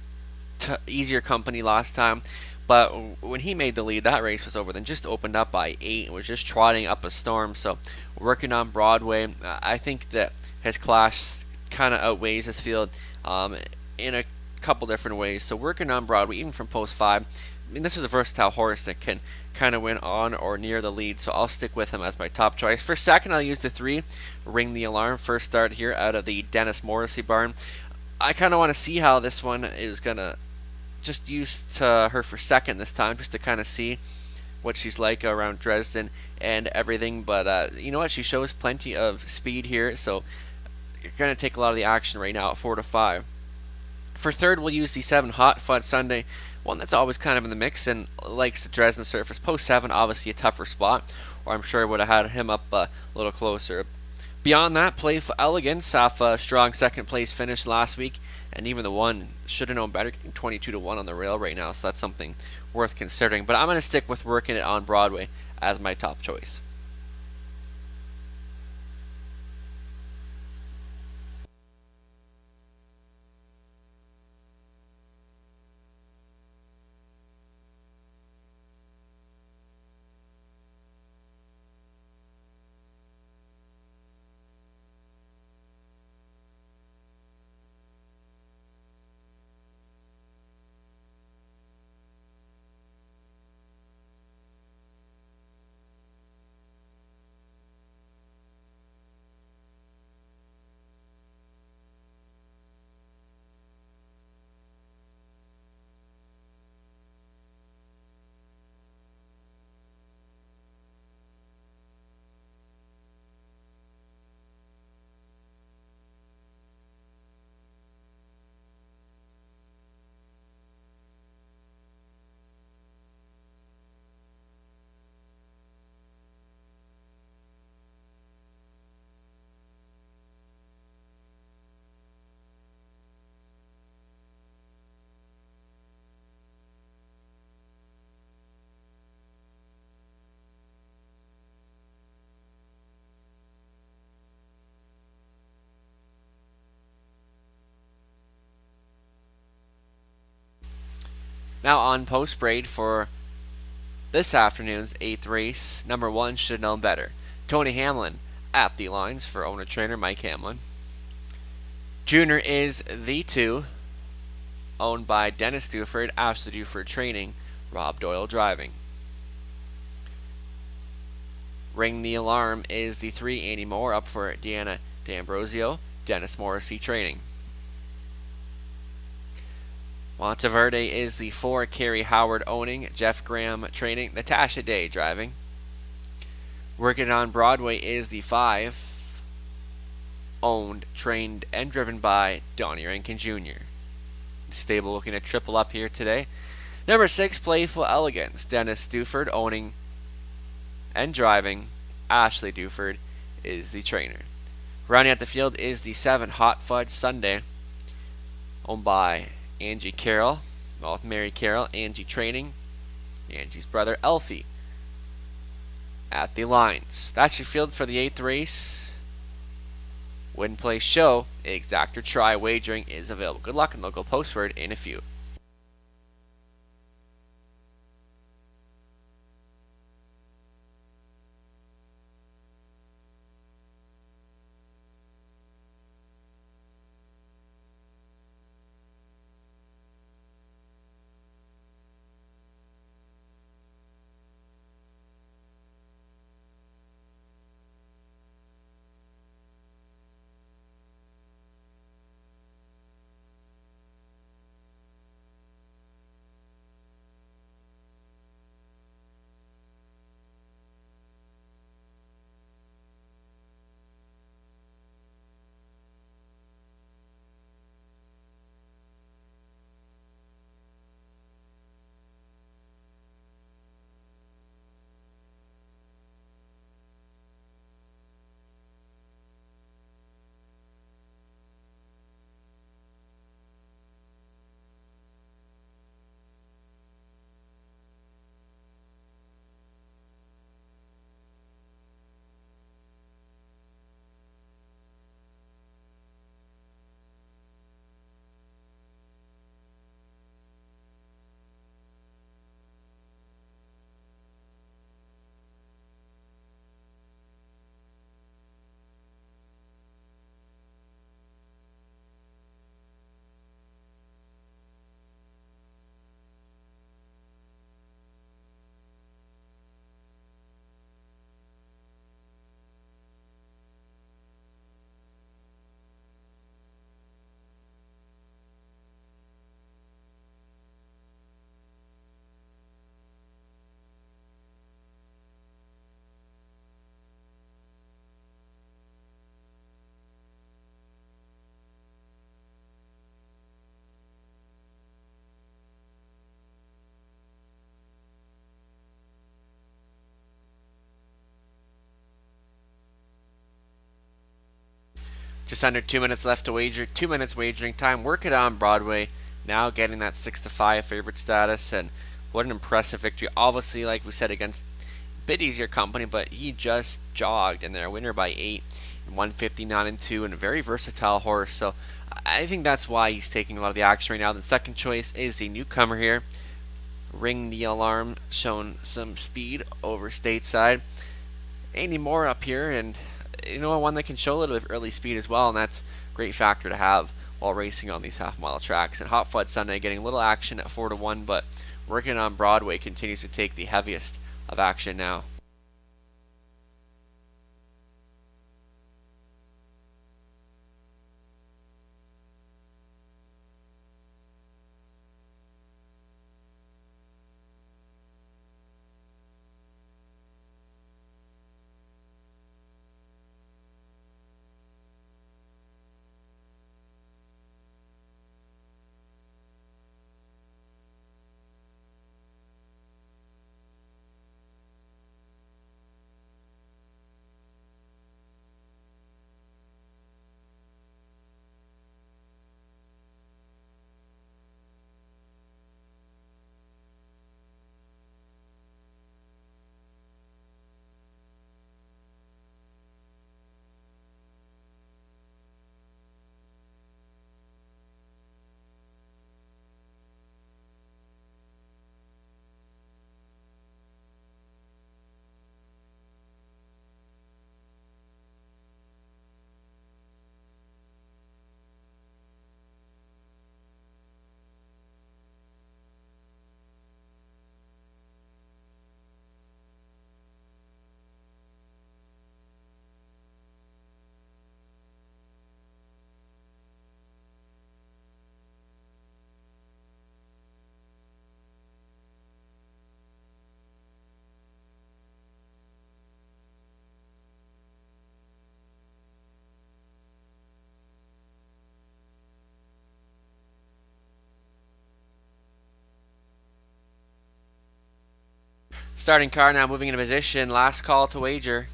easier company last time, but when he made the lead, that race was over. Then just opened up by 8 and was just trotting up a storm. So working on Broadway, I think that his class kind of outweighs his field in a couple different ways. So working on Broadway, even from post 5, I mean, this is a versatile horse that can kind of win on or near the lead. So I'll stick with him as my top choice. For second, I'll use the 3, Ring the Alarm. First start here out of the Dennis Morrissey barn. I kind of want to see how this one is going to just use her for second this time, just to kind of see what she's like around Dresden and everything. But you know what? She shows plenty of speed here, so you're going to take a lot of the action right now at 4-5. For third, we'll use the 7 Hot Fud Sunday, one that's always kind of in the mix and likes the Dresden surface. Post 7, obviously a tougher spot, or I'm sure I would have had him up a little closer. Beyond that, Playful Elegance off a strong second place finish last week, and even the one should have known better, getting 22-1 on the rail right now, so that's something worth considering. But I'm going to stick with working it on Broadway as my top choice. Now on post braid for this afternoon's 8th race. Number 1 should have known better. Tony Hamlin at the lines for owner-trainer Mike Hamlin. Junior is the 2, owned by Dennis Duford, Ashley Duford training, Rob Doyle driving. Ring the Alarm is the 3, Andy Moore, up for Deanna D'Ambrosio, Dennis Morrissey training. Monteverde is the 4, Kerry Howard owning, Jeff Graham training, Natasha Day driving. Working on Broadway is the 5, owned, trained, and driven by Donnie Rankin Jr. stable looking to triple up here today. Number 6, Playful Elegance. Dennis Duford owning and driving. Ashley Duford is the trainer. Rounding out the field is the 7, Hot Fudge Sunday, owned by Angie Carroll. Well, with Mary Carroll, Angie training. Angie's brother, Elfie, at the lines. That's your field for the 8th race. Win, play, show, exact or try wagering is available. Good luck, and they'll go postword in a few. Just under 2 minutes left to wager. 2 minutes wagering time. Work it on Broadway. Now getting that 6-5 favorite status, and what an impressive victory. Obviously, like we said, against a bit easier company, but he just jogged in there. Winner by 8, and 159-2, and a very versatile horse. So I think that's why he's taking a lot of the action right now. The second choice is the newcomer here. Ring the Alarm, showing some speed over stateside. Any more up here, and you know, one that can show a little bit of early speed as well, and that's a great factor to have while racing on these half-mile tracks. And Hot Fudge Sunday getting a little action at 4-1, but Working on Broadway continues to take the heaviest of action now. Starting car now moving into position. Last call to wager.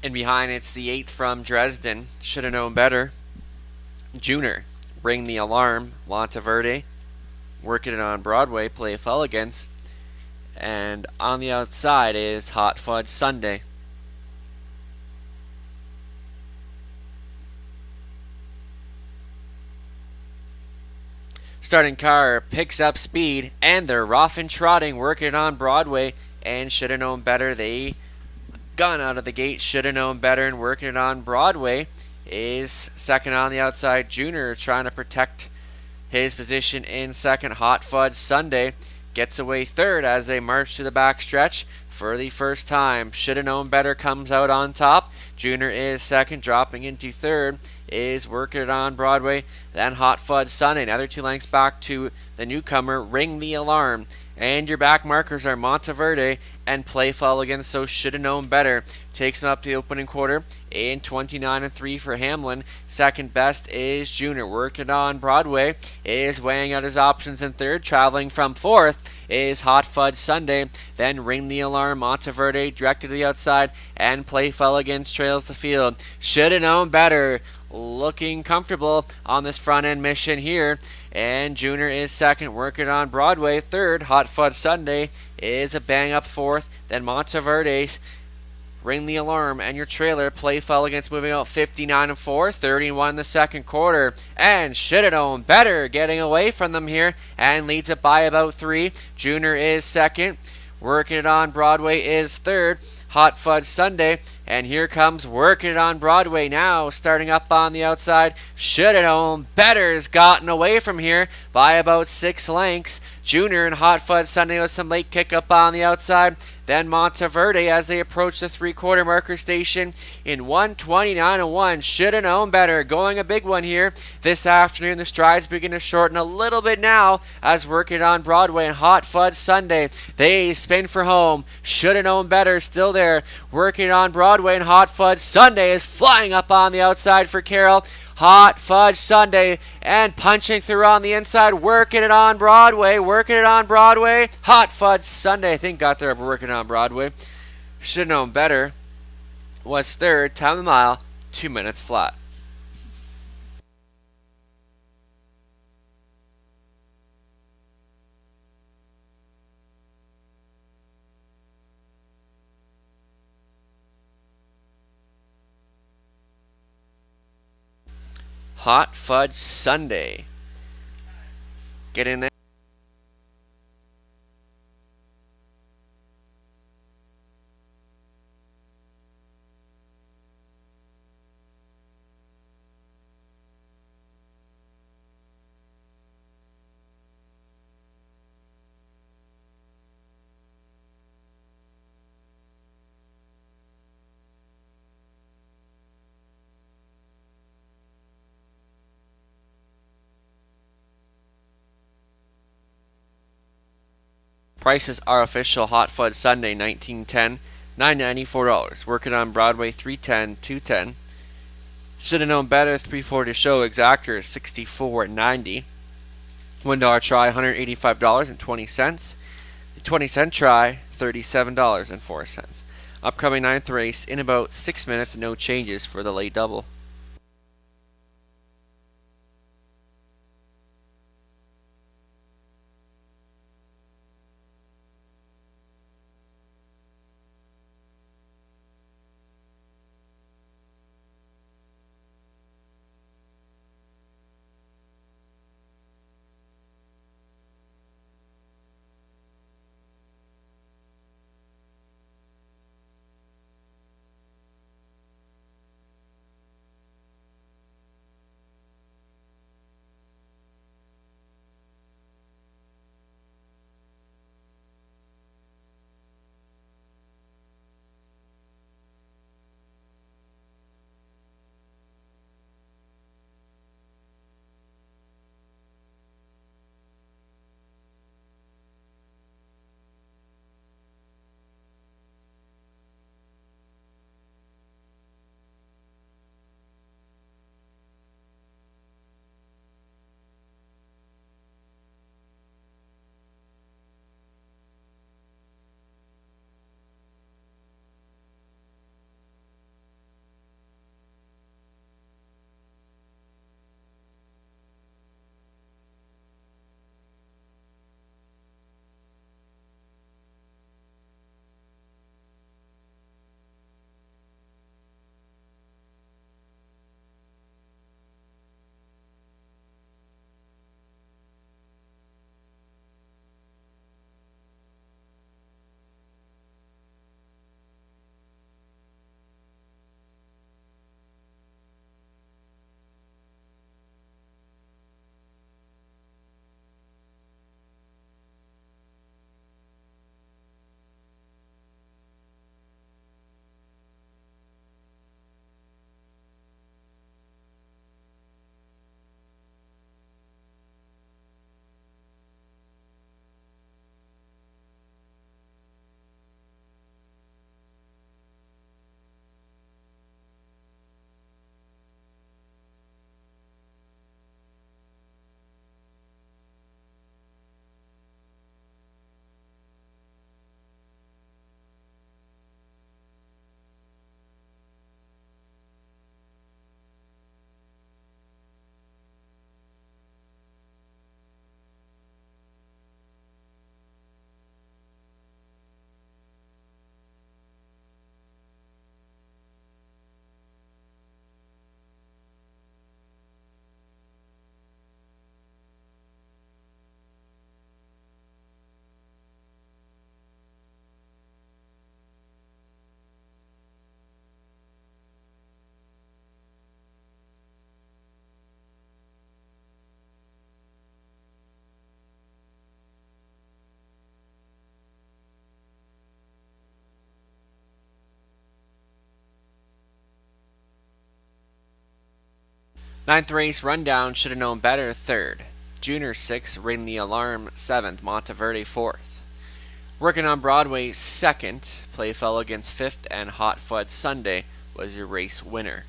And behind it's the 8th from Dresden. Should have known better. Junior, Ring the Alarm. Monteverde, Working It on Broadway. Play Elegance. And on the outside is Hot Fudge Sunday. Starting car picks up speed, and they're rough and trotting, Working It on Broadway, and should have known better. They gun out of the gate, should have known better, and Working It on Broadway is second on the outside. Junior trying to protect his position in second. Hot Fudge Sunday gets away third as they march to the back stretch for the first time. Should have known better comes out on top. Junior is second. Dropping into third is Working It on Broadway. Then Hot Fudge Sunday. Another 2 lengths back to the newcomer, Ring the Alarm. And your back markers are Monteverde and Play Elegance, so should have known better. Takes him up to the opening quarter in 29-3 for Hamlin. Second best is Junior. Working on Broadway is weighing out his options in third. Traveling from fourth is Hot Fudge Sunday. Then Ring the Alarm, Monteverde directed to the outside, and Play Elegance trails the field. Should have known better. Looking comfortable on this front end mission here. And Junior is second. Working on Broadway third. Hot Fudge Sunday is a bang up fourth. Then Monteverde, Ring the Alarm, and your trailer Play Elegance moving out 59-4, 31 in the second quarter. And should have known better, getting away from them here and leads it by about 3. Junior is second. Working It on Broadway is third. Hot Fudge Sunday, and here comes Working It on Broadway now, starting up on the outside. Should have known better's gotten away from here by about 6 lengths. Junior and Hot Fudge Sunday with some late kick up on the outside. Then Monteverde as they approach the 3/4 marker station in 1:29:1. Should have known better. Going a big one here this afternoon. The strides begin to shorten a little bit now as Working It on Broadway and Hot Fudge Sunday. They spin for home. Should have known better. Still there. Working It on Broadway and Hot Fudge Sunday is flying up on the outside for Carroll. Hot Fudge Sunday and punching through on the inside. Working It on Broadway. Working It on Broadway. Hot Fudge Sunday, I think, got there over Working It on Broadway. Should have known better. Was third. Time of the mile, 2 minutes flat. Hot Fudge Sunday. Get in there. Prices are official Hot Fudge Sunday 1910, $9.94. Working on Broadway 310, 210. Should have known better, 340 show exactor is $64.90. $1 try, $185.20. The 20-cent try, $37.04. Upcoming 9th race in about 6 minutes, no changes for the late double. Ninth race rundown, should have known better, 3rd. Junior 6th, Ring the Alarm 7th, Monteverde 4th. Working on Broadway 2nd, Playfellow against 5th, and Hot Fudge Sunday was your race winner.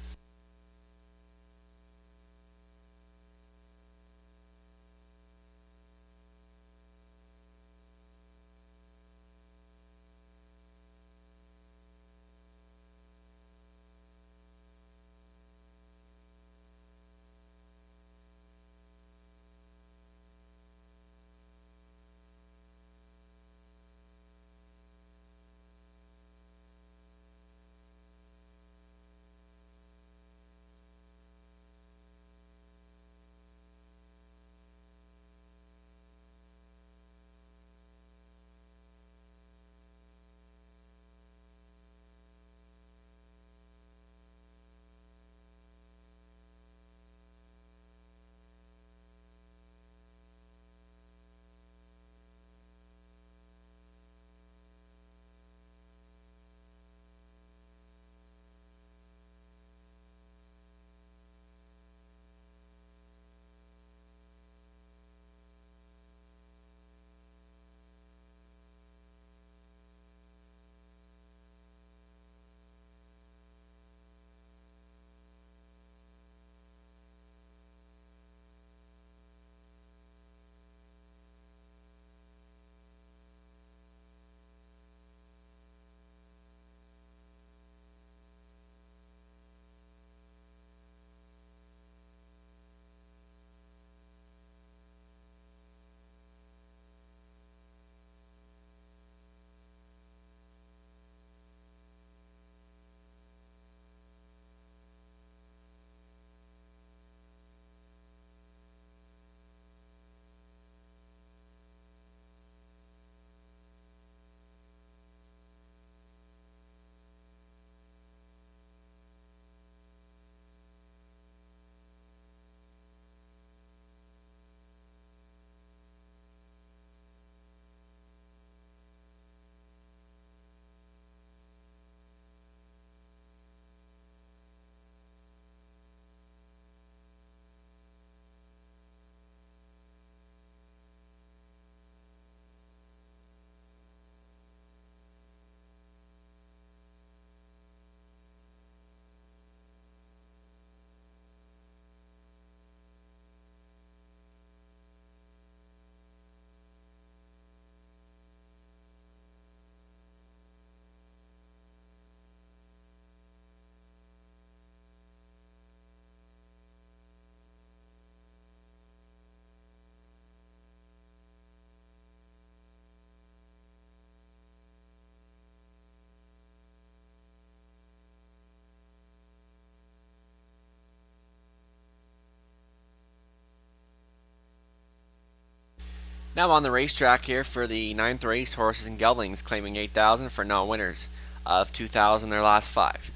Now on the racetrack here for the 9th race, Horses and Geldings claiming 8,000 for non-winners of 2,000 their last 5.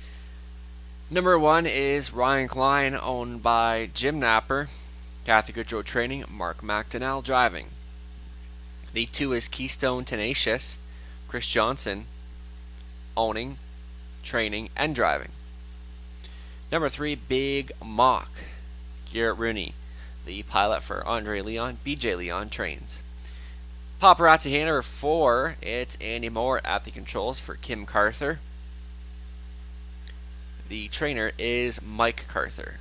Number 1 is Ryan Klein, owned by Jim Napper, Kathy Goodrow training, Mark McDonnell driving. The 2 is Keystone Tenacious, Chris Johnson, owning, training, and driving. Number 3, Big Mock, Garrett Rooney, the pilot for Andre Leon, BJ Leon trains. Paparazzi hand number 4, it's Andy Moore at the controls for Kim Carther. The trainer is Mike Carther.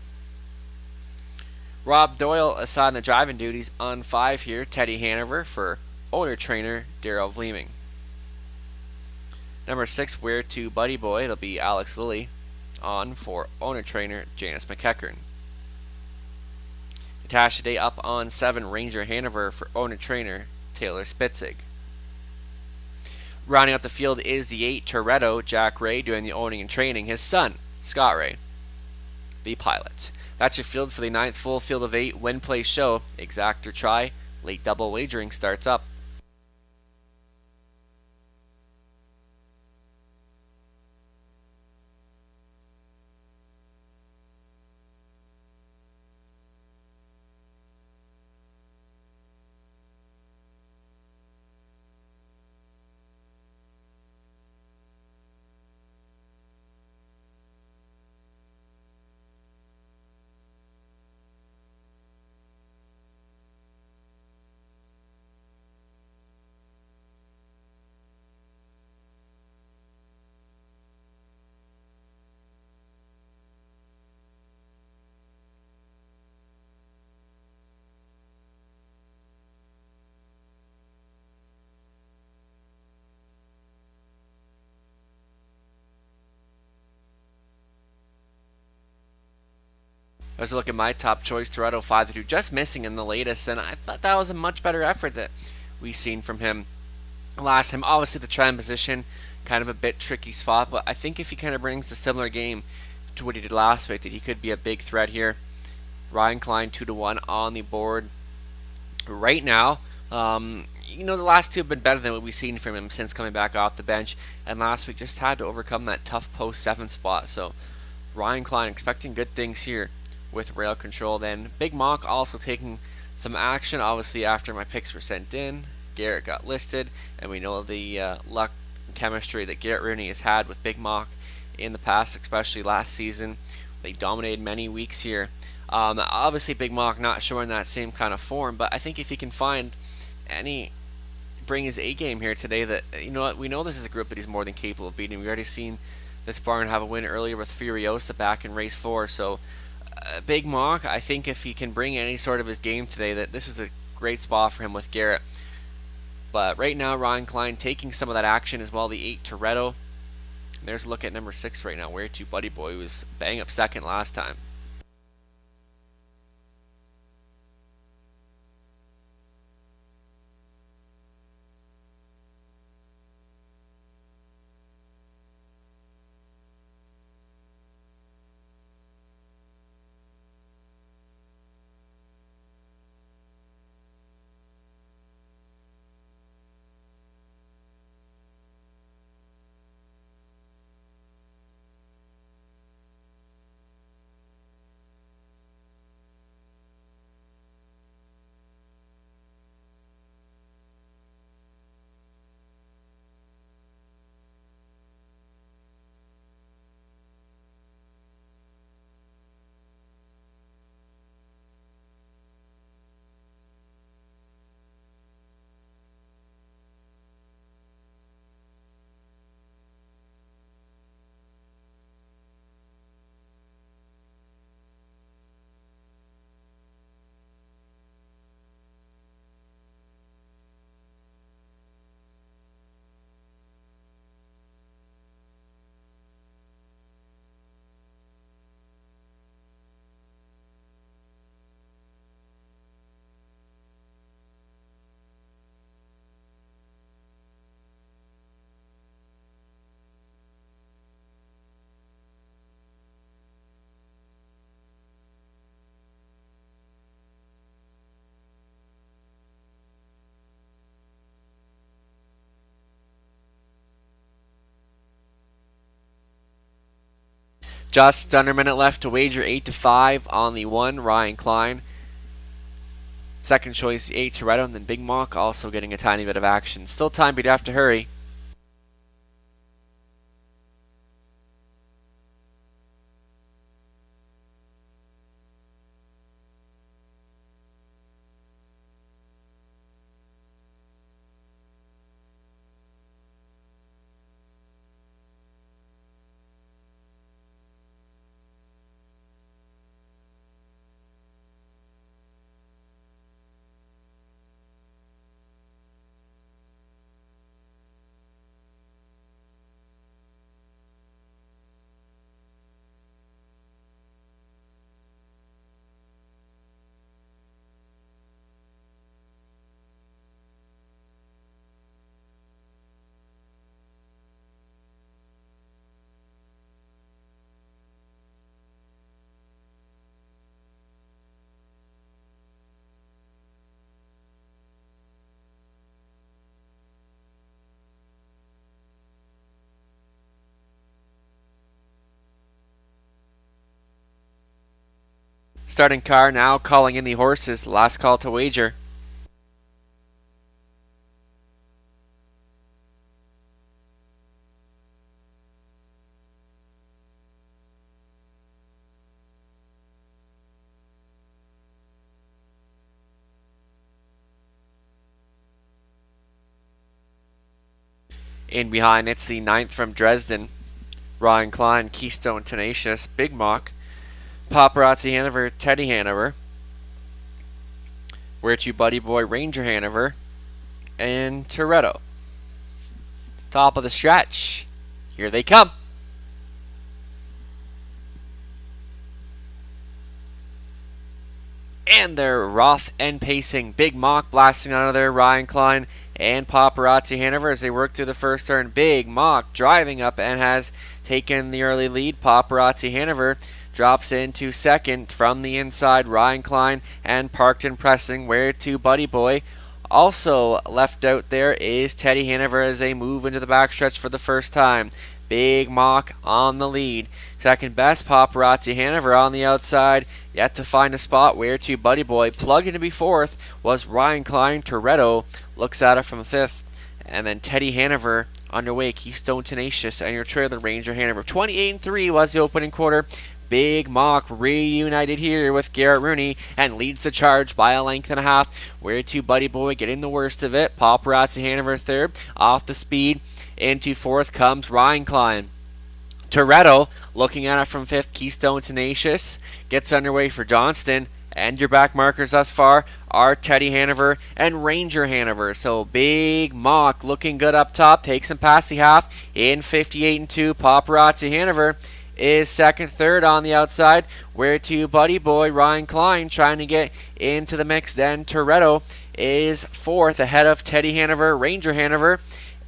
Rob Doyle assigned the driving duties on 5 here, Teddy Hanover for owner-trainer Daryl Vleeming. Number 6, Where to Buddy Boy, it'll be Alex Lilly on for owner-trainer Janice McEachern. Attached today up on 7, Ranger Hanover for owner-trainer Taylor Spitzig. Rounding out the field is the 8, Toretto, Jack Ray doing the owning and training, his son, Scott Ray, the pilot. That's your field for the 9th full field of 8 win play show. Exact or try, late double wagering starts up. As I look at my top choice, Toretto 5-2, just missing in the latest, and I thought that was a much better effort that we seen from him last time. Obviously, the trend position, kind of a bit tricky spot, but I think if he kind of brings a similar game to what he did last week, that he could be a big threat here. Ryan Klein 2-1 on the board right now. The last 2 have been better than what we've seen from him since coming back off the bench, and last week just had to overcome that tough post 7 spot. So Ryan Klein expecting good things here with rail control. Then Big Mock also taking some action, obviously after my picks were sent in. Garrett got listed, and we know the luck and chemistry that Garrett Rooney has had with Big Mock in the past, especially last season. They dominated many weeks here. Obviously Big Mock not showing that same kind of form, but I think if he can find bring his A game here today, that we know this is a group that he's more than capable of beating. We already seen this barn have a win earlier with Furiosa back in race 4, so Big Mock, I think if he can bring any sort of his game today, that this is a great spot for him with Garrett. But right now, Ryan Klein taking some of that action as well. The 8, Toretto. There's a look at number 6 right now, Where to Buddy Boy, who was bang up second last time. Just under a minute left to wager 8-5 on the 1, Ryan Klein. Second choice, the 8, Toretto, and then Big Mock also getting a tiny bit of action. Still time, but you have to hurry. Starting car now calling in the horses. Last call to wager. In behind, it's the 9th from Dresden. Ryan Klein, Keystone Tenacious, Big Mock, Paparazzi Hanover, Teddy Hanover, Where To Buddy Boy, Ranger Hanover, and Toretto. Top of the stretch. Here they come. And they're rough and pacing. Big Mock blasting out of there. Ryan Klein and Paparazzi Hanover as they work through the first turn. Big Mock driving up and has taken the early lead. Paparazzi Hanover drops into second from the inside. Ryan Klein and parked and pressing. Where To Buddy Boy. Also left out there is Teddy Hanover as they move into the backstretch for the first time. Big Mock on the lead. Second best, Paparazzi Hanover on the outside. Yet to find a spot. Where To Buddy Boy. Plugged in to be fourth was Ryan Klein. Toretto looks at it from fifth. And then Teddy Hanover underway. Keystone Tenacious and your trailer, Ranger Hanover. 28-3 was the opening quarter. Big Mock reunited here with Garrett Rooney and leads the charge by a length and a half. Where To Buddy Boy getting the worst of it. Paparazzi Hanover third. Off the speed. Into fourth comes Ryan Klein. Toretto looking at it from fifth. Keystone Tenacious gets underway for Johnston. And your back markers thus far are Teddy Hanover and Ranger Hanover. So Big Mock looking good up top. Takes him past the half in 58-2. Paparazzi Hanover is second, third on the outside. Where To Buddy Boy, Ryan Klein trying to get into the mix. Then Toretto is fourth ahead of Teddy Hanover, Ranger Hanover,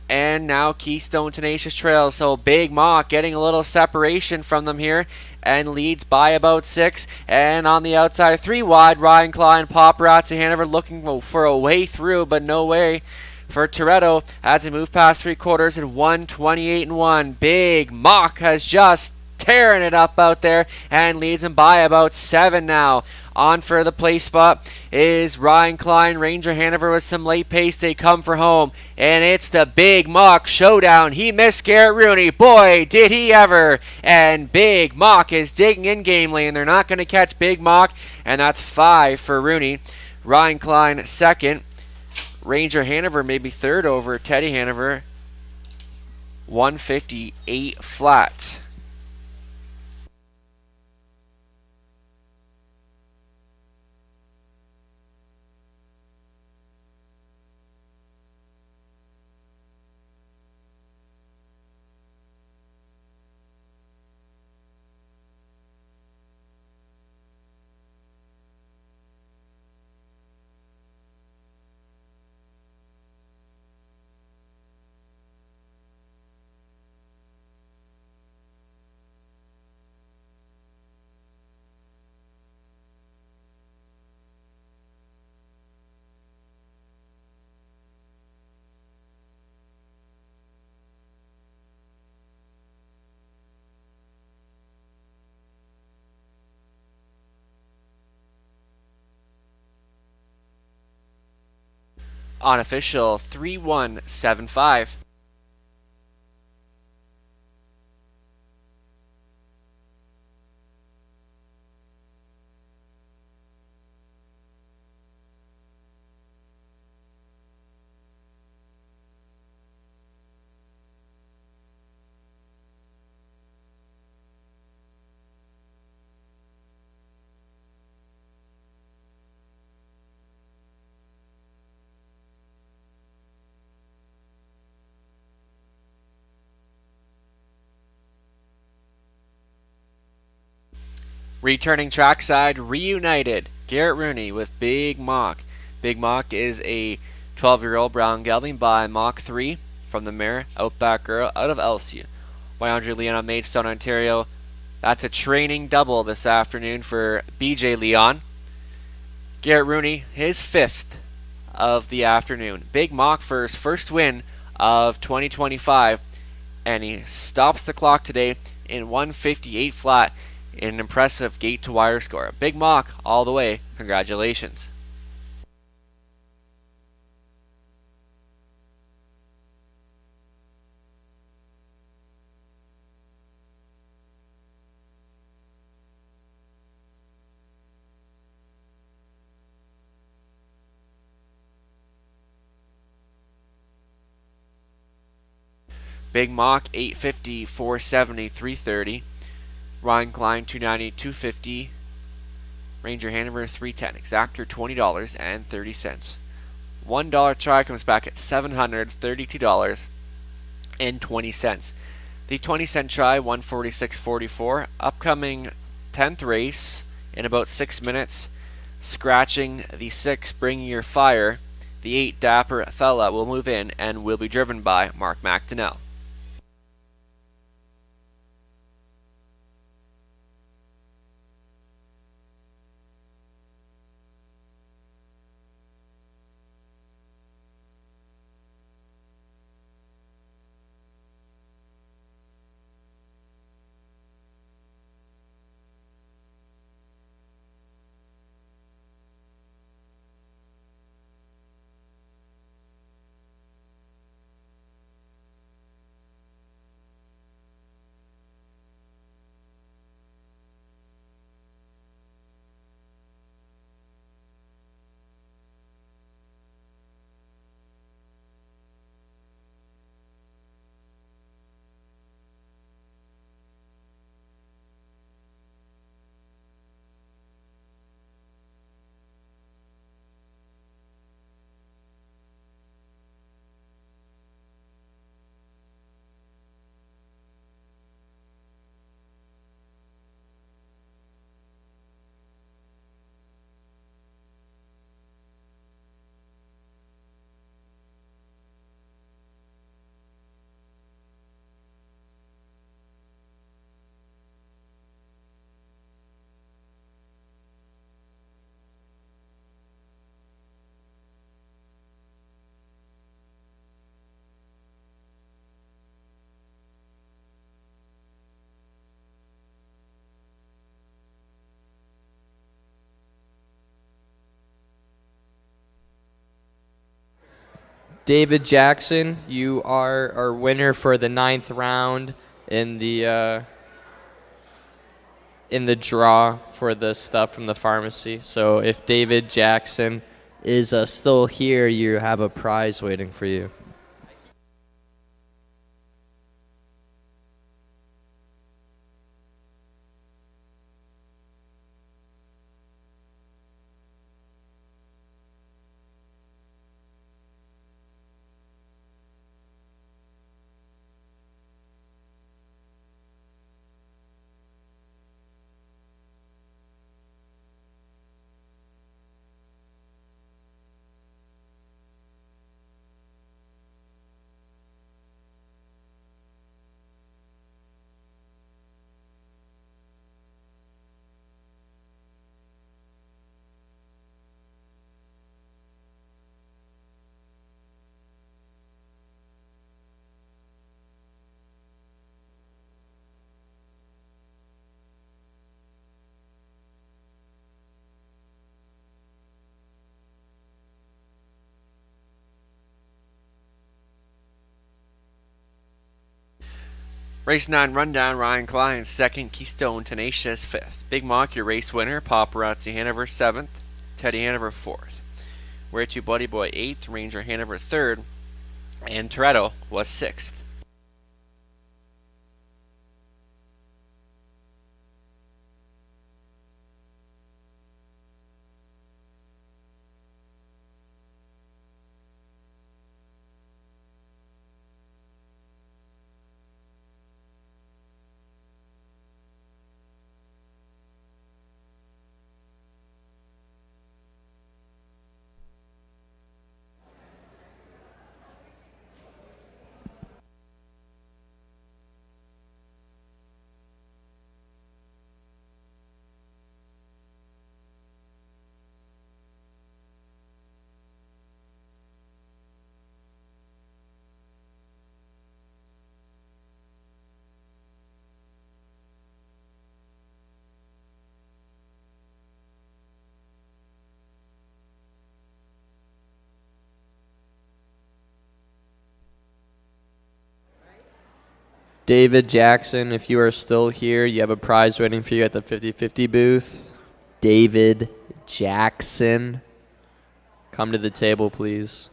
and now Keystone Tenacious trails. So Big Mock getting a little separation from them here and leads by about 6. And on the outside, 3 wide, Ryan Klein, Paparazzi Hanover looking for a way through, but no way for Toretto as they move past 3 quarters at 1:28-1. Big Mock has just tearing it up out there and leads him by about 7 now. On for the place spot is Ryan Klein, Ranger Hanover with some late pace. They come for home, and it's the Big Mock showdown. He missed Garrett Rooney. Boy, did he ever. And Big Mock is digging in game lane. They're not going to catch Big Mock, and that's 5 for Rooney. Ryan Klein second. Ranger Hanover maybe third over Teddy Hanover. 158 flat. on official 3175. Returning trackside, reunited, Garrett Rooney with Big Mock. Big Mock is a 12-year-old brown gelding by Mach 3 from the mare Outback Girl out of Elsie. Wyandra Leon on Maidstone, Ontario. That's a training double this afternoon for BJ Leon. Garrett Rooney, his 5th of the afternoon. Big Mock for his first win of 2025, and he stops the clock today in 158 flat. In an impressive gate to wire score. Big Mock all the way. Congratulations. Big Mock 850, 470, 330. Ryan Klein 290, 250. Ranger Hanover 310. Exactor $20.30. $1 try comes back at $732.20. The 20-cent try 146.44. Upcoming 10th race in about 6 minutes. Scratching the 6 Bring Your Fire. The 8 Dapper Fella will move in and will be driven by Mark McDonnell. David Jackson, you are our winner for the 9th round in the draw for the stuff from the pharmacy. So if David Jackson is still here, you have a prize waiting for you. Race 9 rundown, Ryan Klein, 2nd, Keystone Tenacious, 5th. Big Monk, your race winner, Paparazzi Hanover, 7th, Teddy Hanover, 4th. Where to Buddy Boy, 8th, Ranger Hanover, 3rd, and Toretto was 6th. David Jackson, if you are still here, you have a prize waiting for you at the 50-50 booth. David Jackson, come to the table, please.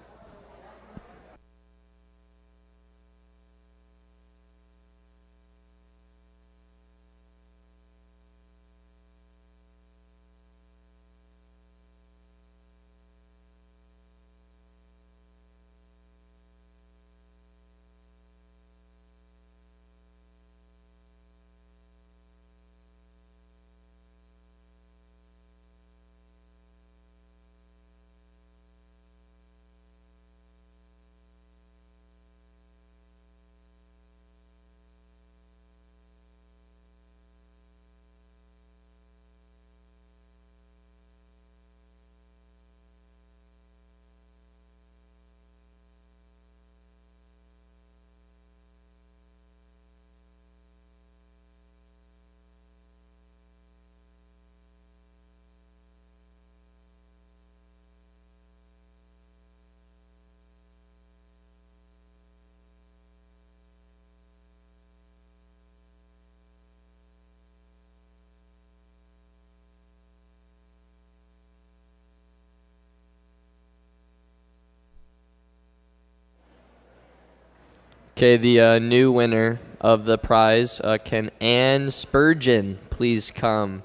Okay, the new winner of the prize, can Ann Spurgeon please come?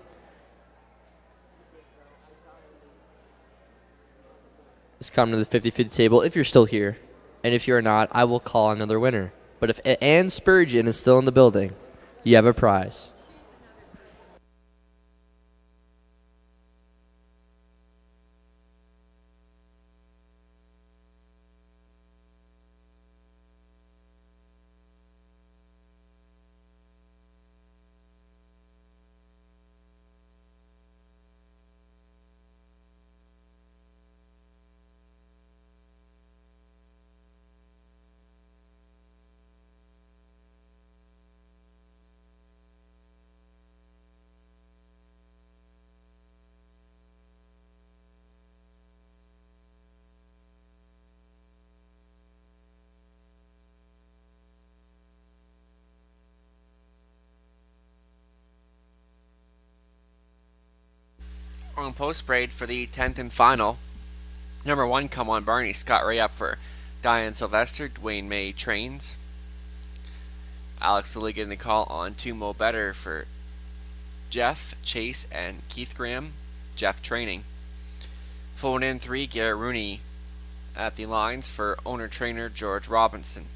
Just come to the 50-50 table if you're still here. And if you're not, I will call another winner. But if Ann Spurgeon is still in the building, you have a prize. On post parade for the 10th and final. Number 1, Come On Barney, Scott Ray up for Diane Sylvester, Dwayne May trains. Alex Lilly getting the call on 2, Mo Better for Jeff, Chase, and Keith Graham. Jeff training. Phone in 3, Garrett Rooney at the lines for owner-trainer George Robinson.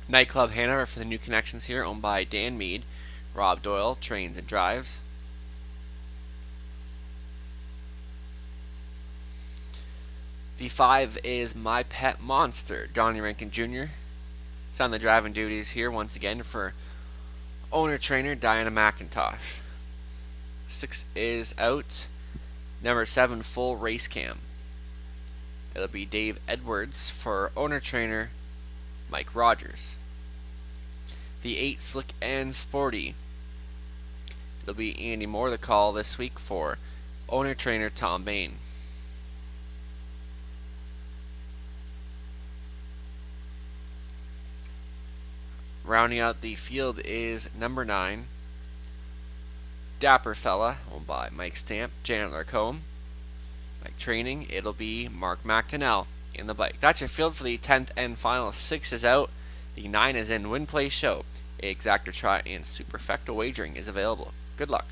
Nightclub Hanover for the new connections here, owned by Dan Mead. Rob Doyle trains and drives. The 5 is My Pet Monster, Donnie Rankin Jr. It's on the driving duties here once again for owner-trainer Diana McIntosh. 6 is out. Number 7, Full Race Cam. It'll be Dave Edwards for owner-trainer Mike Rogers. The 8, Slick and Sporty. It'll be Andy Moore the call this week for owner-trainer Tom Bain. Rounding out the field is number 9, Dapper Fella, owned by Mike Stamp, Janet Larcombe. Like training, it'll be Mark McDonnell in the bike. That's your field for the 10th and final. 6 is out. The 9 is in. Win, play, show. Exactor try and superfecta wagering is available. Good luck.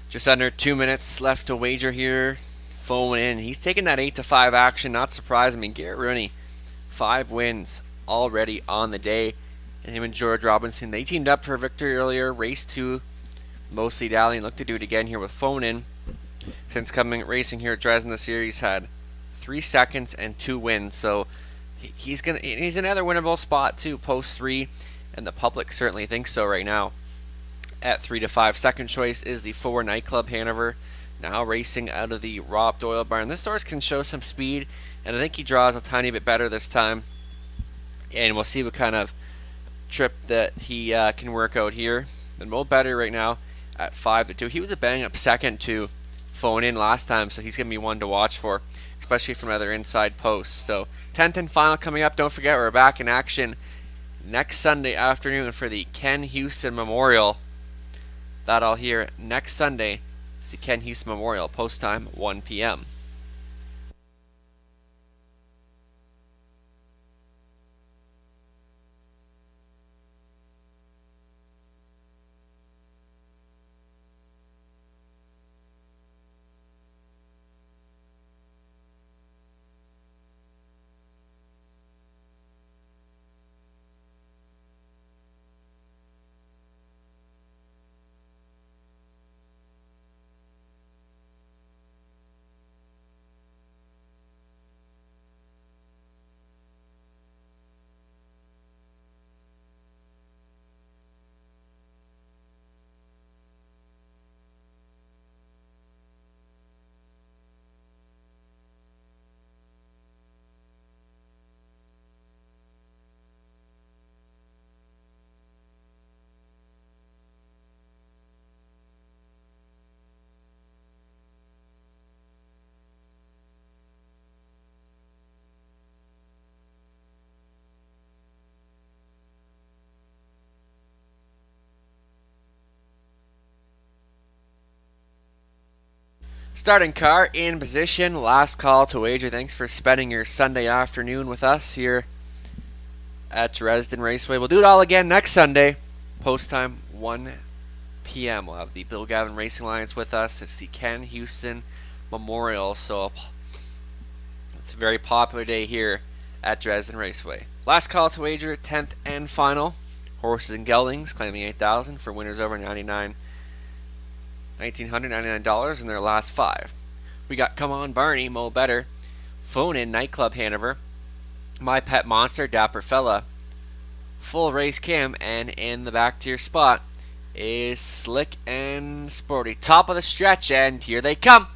Just under 2 minutes left to wager here. Phone in. He's taking that 8-5 action. Not surprising me. Garrett Rooney, 5 wins already on the day. And him and George Robinson, they teamed up for a victory earlier. Race 2, mostly dallying. Look to do it again here with Phone in. Since coming racing here at Dresden this year, he's had 3 seconds and 2 wins. So he's another winnable spot too, post 3, and the public certainly thinks so right now. At 3-5, second choice is the 4 Nightclub Hanover, now racing out of the Rob Doyle barn. This horse can show some speed, and I think he draws a tiny bit better this time. And we'll see what kind of trip that he can work out here. And Mo Better right now at 5-2. He was a bang up second to Phone in last time, so he's going to be one to watch for, especially from other inside posts. So 10th and final coming up. Don't forget, we're back in action next Sunday afternoon for the Ken Houston Memorial. That I'll hear next Sunday. It's the Ken Houston Memorial, post time 1 p.m. Starting car in position. Last call to wager. Thanks for spending your Sunday afternoon with us here at Dresden Raceway. We'll do it all again next Sunday. Post time 1 p.m. We'll have the Bill Gavin Racing Alliance with us. It's the Ken Houston Memorial. So it's a very popular day here at Dresden Raceway. Last call to wager, 10th and final. Horses and geldings claiming $8,000 for winners over $1,999 in their last 5. We got Come On Barney, Mo Better, Phone In, Nightclub Hanover, My Pet Monster, Dapper Fella, Full Race Cam, and in the back tier spot is Slick and Sporty. Top of the stretch, and here they come.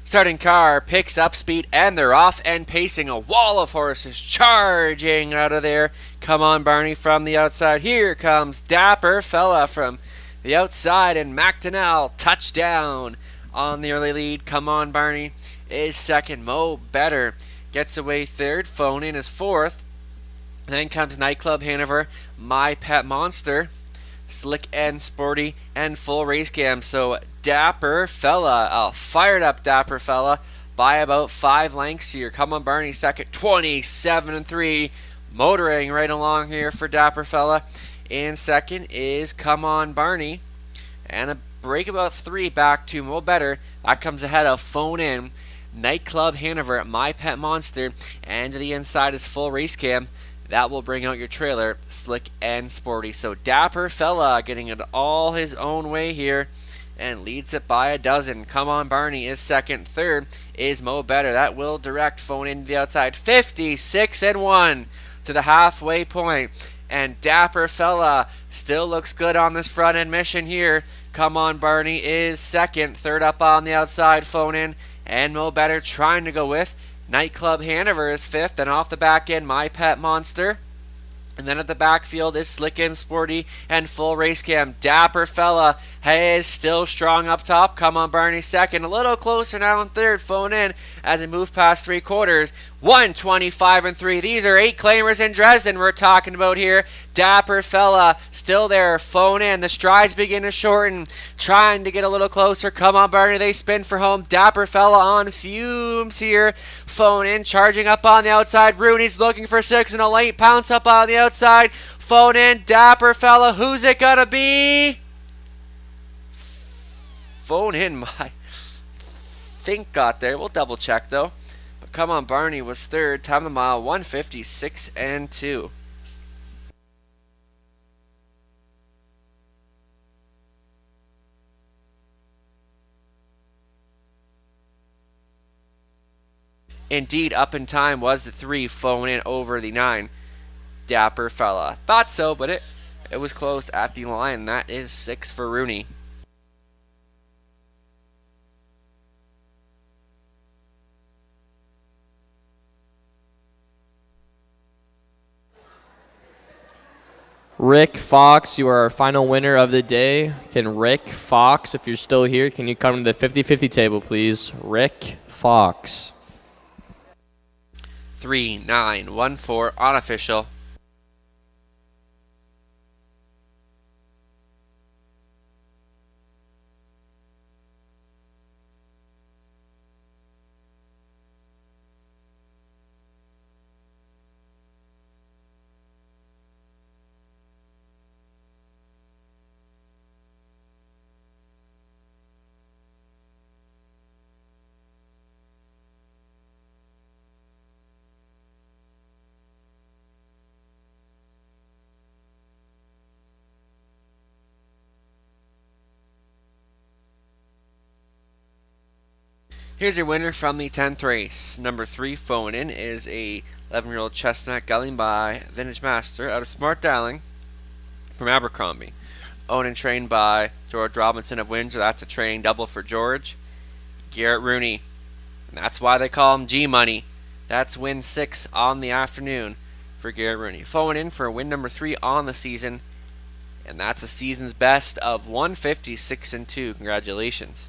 Starting car picks up speed, and they're off and pacing. A wall of horses charging out of there. Come On Barney from the outside. Here comes Dapper Fella from the outside, and McDonnell touchdown on the early lead. Come On Barney is second. Mo Better gets away third. Phone In is fourth. Then comes Nightclub Hanover, My Pet Monster, Slick and Sporty, and Full Race Cam. So Dapper Fella, fired up Dapper Fella by about 5 lengths here. Come On Barney second, 27-3. Motoring right along here for Dapper Fella. In second is Come On Barney. And a break about 3 back to Mo Better. That comes ahead of Phone In, Nightclub Hanover, My Pet Monster. And to the inside is Full Race Cam. That will bring out your trailer, Slick and Sporty. So Dapper Fella getting it all his own way here and leads it by a dozen. Come On Barney is second. Third is Mo Better. That will direct Phone In to the outside. 56-1 to the halfway point. And Dapper Fella still looks good on this front end mission here. Come On Barney is second. Third up on the outside, Phone In. And Mo Better trying to go with. Nightclub Hanover is fifth, and off the back end, My Pet Monster. And then at the backfield is Slick and Sporty and Full Race Cam. Dapper Fella is still strong up top. Come On Barney second. A little closer now in third. Phone In as it moves past 3/4. 125-3. These are 8 claimers in Dresden we're talking about here. Dapper Fella still there. Phone In. The strides begin to shorten. Trying to get a little closer. Come On Barney. They spin for home. Dapper Fella on fumes here. Phone In charging up on the outside. Rooney's looking for 6 and a late pounce up on the outside. Phone In. Dapper Fella. Who's it gonna be? Phone In. I think got there. We'll double check though. Come On Barney was third. Time of the mile 156-2. Indeed, up in time was the 3. Phone In over the 9. Dapper Fella. Thought so, but it was close at the line. That is 6 for Rooney. Rick Fox, you are our final winner of the day. Can Rick Fox, if you're still here, can you come to the 50-50 table, please? Rick Fox. 3914 unofficial. Here's your winner from the 10th race. Number 3, Phone In, is a 11-year-old chestnut gelding by Vintage Master out of Smart Dialing from Abercrombie. Owned and trained by George Robinson of Windsor. That's a training double for George. Garrett Rooney. And that's why they call him G-Money. That's win 6 on the afternoon for Garrett Rooney. Phone In for win number 3 on the season. And that's the season's best of 156-2. Congratulations.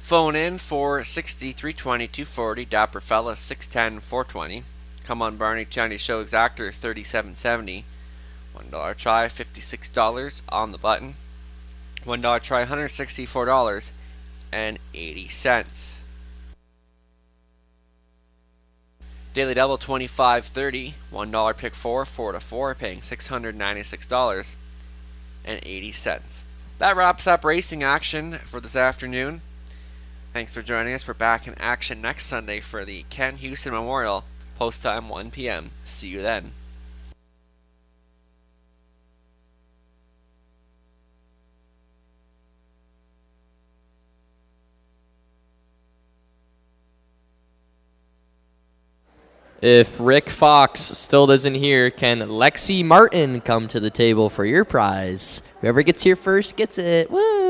Phone in for 60-320-240, Dapper Fella 610-420. Come on Barney County Show Exactor 3770. $1 try, $56 on the button. $1 try, $164.80. Daily Double 25.30. $1 pick 4 to 4, paying $696.80. That wraps up racing action for this afternoon. Thanks for joining us. We're back in action next Sunday for the Ken Houston Memorial. Post time 1 p.m. See you then. If Rick Fox still doesn't hear, can Lexi Martin come to the table for your prize? Whoever gets here first gets it. Woo!